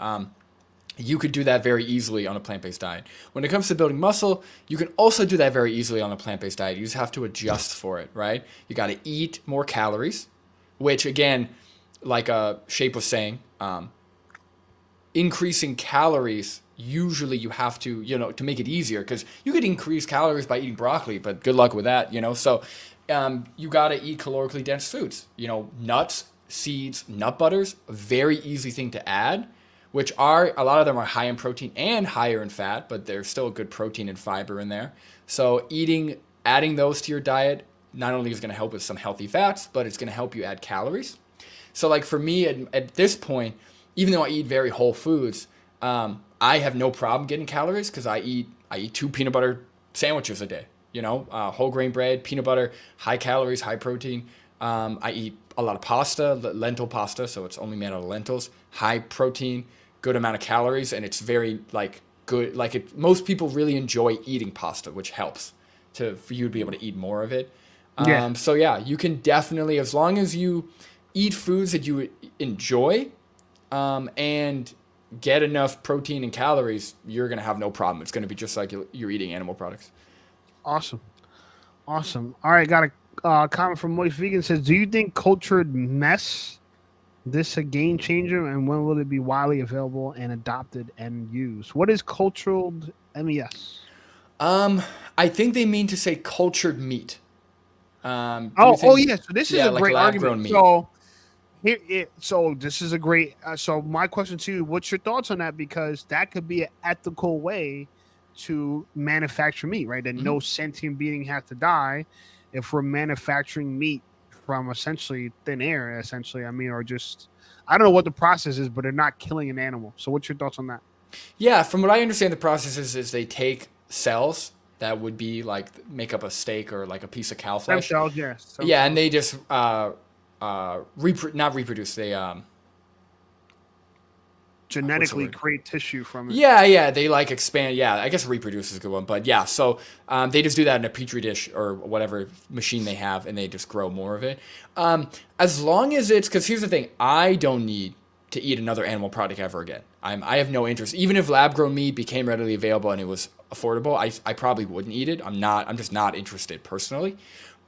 you could do that very easily on a plant-based diet. When it comes to building muscle, you can also do that very easily on a plant-based diet. You just have to adjust for it, right? You got to eat more calories, which again, like Shape was saying, increasing calories. Usually, you have to make it easier because you could increase calories by eating broccoli, but good luck with that. So you got to eat calorically dense foods. Nuts, seeds, nut butters, a very easy thing to add, which are a lot of them are high in protein and higher in fat, but there's still a good protein and fiber in there. So adding those to your diet not only is going to help with some healthy fats, but it's going to help you add calories. So like for me at this point, even though I eat very whole foods, I have no problem getting calories because I eat 2 peanut butter sandwiches a day. Whole grain bread, peanut butter, high calories, high protein. I eat a lot of pasta, lentil pasta, so it's only made out of lentils, high protein, good amount of calories, and it's very good. Most people really enjoy eating pasta, which helps for you to be able to eat more of it. Yeah, So yeah, you can definitely, as long as you eat foods that you enjoy, and get enough protein and calories, you're gonna have no problem. It's gonna be just like you're eating animal products. awesome, awesome. All right, got a comment from Moist Vegan says, "Do you think cultured mess this a game changer, and when will it be widely available and adopted and used? What is cultured MES?" I think they mean to say cultured meat. Do you Oh think? yeah. So this is Yeah, a like great lab argument. grown meat. So this is a great. So my question to you: what's your thoughts on that? Because that could be an ethical way to manufacture meat, right? That Mhm. no sentient being has to die if we're manufacturing meat from essentially thin air. Essentially, I mean, or just I don't know what the process is, but they're not killing an animal. So what's your thoughts on that? Yeah, from what I understand, the process is they take cells that would be like make up a steak or like a piece of cow Stem flesh. cells, yes. Stem Yeah, and cells. they just not reproduce. They what's the Genetically word? create tissue from it. Yeah, they like expand. Yeah, I guess reproduce is a good one, but yeah, so they just do that in a petri dish or whatever machine they have, and they just grow more of it. As long as because here's the thing, I don't need to eat another animal product ever again. I have no interest. Even if lab grown meat became readily available and it was affordable, I probably wouldn't eat it. I'm just not interested personally.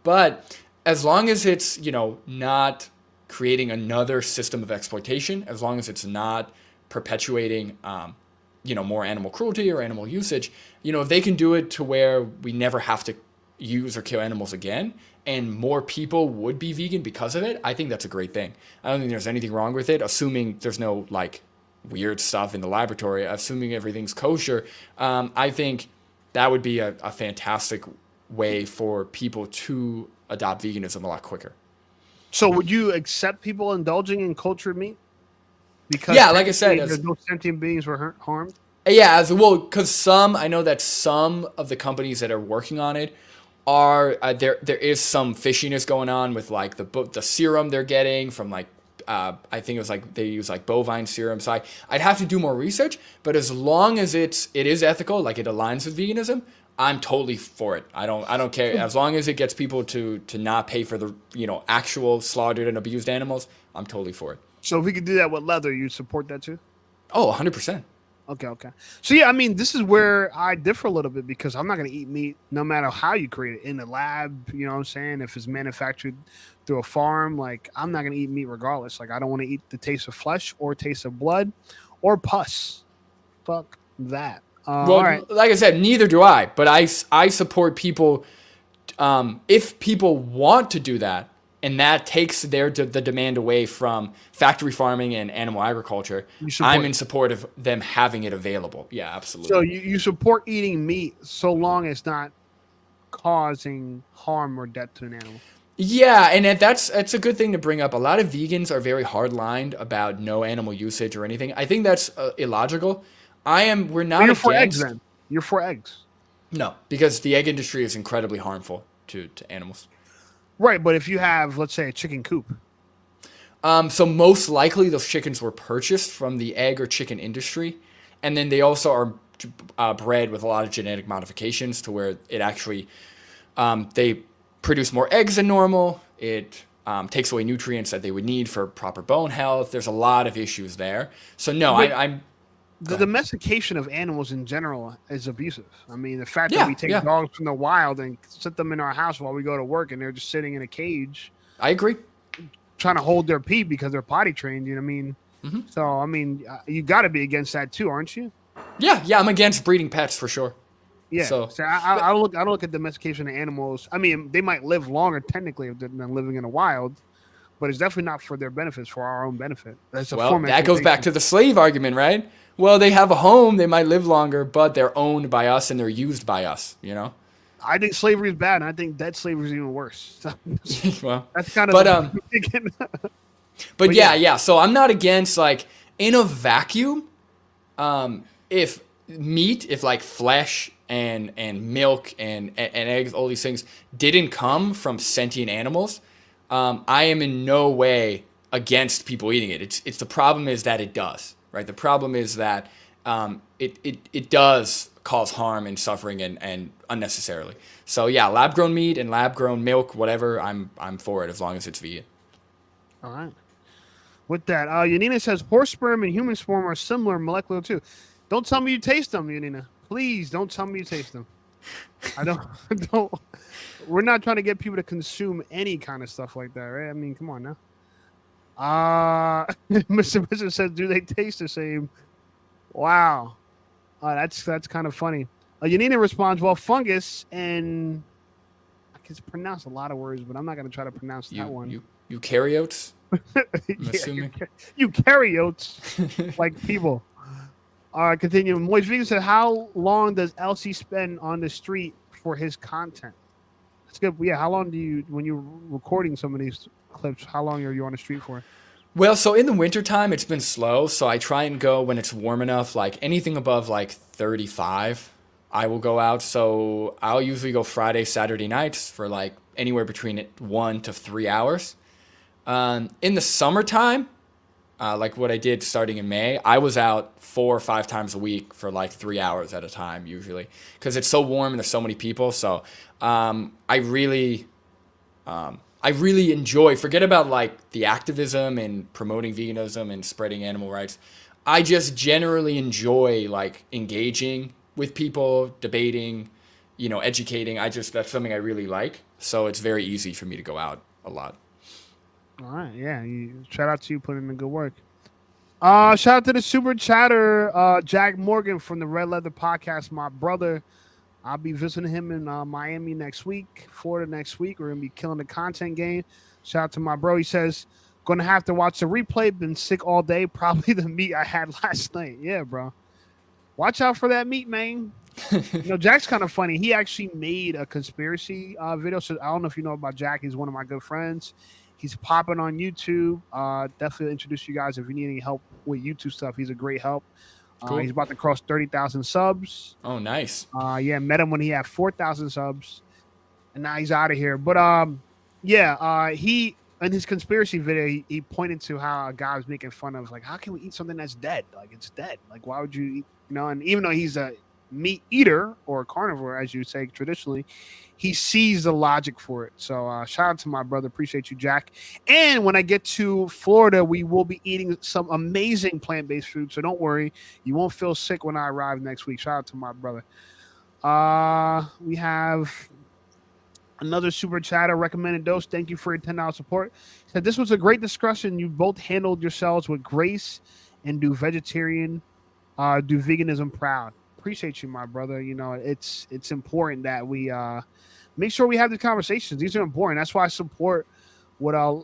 But as long as it's not creating another system of exploitation, as long as it's not perpetuating more animal cruelty or animal usage, if they can do it to where we never have to use or kill animals again and more people would be vegan because of it, I think that's a great thing. I don't think there's anything wrong with it, assuming there's no weird stuff in the laboratory, assuming everything's kosher. I think that would be a fantastic way for people to adopt veganism a lot quicker. So would you accept people indulging in cultured meat? Because Yeah, like I said, technically as there's no sentient beings were harmed. yeah, as well, because I know that some of the companies that are working on it are there. There is some fishiness going on with the serum they're getting from I think it was they use bovine serum. So I'd have to do more research. But as long as it is ethical, like it aligns with veganism, I'm totally for it. I don't care as long as it gets people to not pay for the actual slaughtered and abused animals. I'm totally for it. So if we could do that with leather, you support that too? Oh, 100%. Okay, okay. So yeah, I mean, this is where I differ a little bit because I'm not going to eat meat no matter how you create it in the lab. You know what I'm saying? If it's manufactured through a farm, like I'm not going to eat meat regardless. Like I don't want to eat the taste of flesh or taste of blood or pus. Fuck that. All right. Well, like I said, neither do I. But I support people. If people want to do that, and that takes the demand away from factory farming and animal agriculture, You I'm support in it. support of them having it available. Yeah, So absolutely. you support eating meat so long as it's not causing harm or death to an animal. Yeah, and that's a good thing to bring up. A lot of vegans are very hard-lined about no animal usage or anything. I think that's illogical. We're Well, not you're for eggs against. then. You're for eggs. No, because the egg industry is incredibly harmful to animals. Right, but if you have, let's say, a chicken coop. So most likely those chickens were purchased from the egg or chicken industry, and then they also are bred with a lot of genetic modifications to where it actually they produce more eggs than normal. It takes away nutrients that they would need for proper bone health. There's a lot of issues there. So no, But I'm. the Go ahead. domestication of animals in general is abusive. I mean, the fact that Yeah, we take yeah, dogs from the wild and sit them in our house while we go to work and they're just sitting in a cage I agree. trying to hold their pee because they're potty trained, you know what I mean? So, I mean, you got to be against that too, aren't you? Yeah, yeah, I'm against breeding pets for sure. Yeah. So, So but I don't look at domestication of animals. I mean, they might live longer technically than living in the wild, but it's definitely not for their benefits, for our own benefit. That's a well, form of that goes back exploitation. to the slave argument, right? Well, they have a home, they might live longer, but they're owned by us and they're used by us, you know? I think slavery is bad, and I think dead slavery is even worse. So Well, that's kind of but the. but But yeah, yeah, yeah. So I'm not against like in a vacuum, if meat, if like flesh and milk and eggs, all these things didn't come from sentient animals, I am in no way against people eating it. It's the problem is that it does, right? The problem is that it does cause harm and suffering and unnecessarily. So yeah, lab grown meat and lab grown milk, whatever, I'm for it as long as it's vegan. all right. With that, Yanina says horse sperm and human sperm are similar molecular too. Don't tell me you taste them, Yanina. Please don't tell me you taste them. I don't. Don't. We're not trying to get people to consume any kind of stuff like that, right? I mean, come on now. Mr. says, do they taste the same? Wow. That's kind of funny. Yanina responds, well, fungus and I can pronounce a lot of words, but I'm not going to try to pronounce that You one. you eukaryotes, I'm Yeah, assuming. you karyotes like people. Continue. Moist Vegan said, how long does LC spend on the street for his content? That's good. Yeah, how long do you, when you're recording some of these clips, how long are you on the street for? Well, so in the wintertime, it's been slow. So I try and go when it's warm enough, like anything above like 35, I will go out. So I'll usually go Friday, Saturday nights for like anywhere between 1 to 3 hours. In the summertime, like what I did starting in May, I was out 4 or 5 times a week for like 3 hours at a time, usually, because it's so warm and there's so many people. So I really enjoy, forget about like the activism and promoting veganism and spreading animal rights. I just generally enjoy like engaging with people, debating, educating. That's something I really like. So it's very easy for me to go out a lot. All right. Yeah. Shout out to you putting in the good work. Shout out to the super chatter, Jack Morgan from the Red Leather Podcast, my brother. I'll be visiting him in Miami next week, Florida next week. We're gonna be killing the content game. Shout out to my bro. He says, gonna have to watch the replay. Been sick all day. Probably the meat I had last night. Yeah, bro. Watch out for that meat, man. Jack's kind of funny. He actually made a conspiracy video. So I don't know if you know about Jack. He's one of my good friends. He's popping on YouTube. Definitely introduce you guys if you need any help with YouTube stuff. He's a great help. Cool. He's about to cross 30,000 subs. Oh, nice. Yeah, met him when he had 4,000 subs, and now he's out of here. But he in his conspiracy video he pointed to how a guy was making fun of like, how can we eat something that's dead? Like it's dead. Like why would you eat? And even though he's a meat eater or a carnivore, as you say traditionally, he sees the logic for it. So shout out to my brother. Appreciate you, Jack. And when I get to Florida, we will be eating some amazing plant-based food. So don't worry, you won't feel sick when I arrive next week. Shout out to my brother. We have another super chatter recommended dose. Thank you for your $10 support. Said this was a great discussion. You both handled yourselves with grace and do veganism proud. Appreciate you, my brother. It's important that we make sure we have these conversations. These are important. That's why I support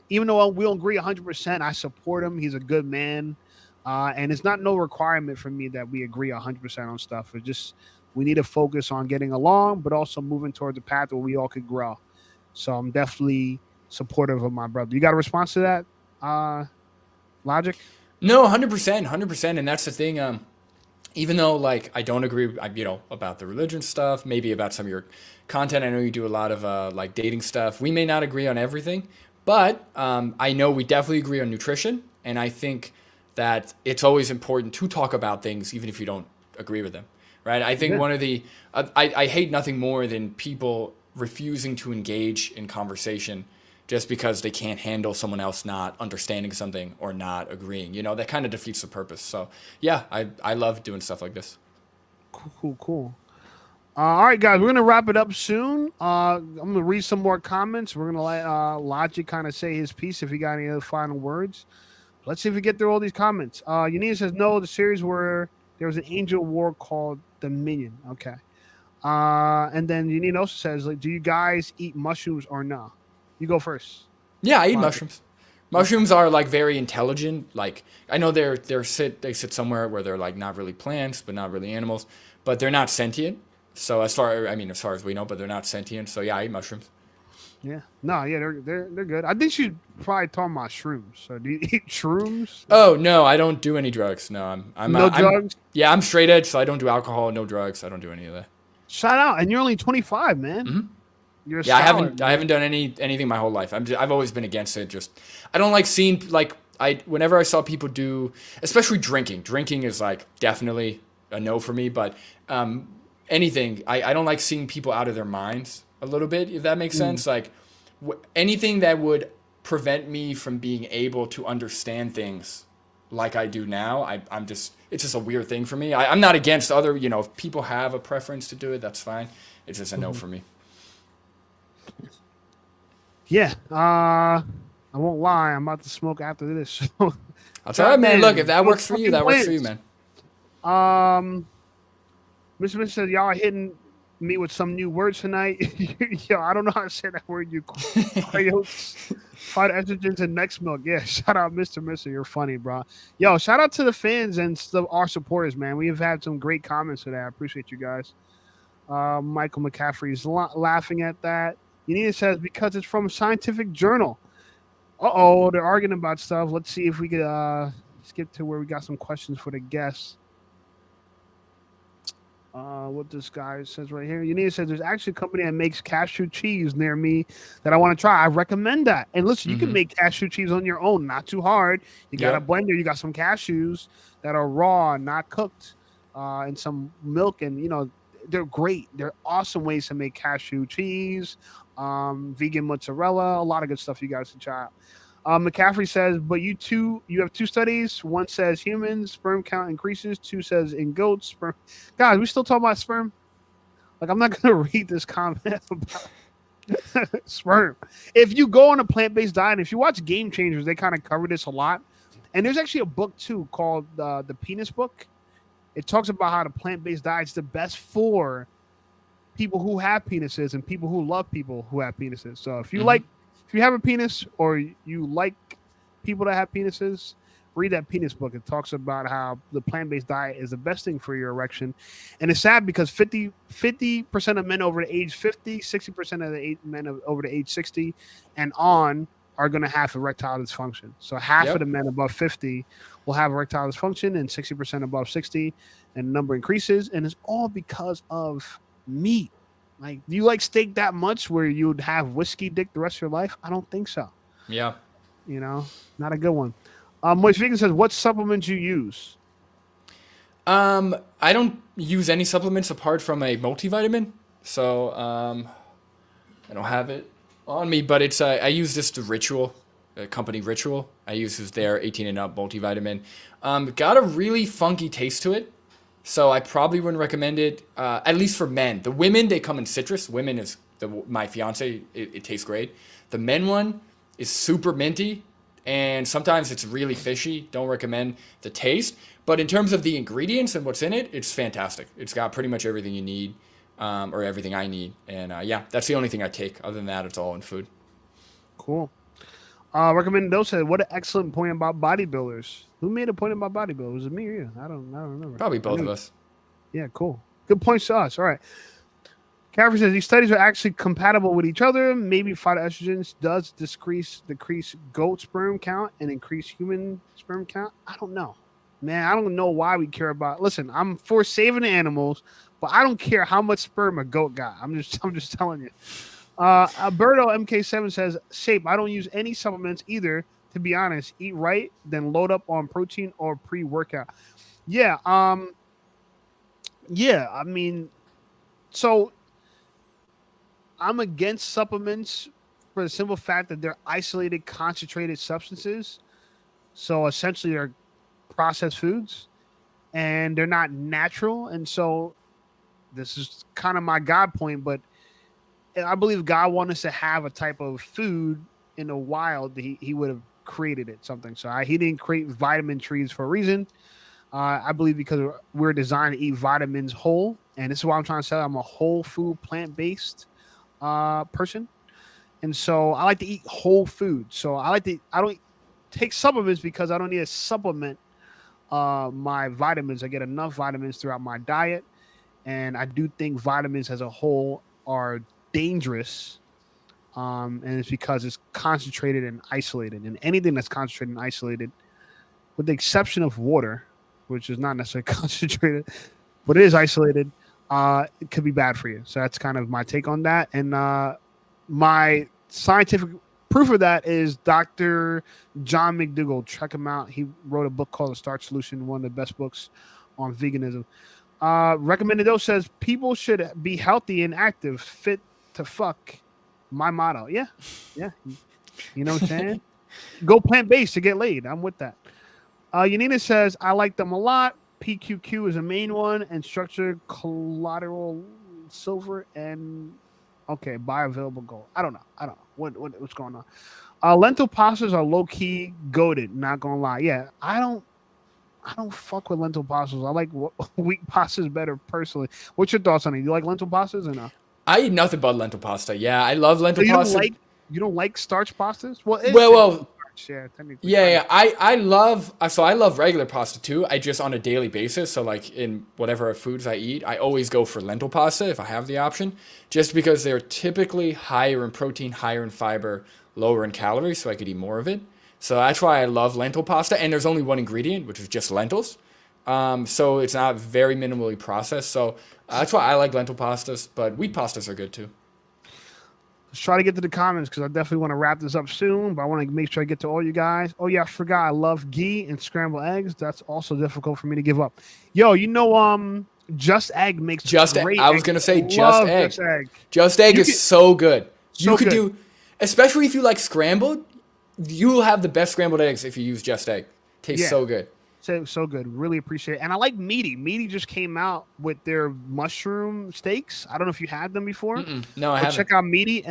even though we don't agree 100%, I support him. He's a good man. And it's not no requirement for me that we agree 100% on stuff. It's just we need to focus on getting along, but also moving towards a path where we all could grow. So I'm definitely supportive of my brother. You got a response to that? Logic? No, 100%, 100%, and that's the thing. Even though like I don't agree, about the religion stuff, maybe about some of your content. I know you do a lot of like dating stuff. We may not agree on everything, but I know we definitely agree on nutrition, and I think that it's always important to talk about things, even if you don't agree with them, right? I think Yeah. one of the I hate nothing more than people refusing to engage in conversation just because they can't handle someone else not understanding something or not agreeing. That kind of defeats the purpose. So yeah, I love doing stuff like this. Cool, cool, cool. All right, guys, we're gonna wrap it up soon. I'm gonna read some more comments. We're gonna let Logic kind of say his piece if he got any other final words. Let's see if we get through all these comments. Yanina says no. The series where there was an angel war called Dominion. Okay. And then Yanina also says, like, do you guys eat mushrooms or no? You go first. Yeah, I eat Logic. mushrooms. Mushrooms are like very intelligent. Like I know they sit somewhere where they're like not really plants, but not really animals, but they're not sentient. So as far as we know, but they're not sentient. So yeah, I eat mushrooms. Yeah. No, yeah, they're good. I think she's probably talking about shrooms. So do you eat shrooms? Oh no, I don't do any drugs. No, No drugs? yeah, I'm straight edge, so I don't do alcohol, no drugs. I don't do any of that. Shout out. And you're only 25, man. Hmm. You're a Yeah, scholar, I man. haven't done anything my whole life. I've always been against it. Just I don't like seeing like whenever I saw people do, especially drinking. Drinking is like definitely a no for me. But anything, I don't like seeing people out of their minds a little bit. If that makes Mm. sense, like anything that would prevent me from being able to understand things like I do now. I'm just it's just a weird thing for me. I'm not against other. If people have a preference to do it, that's fine. It's just a no Mhm. for me. Yeah. I won't lie. I'm about to smoke after this. That's all right, man. Look, if Goddamn. that No works for you, fucking that works for you, plants. man. Um, Mr. Smith said, y'all hitting me with some new words tonight. Yo, I don't know how to say that word. You coyotes, phytoestrogens, and next milk. Yeah, shout out, Mr. Mister. You're funny, bro. Yo, shout out to the fans and our supporters, man. We have had some great comments today. I appreciate you guys. Michael McCaffrey's laughing at that. Yanina says, because it's from a scientific journal. Uh-oh, they're arguing about stuff. Let's see if we could skip to where we got some questions for the guests. What this guy says right here. Yanina says there's actually a company that makes cashew cheese near me that I want to try. I recommend that. And listen, you can Mm-hmm. make cashew cheese on your own, not too hard. You got a Yep. blender, you got some cashews that are raw, not cooked, and some milk, and they're great. They're awesome ways to make cashew cheese, vegan mozzarella, a lot of good stuff you guys should try out. McCaffrey says, but you have two studies. One says humans sperm count increases. Two says in goats sperm. Guys, we still talking about sperm. Like I'm not gonna read this comment about sperm. If you go on a plant based diet, if you watch Game Changers, they kind of cover this a lot. And there's actually a book too called the Penis Book. It talks about how the plant based diet is the best for people who have penises and people who love people who have penises. So Mm-hmm. if you have a penis or you like people that have penises, read that penis book. It talks about how the plant-based diet is the best thing for your erection. And it's sad because 50% of men over the age 50, 60% of the men over the age 60 and on are going to have erectile dysfunction. So half of Yep. the men above 50 will have erectile dysfunction and 60% above 60, and the number increases. And it's all because of meat. Like, do you like steak that much where you'd have whiskey dick the rest of your life? I don't think so. Yeah. Not a good one. Moist Vegan says, what supplements you use? I don't use any supplements apart from a multivitamin, so I don't have it on me. But it's I use this the Ritual, company Ritual. I use this their 18 and up multivitamin. Got a really funky taste to it, so I probably wouldn't recommend it. At least for men. The women they come in citrus. Women is my fiance. It tastes great. The men one is super minty, and sometimes it's really fishy. Don't recommend the taste. But in terms of the ingredients and what's in it, it's fantastic. It's got pretty much everything you need, or everything I need. And yeah, that's the only thing I take. Other than that, it's all in food. Cool. Recommended Dose said, what an excellent point about bodybuilders. Who made a point about bodybuilders? Was it me or you? I don't remember. Probably I both of knew. us. Yeah, cool. Good points to us. All right. Caffrey says these studies are actually compatible with each other. Maybe phytoestrogens does decrease goat sperm count and increase human sperm count. I don't know, man. I don't know why we care about. Listen, I'm for saving the animals, but I don't care how much sperm a goat got. I'm just telling you. Alberto MK7 says, "Shape. I don't use any supplements either. To be honest, eat right, then load up on protein or pre-workout." Yeah. Yeah. I mean, so I'm against supplements for the simple fact that they're isolated, concentrated substances. So essentially, they're processed foods and they're not natural. And so, this is kind of my God point, but I believe God wanted us to have a type of food in the wild. He would have created it something. So he didn't create vitamin trees for a reason. I believe because we're designed to eat vitamins whole. And this is why I'm trying to say I'm a whole food, plant based person. And so I like to eat whole food. So I don't take supplements because I don't need to supplement my vitamins. I get enough vitamins throughout my diet. And I do think vitamins as a whole are dangerous. And it's because it's concentrated and isolated. And anything that's concentrated and isolated, with the exception of water, which is not necessarily concentrated, but it is isolated, it could be bad for you. So that's kind of my take on that. And my scientific proof of that is Dr. John McDougall. Check him out. He wrote a book called The Starch Solution, one of the best books on veganism. Recommended dose says people should be healthy and active, fit to fuck. My motto. Yeah. Yeah. You know what I'm saying? Go plant-based to get laid. I'm with that. Yanina says, I like them a lot. PQQ is a main one, and structured collateral silver and bioavailable gold. I don't know. What's going on. Lentil pastas are low key goated. Not gonna lie. Yeah, I don't fuck with lentil pastas. I like wheat pastas better personally. What's your thoughts on it? You like lentil pastas or no? I eat nothing but lentil pasta. Yeah, I love lentil pasta. You don't like starch pastas? Well, yeah, technically. Yeah. I love regular pasta too. I just on a daily basis. So like in whatever foods I eat, I always go for lentil pasta if I have the option, just because they're typically higher in protein, higher in fiber, lower in calories, so I could eat more of it. So that's why I love lentil pasta. And there's only one ingredient, which is just lentils. So it's not very minimally processed. So that's why I like lentil pastas. But wheat pastas are good too. Let's try to get to the comments because I definitely want to wrap this up soon, but I want to make sure I get to all you guys. Oh yeah, I forgot. I love ghee and scrambled eggs. That's also difficult for me to give up. Yo, Just Egg makes great. I was gonna say Just Egg. Just Egg is so good. You could do, especially if you like scrambled. You'll have the best scrambled eggs if you use Just Egg. Tastes so good. So good. Really appreciate it. And I like Meaty. Meaty just came out with their mushroom steaks. I don't know if you had them before. No, I haven't. Check out Meaty.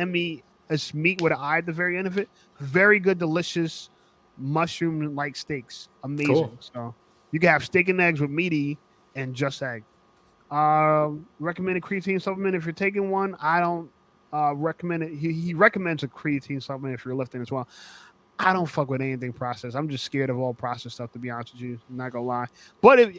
It's meat with an I at the very end of it. Very good, delicious mushroom-like steaks. Amazing. Cool. So you can have steak and eggs with Meaty and Just Egg. Recommended creatine supplement if you're taking one. I don't recommend it. He recommends a creatine supplement if you're lifting as well. I don't fuck with anything processed. I'm just scared of all processed stuff, to be honest with you. I'm not gonna lie. But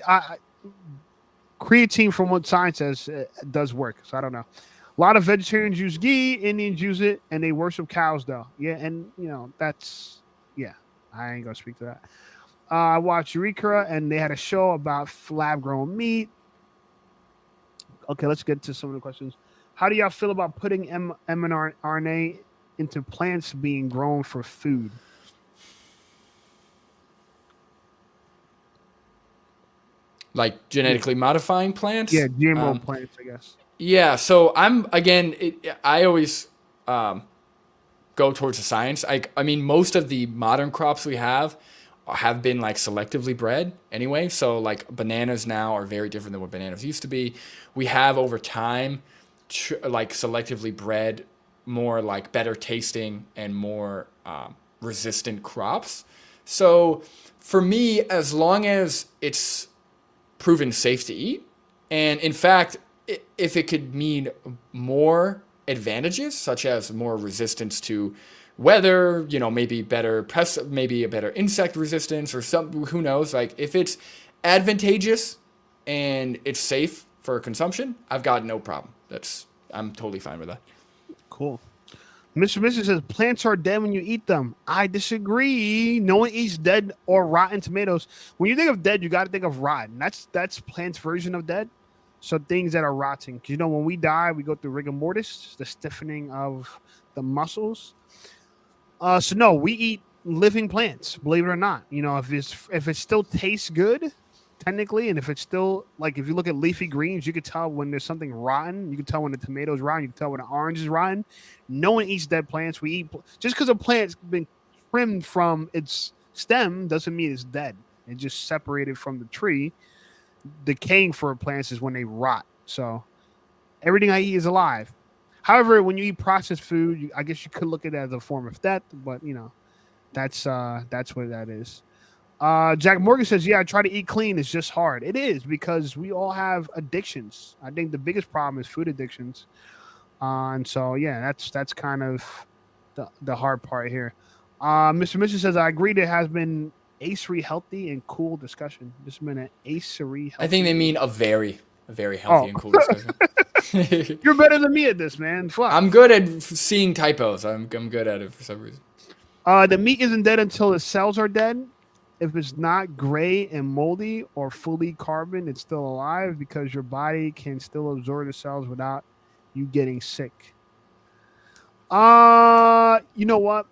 creatine, from what science says, does work. So I don't know. A lot of vegetarians use ghee. Indians use it, and they worship cows, though. Yeah, and that's I ain't gonna speak to that. I watched Eureka, and they had a show about lab-grown meat. Okay, let's get to some of the questions. How do y'all feel about putting mRNA into plants being grown for food? Like genetically modifying plants? Yeah, GMO plants, I guess. Yeah, so I always go towards the science. I mean, most of the modern crops we have been like selectively bred anyway. So like bananas now are very different than what bananas used to be. We have over time like selectively bred more like better tasting and more resistant crops. So for me, as long as it's proven safe to eat, and in fact, if it could mean more advantages, such as more resistance to weather, maybe better pest, maybe a better insect resistance or something, who knows? Like if it's advantageous and it's safe for consumption, I've got no problem. That's I'm totally fine with that. Cool. Mr. says plants are dead when you eat them. I disagree. No one eats dead or rotten tomatoes. When you think of dead, you got to think of rotten. That's plants' version of dead. So things that are rotting. 'Cause, when we die, we go through rigor mortis, the stiffening of the muscles. So no, we eat living plants. Believe it or not, if it still tastes good, technically, and if it's still like if you look at leafy greens, you could tell when there's something rotten. You can tell when the tomato's rotten. You can tell when the orange is rotten. No one eats dead plants. We eat just because a plant's been trimmed from its stem doesn't mean it's dead. It just separated from the tree. Decaying for plants is when they rot. So everything I eat is alive. However, when you eat processed food, I guess you could look at it as a form of death, but that's what that is. Jack Morgan says, "Yeah, I try to eat clean. It's just hard. It is because we all have addictions. I think the biggest problem is food addictions, and so yeah, that's kind of the hard part here." Mr. Mission says, "I agree. There has been acery healthy and cool discussion. Just a minute, acery healthy. I think they mean a very healthy and cool discussion. You're better than me at this, man. Fuck. I'm good at seeing typos. I'm good at it for some reason. The meat isn't dead until the cells are dead. If it's not gray and moldy or fully carbon, it's still alive because your body can still absorb the cells without you getting sick." You know what?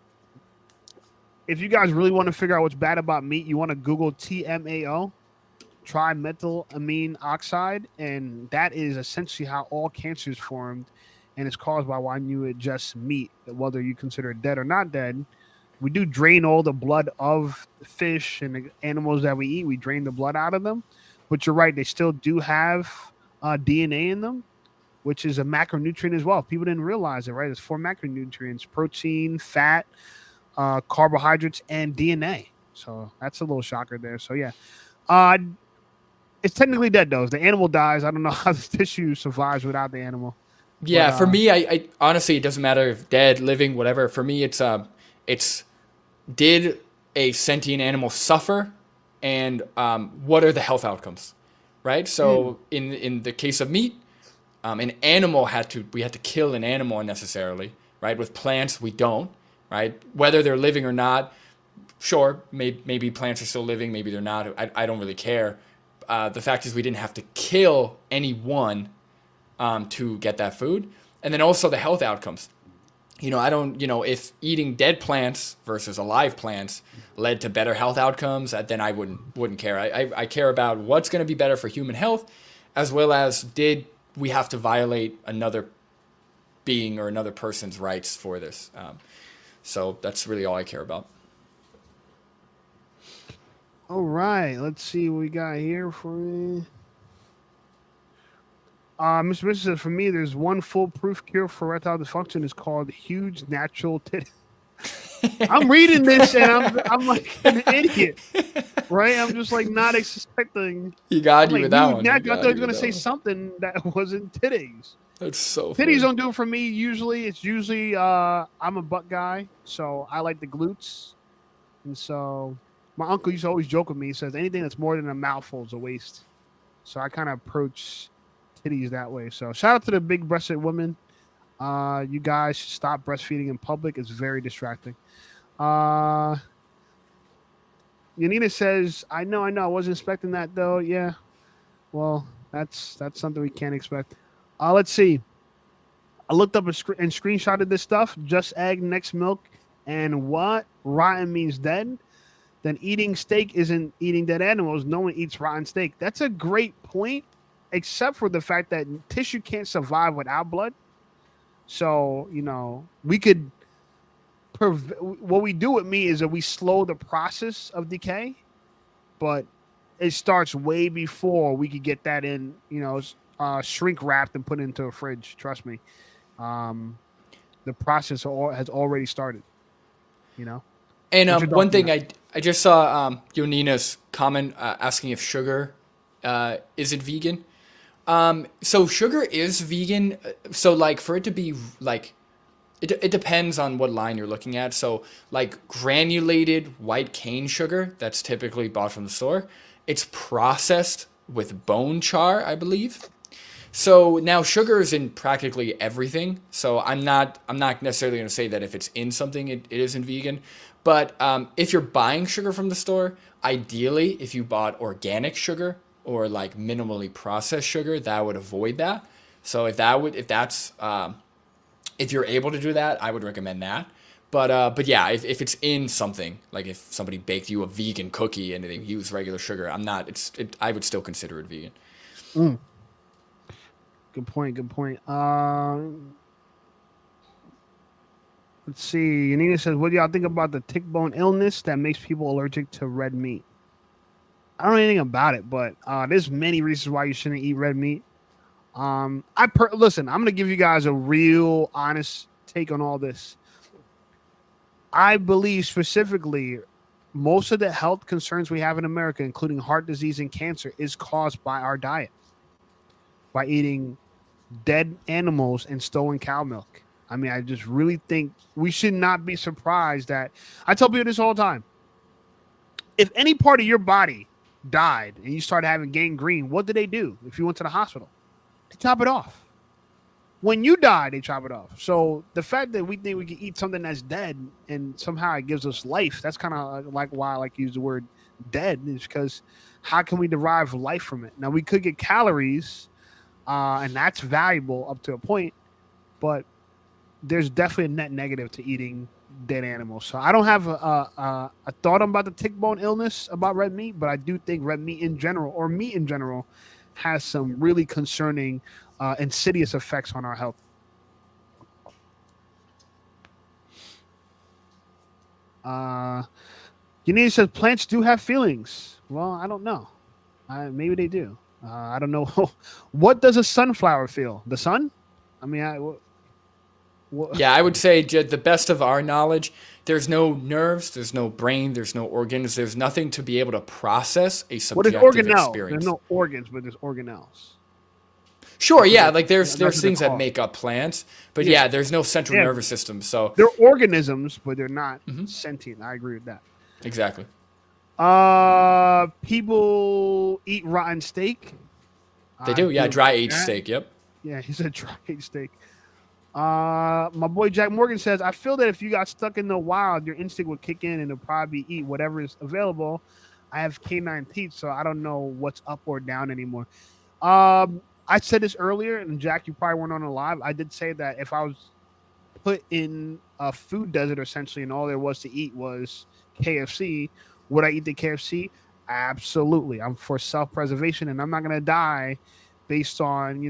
If you guys really want to figure out what's bad about meat, you want to Google TMAO, trimethylamine oxide, and that is essentially how all cancer is formed, and it's caused by when you ingest meat, whether you consider it dead or not dead. We do drain all the blood of the fish and the animals that we eat. We drain the blood out of them. But you're right. They still do have DNA in them, which is a macronutrient as well. People didn't realize it, right? There's 4 macronutrients: protein, fat, carbohydrates, and DNA. So that's a little shocker there. So yeah. It's technically dead, though. If the animal dies, I don't know how the tissue survives without the animal. Yeah, for me, I honestly, it doesn't matter if dead, living, whatever. For me, it's did a sentient animal suffer, and what are the health outcomes, right? So in the case of meat, an animal we had to kill an animal unnecessarily, right? With plants, we don't, right? Whether they're living or not, sure, maybe plants are still living, maybe they're not. I don't really care. The fact is we didn't have to kill anyone to get that food. And then also the health outcomes. If eating dead plants versus alive plants led to better health outcomes, then I wouldn't care. I care about what's going to be better for human health, as well as did we have to violate another being or another person's rights for this. So that's really all I care about. All right, let's see what we got here for you. Mr. Mitchell says, "For me, there's one foolproof cure for erectile dysfunction. It's called huge natural tit." I'm reading this and I'm like an idiot, right? I'm just like not expecting. You got I'm you like, with that one. I thought he was gonna say something that wasn't titties. That's so Titties funny. don't do it for me. It's usually I'm a butt guy, so I like the glutes, and so my uncle used to always joke with me. He says anything that's more than a mouthful is a waste. So I kind of approach titties that way. So shout out to the big breasted women. You guys should stop breastfeeding in public. It's very distracting. Yanina says, I know. I wasn't expecting that though. Yeah. Well, that's something we can't expect. Let's see. I looked up and screenshotted this stuff. Just egg, next milk, and what? Rotten means dead. Then eating steak isn't eating dead animals. No one eats rotten steak. That's a great point, except for the fact that tissue can't survive without blood. So, we could what we do with meat is that we slow the process of decay, but it starts way before we could get that in, shrink wrapped and put into a fridge. Trust me. The process has already started, And one thing I just saw Yonina's comment asking if sugar isn't vegan. So sugar is vegan. So like for it to be like, it depends on what line you're looking at. So like granulated white cane sugar that's typically bought from the store, it's processed with bone char, I believe. So now sugar is in practically everything. So I'm not necessarily going to say that if it's in something it isn't vegan. But if you're buying sugar from the store, ideally if you bought organic sugar or like minimally processed sugar, that would avoid that. So if you're able to do that, I would recommend that. But yeah, if it's in something, like if somebody baked you a vegan cookie and they use regular sugar, I would still consider it vegan. Mm, good point. Good point. Let's see. Yanina says, "What do y'all think about the tick-bone illness that makes people allergic to red meat?" I don't know anything about it, but there's many reasons why you shouldn't eat red meat. Listen. I'm gonna give you guys a real honest take on all this. I believe specifically most of the health concerns we have in America, including heart disease and cancer, is caused by our diet, by eating dead animals and stolen cow milk. I mean, I just really think we should not be surprised that I tell people this all the time. If any part of your body died and you started having gangrene, what did they do if you went to the hospital? They chop it off. When you die, they chop it off. So the fact that we think we can eat something that's dead and somehow it gives us life, that's kind of like why I like to use the word dead, is because how can we derive life from it? Now, we could get calories, and that's valuable up to a point, but there's definitely a net negative to eating dead animals. So I don't have a thought about the tick bone illness about red meat, but I do think red meat in general, or meat in general, has some really concerning, insidious effects on our health. Yanina says plants do have feelings. Well, I don't know. Maybe they do. I don't know. What does a sunflower feel? The sun? I mean, Yeah, I would say the best of our knowledge, there's no nerves, there's no brain, there's no organs, there's nothing to be able to process a what is subjective organelle? There's experience. no organs, but there's organelles. Sure, That's what yeah, they're like there's that's what they're things that called. make up plants, but Yeah, yeah, there's no central yeah. nervous system. So They're organisms, but they're not sentient. I agree with that. exactly. People eat rotten steak. They I do, do yeah, agree dry with aged that. steak, yep. Yeah, he said dry aged steak. My boy Jack Morgan says, I feel that if you got stuck in the wild, your instinct would kick in and it'll probably eat whatever is available. I have canine teeth, so I don't know what's up or down anymore. I said this earlier, and Jack, you probably weren't on a live. I did say that if I was put in a food desert essentially, and all there was to eat was KFC, would I eat the KFC? Absolutely. I'm for self-preservation, and I'm not gonna die based on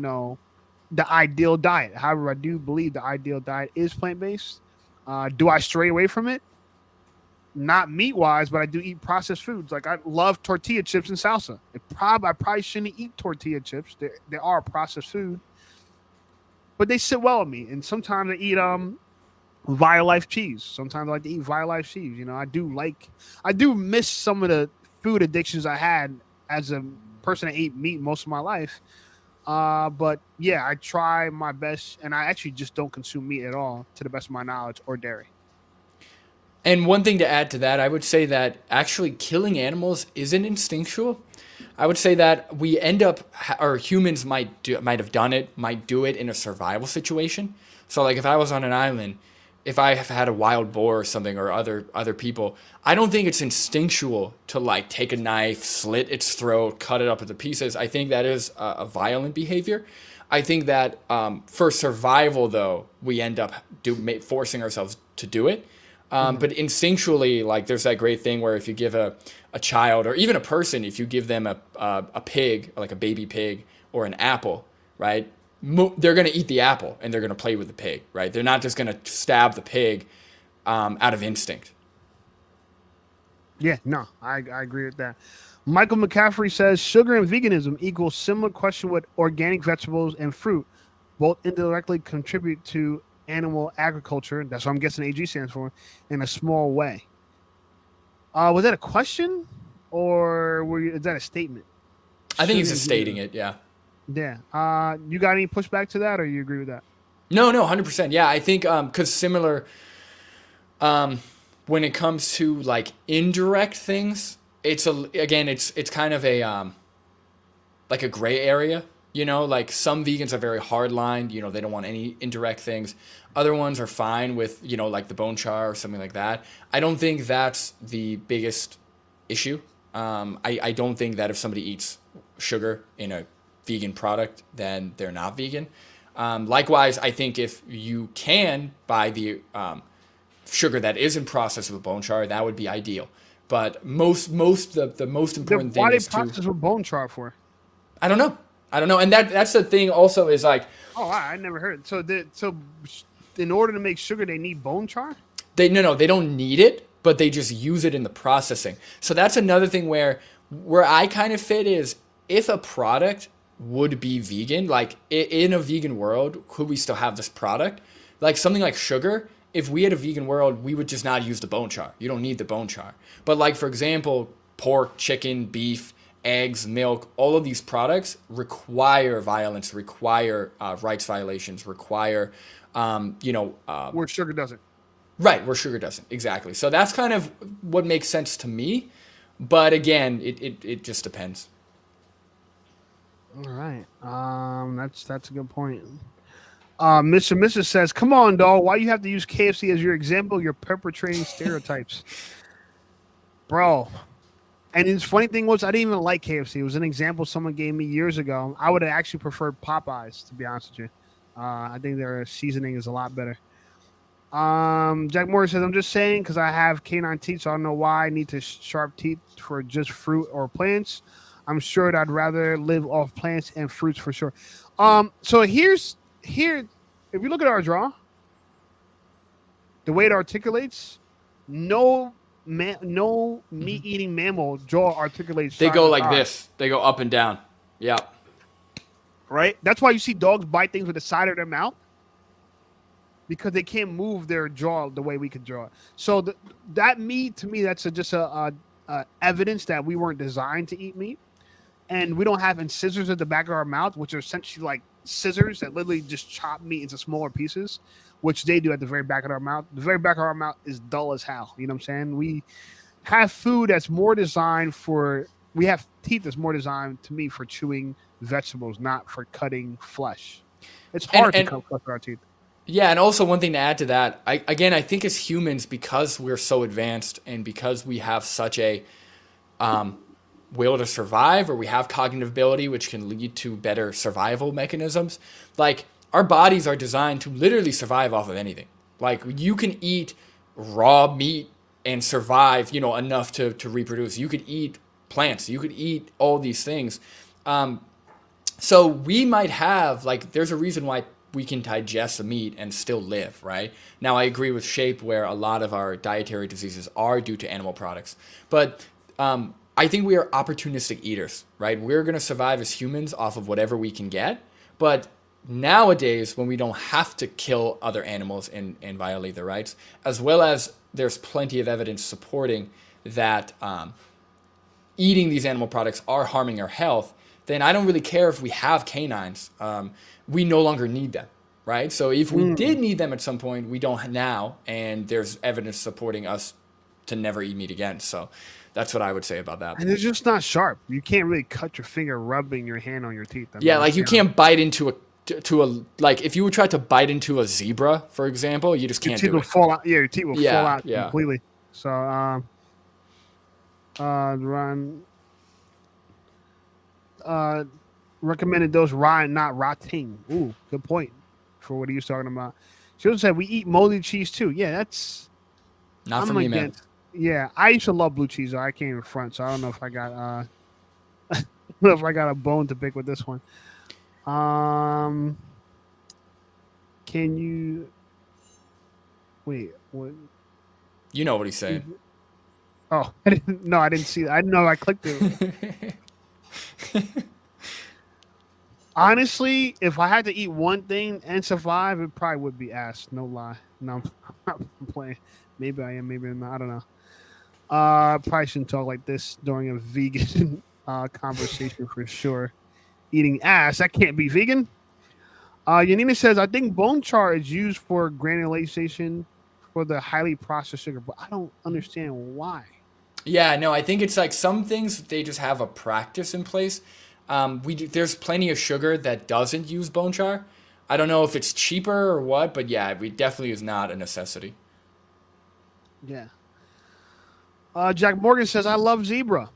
the ideal diet. However, I do believe the ideal diet is plant-based. Do I stray away from it? Not meat-wise, but I do eat processed foods. Like I love tortilla chips and salsa. I probably shouldn't eat tortilla chips. They are a processed food, but they sit well with me. And sometimes I eat Violife cheese. Sometimes I like to eat Violife cheese. I do miss some of the food addictions I had as a person that ate meat most of my life. But yeah, I try my best, and I actually just don't consume meat at all, to the best of my knowledge, or dairy. And one thing to add to that, I would say that actually killing animals isn't instinctual. I would say that we end up, or humans might have done it, might do it in a survival situation. So like if I was on an island, if I have had a wild boar or something, or other people, I don't think it's instinctual to like take a knife, slit its throat, cut it up into pieces. I think that is a violent behavior. I think that for survival though, we end up forcing ourselves to do it. But instinctually, like there's that great thing where if you give a child or even a person, if you give them a pig, like a baby pig or an apple, right? They're going to eat the apple and they're going to play with the pig, right? They're not just going to stab the pig out of instinct. Yeah, no, I agree with that. Michael McCaffrey says sugar and veganism equals similar question with organic vegetables and fruit. Both indirectly contribute to animal agriculture. That's what I'm guessing AG stands for, in a small way. Was that a question, or is that a statement? I think he's Sugar just and stating veganism. it, yeah. Yeah. You got any pushback to that, or you agree with that? No, 100%. Yeah, I think because similar when it comes to like indirect things, it's kind of a like a gray area. You know, like some vegans are very hard lined, you know, they don't want any indirect things. Other ones are fine with, you know, like the bone char or something like that. I don't think that's the biggest issue. I don't think that if somebody eats sugar in a vegan product, then they're not vegan. Likewise, I think if you can buy the sugar that isn't processed with bone char, that would be ideal. But the most important Why thing they is to process with bone char for? I don't know. I don't know. And that's the thing also is like Oh, I never heard. So in order to make sugar, they need bone char. they don't need it, but they just use it in the processing. So that's another thing where I kind of fit is if a product would be vegan, like in a vegan world, could we still have this product? Like something like sugar, if we had a vegan world, we would just not use the bone char. You don't need the bone char. But like for example, pork, chicken, beef, eggs, milk, all of these products require violence, require rights violations, require, Where sugar doesn't. right, where sugar doesn't. Exactly. So that's kind of what makes sense to me. But again, it just depends. All right. That's a good point. Mr. Mrs. says, "Come on, dog. Why you have to use KFC as your example? You're perpetrating stereotypes, bro." And his funny thing was, I didn't even like KFC. It was an example someone gave me years ago. I would have actually preferred Popeyes, to be honest with you. I think their seasoning is a lot better. Jack Morris says, "I'm just saying because I have canine teeth, so I don't know why I need to sharp teeth for just fruit or plants. I'm sure that I'd rather live off plants and fruits for sure." So here, if you look at our draw, the way it articulates, no meat eating mammal jaw articulates. They side go to like side, this. They go up and down. Yeah. right? That's why you see dogs bite things with the side of their mouth because they can't move their jaw the way we can draw it. So that meat, to me, that's just a evidence that we weren't designed to eat meat, and we don't have incisors at the back of our mouth, which are essentially like scissors that literally just chop meat into smaller pieces, which they do at the very back of our mouth. The very back of our mouth is dull as hell. You know what I'm saying? We have food that's more designed for. We have teeth that's more designed to me for chewing vegetables, not for cutting flesh. It's hard to cut flesh with our teeth. Yeah, and also one thing to add to that, I think as humans, because we're so advanced and because we have such a will to survive, or we have cognitive ability, which can lead to better survival mechanisms, like our bodies are designed to literally survive off of anything. Like you can eat raw meat and survive, you know, enough to reproduce. You could eat plants. You could eat all these things. So we might have, like, there's a reason why we can digest the meat and still live, right? Now, I agree with Shape where a lot of our dietary diseases are due to animal products. But I think we are opportunistic eaters, right? We're going to survive as humans off of whatever we can get. But nowadays, when we don't have to kill other animals and violate their rights, as well as there's plenty of evidence supporting that eating these animal products are harming our health, then I don't really care if we have canines. We no longer need them, right? So if we did need them at some point, we don't now, and there's evidence supporting us to never eat meat again. So that's what I would say about that. And it's just not sharp. You can't really cut your finger rubbing your hand on your teeth. Yeah, like you can't bite into a like if you would try to bite into a zebra, for example, you just can't do it. Your teeth will fall out. Yeah, your teeth will fall out Yeah. completely. So, Ryan recommended those Ryan, not rotting. Ooh, good point for what he was talking about. She also said we eat moldy cheese too. Yeah, that's not for me, man. Yeah, I used to love blue cheese. I came in front, so I don't know if I got I don't know if I got a bone to pick with this one. Can you wait? What? You know what he's saying. Oh, I didn't see that. I didn't know I clicked it. Honestly, if I had to eat one thing and survive, it probably would be ass. No lie. No, I'm playing. Maybe I am. Maybe I'm not. I don't know. Probably shouldn't talk like this during a vegan conversation for sure. Eating ass, that can't be vegan. Yanina says, I think bone char is used for granulation for the highly processed sugar, but I don't understand why. Yeah, no, I think it's like some things they just have a practice in place. There's plenty of sugar that doesn't use bone char. I don't know if it's cheaper or what, but yeah, it definitely is not a necessity. Yeah. Jack Morgan says, I love zebra.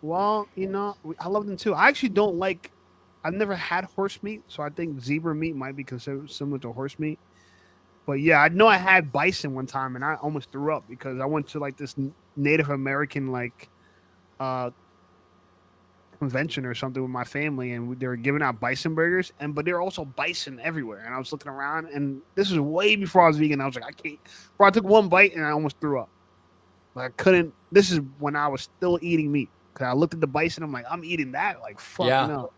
Well, I love them too. I actually don't like, I've never had horse meat, so I think zebra meat might be considered similar to horse meat. But yeah, I know I had bison one time and I almost threw up because I went to like this Native American like uh convention or something with my family, and they were giving out bison burgers, but there were also bison everywhere. And I was looking around, and this was way before I was vegan. I was like, I can't. Bro, I took one bite and I almost threw up. Like I couldn't. This is when I was still eating meat. Cause I looked at the bison, I'm like, I'm eating that. Like fuck Yeah. no.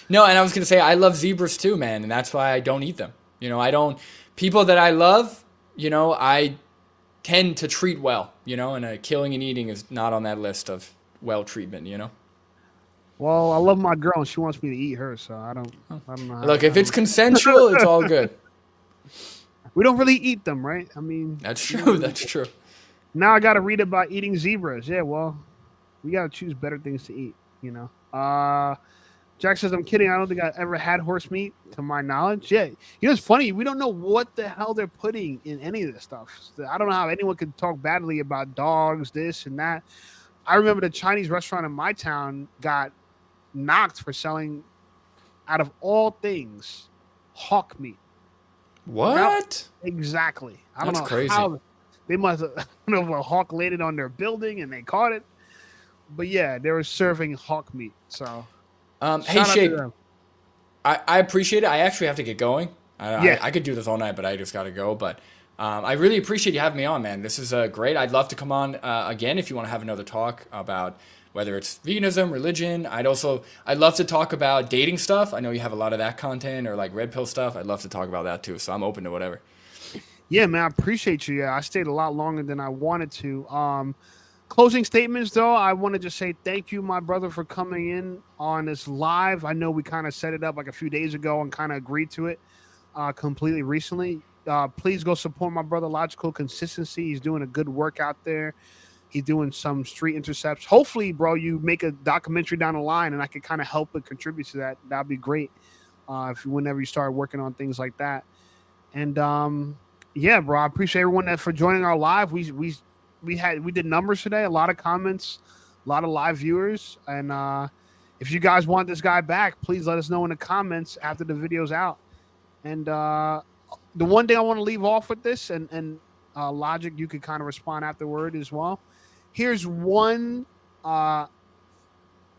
No, and I was gonna say I love zebras too, man, and that's why I don't eat them. I don't. People that I love, I tend to treat well, and killing and eating is not on that list of well treatment. Well, I love my girl, and she wants me to eat her, so I don't know. Look, if it's consensual, it's all good. We don't really eat them, right? I mean, That's true. That's true. now I got to read about eating zebras. Yeah, well, we got to choose better things to eat. Jack says, I'm kidding. I don't think I ever had horse meat to my knowledge. Yeah. It's funny. We don't know what the hell they're putting in any of this stuff. I don't know how anyone could talk badly about dogs, this and that. I remember the Chinese restaurant in my town got knocked for selling, out of all things, hawk meat. What? Exactly. I don't That's know crazy. how they must have, I don't know if a hawk landed on their building and they caught it. But yeah, they were serving hawk meat. So Hey, Shape, I appreciate it. I actually have to get going. I could do this all night, but I just got to go. But I really appreciate you having me on, man. This is great. I'd love to come on again if you want to have another talk about whether it's veganism, religion. I'd love to talk about dating stuff. I know you have a lot of that content, or like red pill stuff. I'd love to talk about that too. So I'm open to whatever. Yeah, man, I appreciate you. Yeah, I stayed a lot longer than I wanted to. Closing statements, though, I want to just say thank you, my brother, for coming in on this live. I know we kind of set it up like a few days ago and kind of agreed to it completely recently. Please go support my brother, Logical Consistency. He's doing a good work out there. He's doing some street intercepts. Hopefully, bro, you make a documentary down the line and I can kind of help and contribute to that. That'd be great whenever you start working on things like that. And yeah, bro, I appreciate everyone for joining our live. We did numbers today, a lot of comments, a lot of live viewers. And if you guys want this guy back, please let us know in the comments after the video's out. And the one thing I want to leave off with this, and Logic, you could kind of respond afterward as well. Here's one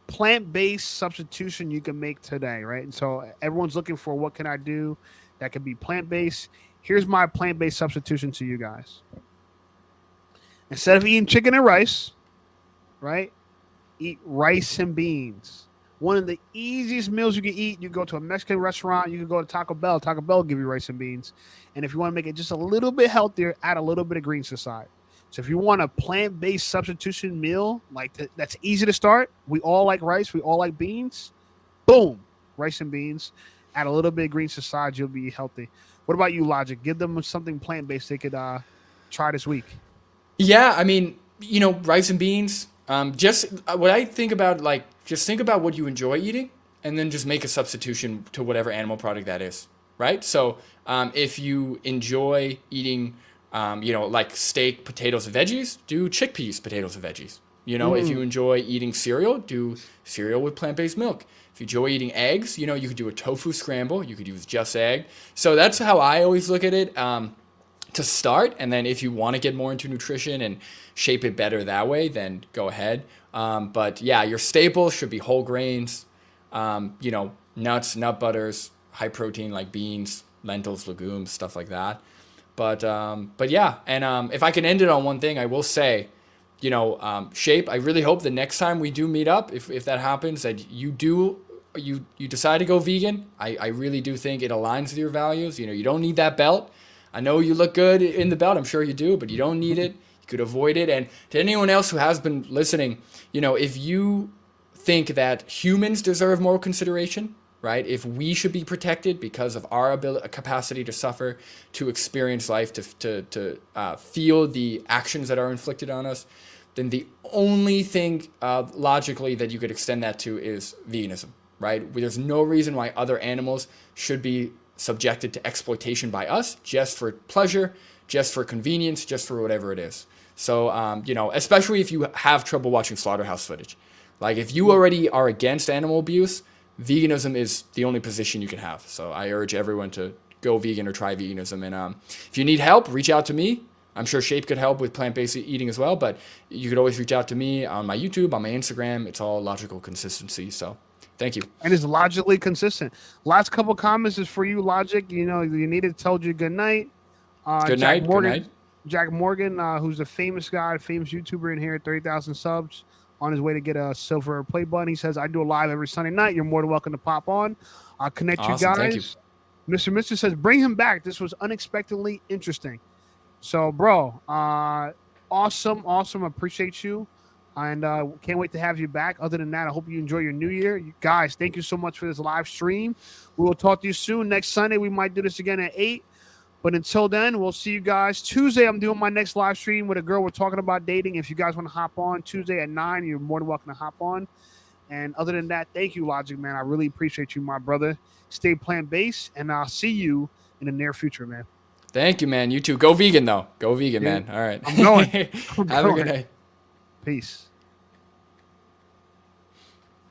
plant-based substitution you can make today, right? And so everyone's looking for what can I do that could be plant-based. Here's my plant-based substitution to you guys. Instead of eating chicken and rice, right? Eat rice and beans. One of the easiest meals you can eat. You go to a Mexican restaurant, you can go to Taco Bell. Taco Bell will give you rice and beans. And if you want to make it just a little bit healthier, add a little bit of greens to the side. So if you want a plant-based substitution meal that's easy to start, we all like rice, we all like beans. Boom, rice and beans. Add a little bit of greens to the side, you'll be healthy. What about you, Logic? Give them something plant-based they could try this week. Yeah, I mean, rice and beans. Just what I think about, just think about what you enjoy eating, and then just make a substitution to whatever animal product that is, right? So if you enjoy eating, like steak, potatoes, and veggies, do chickpeas, potatoes, and veggies. If you enjoy eating cereal, do cereal with plant-based milk. If you enjoy eating eggs, you could do a tofu scramble. You could use just egg. So that's how I always look at it. To start, and then if you want to get more into nutrition and shape it better that way, then go ahead. But yeah, your staples should be whole grains, nuts, nut butters, high protein like beans, lentils, legumes, stuff like that. But yeah, and if I can end it on one thing, I will say, Shape, I really hope the next time we do meet up, if that happens, that you decide to go vegan. I really do think it aligns with your values. You don't need that belt. I know you look good in the belt. I'm sure you do, but you don't need it. You could avoid it. And to anyone else who has been listening, if you think that humans deserve more consideration, right? If we should be protected because of our capacity to suffer, to experience life, to feel the actions that are inflicted on us, then the only thing logically that you could extend that to is veganism. right? There's no reason why other animals should be subjected to exploitation by us just for pleasure, just for convenience, just for whatever it is. So, especially if you have trouble watching slaughterhouse footage. Like if you already are against animal abuse, veganism is the only position you can have. So I urge everyone to go vegan or try veganism. And if you need help, reach out to me. I'm sure Shape could help with plant-based eating as well, but you could always reach out to me on my YouTube, on my Instagram. It's all logical consistency. So thank you. And it's logically consistent. Last couple comments is for you, Logic. You needed told you good night. Good night. Good night. Jack Morgan, who's a famous guy, famous YouTuber in here, 30,000 subs, on his way to get a silver play button. He says, I do a live every Sunday night. You're more than welcome to pop on. I'll connect you guys. Thank you. Mr. Mister says, bring him back. This was unexpectedly interesting. So, bro, awesome. Appreciate you. And can't wait to have you back. Other than that, I hope you enjoy your new year. You guys, thank you so much for this live stream. We will talk to you soon. Next Sunday, we might do this again at 8. But until then, we'll see you guys. Tuesday, I'm doing my next live stream with a girl. We're talking about dating. If you guys want to hop on Tuesday at 9, you're more than welcome to hop on. And other than that, thank you, Logic, man. I really appreciate you, my brother. Stay plant-based, and I'll see you in the near future, man. Thank you, man. You too. Go vegan, though. Go vegan, man. All right. I'm going. Have a good night. Peace.